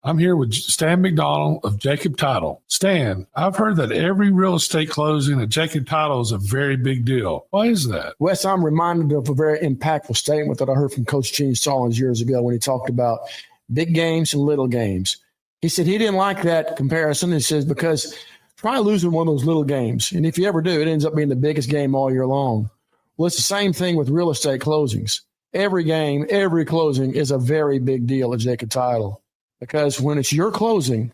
I'm here with Stan McDonald of Jacob Title. Stan, I've heard that every real estate closing at Jacob Title is a very big deal. Why is that? Wes, I'm reminded of a very impactful statement that I heard from Coach Gene Stallings years ago when he talked about big games and little games. He said he didn't like that comparison. He says, because try losing one of those little games. And if you ever do, it ends up being the biggest game all year long. Well, it's the same thing with real estate closings. Every game, every closing is a very big deal at Jacob Title. Because when it's your closing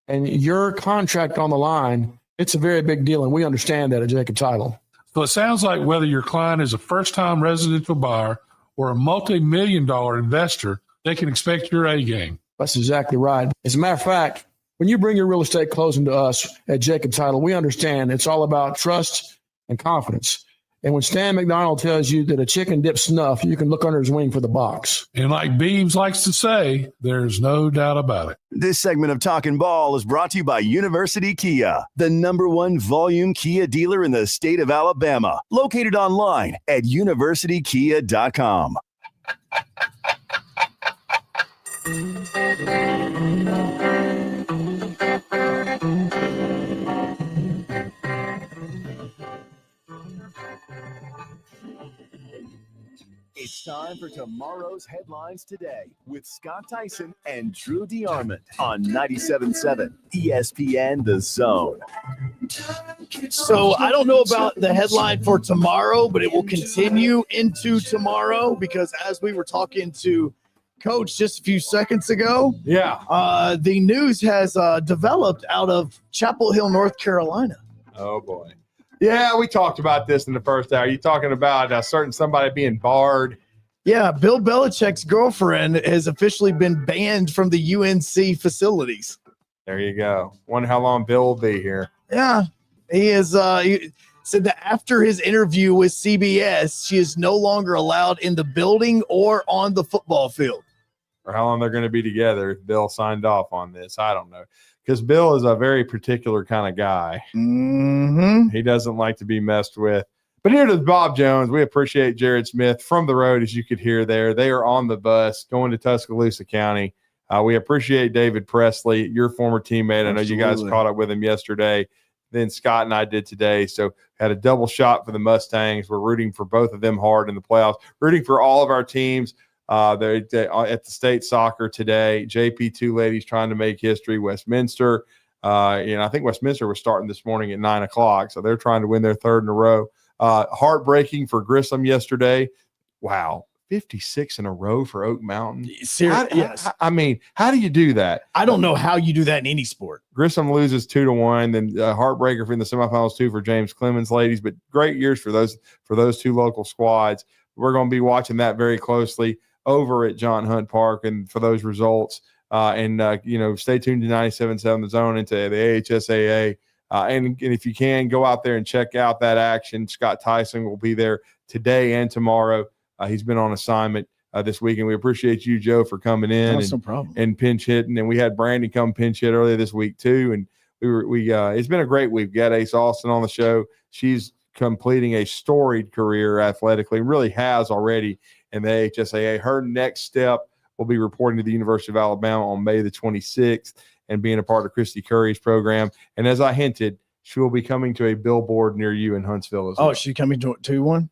and your contract on the line, it's a very big deal, and we understand that at Jacob Title. So it sounds like whether your client is a first-time residential buyer or a multi-million-dollar investor, they can expect your A game. That's exactly right. As a matter of fact, when you bring your real estate closing to us at Jacob Title, we understand it's all about trust and confidence. And when Stan McDonald tells you that a chicken dips snuff, you can look under his wing for the box. And like Beaves likes to say, there's no doubt about it. This segment of Talkin' Ball is brought to you by University Kia, the #1 volume Kia dealer in the state of Alabama. Located online at universitykia.com. It's time for tomorrow's headlines today with Scott Theisen and Drew DeArmond on 97.7 ESPN The Zone. So I don't know about the headline for tomorrow, but it will continue into tomorrow because as we were talking to Coach just a few seconds ago, the news has developed out of Chapel Hill, North Carolina. Oh, boy. Yeah, we talked about this in the first hour. You talking about a certain somebody being barred? Yeah, Bill Belichick's girlfriend has officially been banned from the UNC facilities. There you go. Wonder how long Bill will be here. Yeah, he is. He said that after his interview with CBS, she is no longer allowed in the building or on the football field. Or how long they're going to be together if Bill signed off on this. I don't know. Because Bill is a very particular kind of guy. Mm-hmm. He doesn't like to be messed with. But here to Bob Jones, we appreciate Jared Smith from the road, as you could hear there. They are on the bus going to Tuscaloosa County. We appreciate David Pressley, your former teammate. I know you guys caught up with him yesterday. Then Scott and I did today. So had a double shot for the Mustangs. We're rooting for both of them hard in the playoffs, rooting for all of our teams. They're at the state soccer today. JP2 ladies trying to make history. Westminster, I think Westminster was starting this morning at 9:00, so they're trying to win their third in a row. Heartbreaking for Grissom yesterday. Wow, 56 in a row for Oak Mountain. Seriously, yes. I mean, how do you do that? I don't know how you do that in any sport. Grissom loses 2-1, then heartbreaker in the semifinals too for James Clemens ladies. But great years for those two local squads. We're going to be watching that very closely over at John Hunt Park and for those results. Stay tuned to 97.7 The Zone into the AHSAA. And if you can, go out there and check out that action. Scott Theisen will be there today and tomorrow. He's been on assignment this week, and we appreciate you, Joe, for coming in no problem. And pinch hitting. And we had Brandy come pinch hit earlier this week too. And it's been a great week. We got Ace Austin on the show. She's completing a storied career athletically, really has already in the AHSAA. Her next step will be reporting to the University of Alabama on May the 26th and being a part of Christy Curry's program. And as I hinted, she will be coming to a billboard near you in Huntsville as well. Oh, is she coming to one?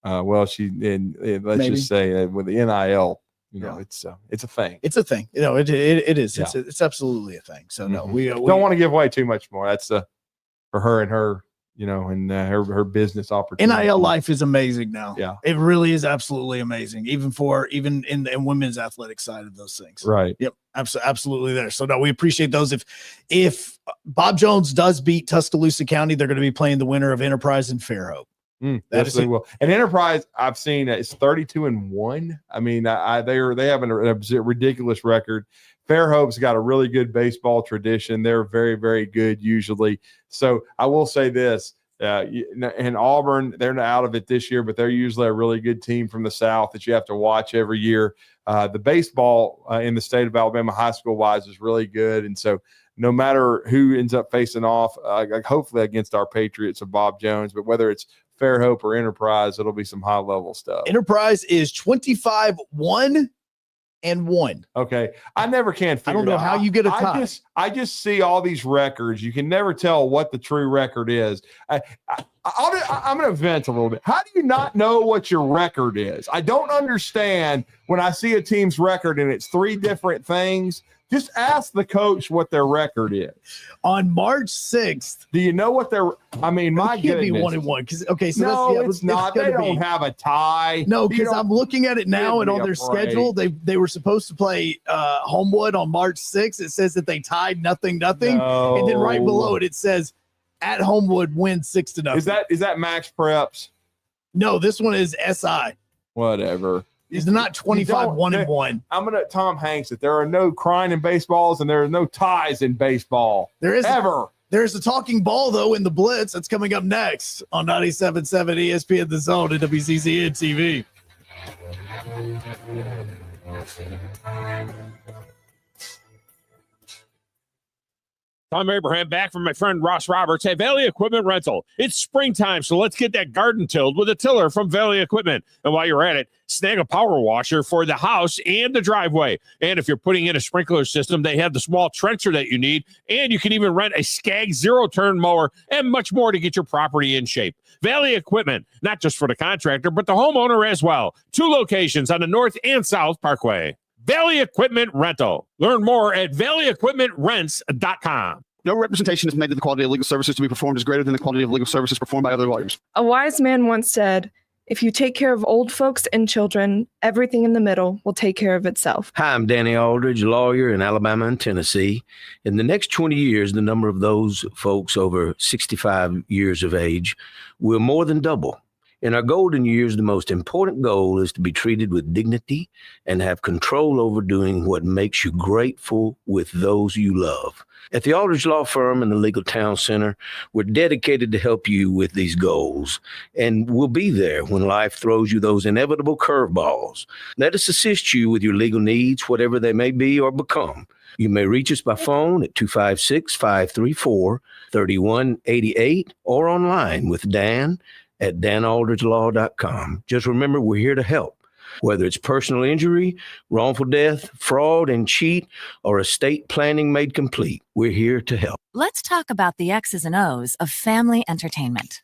Let's just say with the NIL, it's a thing. It's a thing. It is. Yeah. It's absolutely a thing. So no, we don't want to give away too much more. That's for her and her and her business opportunity. NIL life is amazing now. Yeah. It really is absolutely amazing, even in women's athletic side of those things. Right. Yep. Absolutely there. So no, we appreciate those. If Bob Jones does beat Tuscaloosa County, they're going to be playing the winner of Enterprise and Fairhope. Yes, they will. And Enterprise, I've seen it's 32-1. I mean, they have a ridiculous record. Fairhope's got a really good baseball tradition. They're very, very good usually. So I will say this, and Auburn, they're not out of it this year, but they're usually a really good team from the South that you have to watch every year. The baseball in the state of Alabama high school wise is really good. And so no matter who ends up facing off, hopefully against our Patriots of Bob Jones, but whether it's Fairhope or Enterprise, it'll be some high level stuff. Enterprise is 25-1-1. Okay. I never can figure I don't know it out. how you get a tie. I just see all these records. You can never tell what the true record is. I'm going to vent a little bit. How do you not know what your record is? I don't understand when I see a team's record and it's three different things. Just ask the coach what their record is. On March 6th. Do you know what their – I mean, my goodness. It can't be 1-1. Because it's not. They don't have a tie. No, because I'm looking at it now, and on their schedule, they were supposed to play Homewood on March 6th. It says that they tied 0-0. No. And then right below it, it says at Homewood wins 6-0. Is that Max Preps? No, this one is SI. Whatever. It's not 25-1-1. I'm gonna Tom Hanks it. There are no crying in baseballs and there are no ties in baseball. There is ever. There's a talking ball though in the Blitz that's coming up next on 97.7 ESPN The Zone and WCCN TV. Tom Abraham back from my friend Ross Roberts at Valley Equipment Rental. It's springtime, so let's get that garden tilled with a tiller from Valley Equipment. And while you're at it, snag a power washer for the house and the driveway. And if you're putting in a sprinkler system, they have the small trencher that you need. And you can even rent a Skag zero-turn mower and much more to get your property in shape. Valley Equipment, not just for the contractor, but the homeowner as well. 2 locations on the North and South Parkway. Valley Equipment Rental. Learn more at valleyequipmentrents.com. No representation is made that the quality of legal services to be performed is greater than the quality of legal services performed by other lawyers. A wise man once said, if you take care of old folks and children, everything in the middle will take care of itself. Hi, I'm Danny Aldridge, lawyer in Alabama and Tennessee. In the next 20 years, the number of those folks over 65 years of age will more than double. In our golden years, the most important goal is to be treated with dignity and have control over doing what makes you grateful with those you love. At the Aldridge Law Firm and the Legal Town Center, we're dedicated to help you with these goals, and we'll be there when life throws you those inevitable curveballs. Let us assist you with your legal needs, whatever they may be or become. You may reach us by phone at 256-534-3188 or online with Dan at danaldridgelaw.com. Just remember, we're here to help. Whether it's personal injury, wrongful death, fraud and cheat, or estate planning made complete, we're here to help. Let's talk about the X's and O's of family entertainment.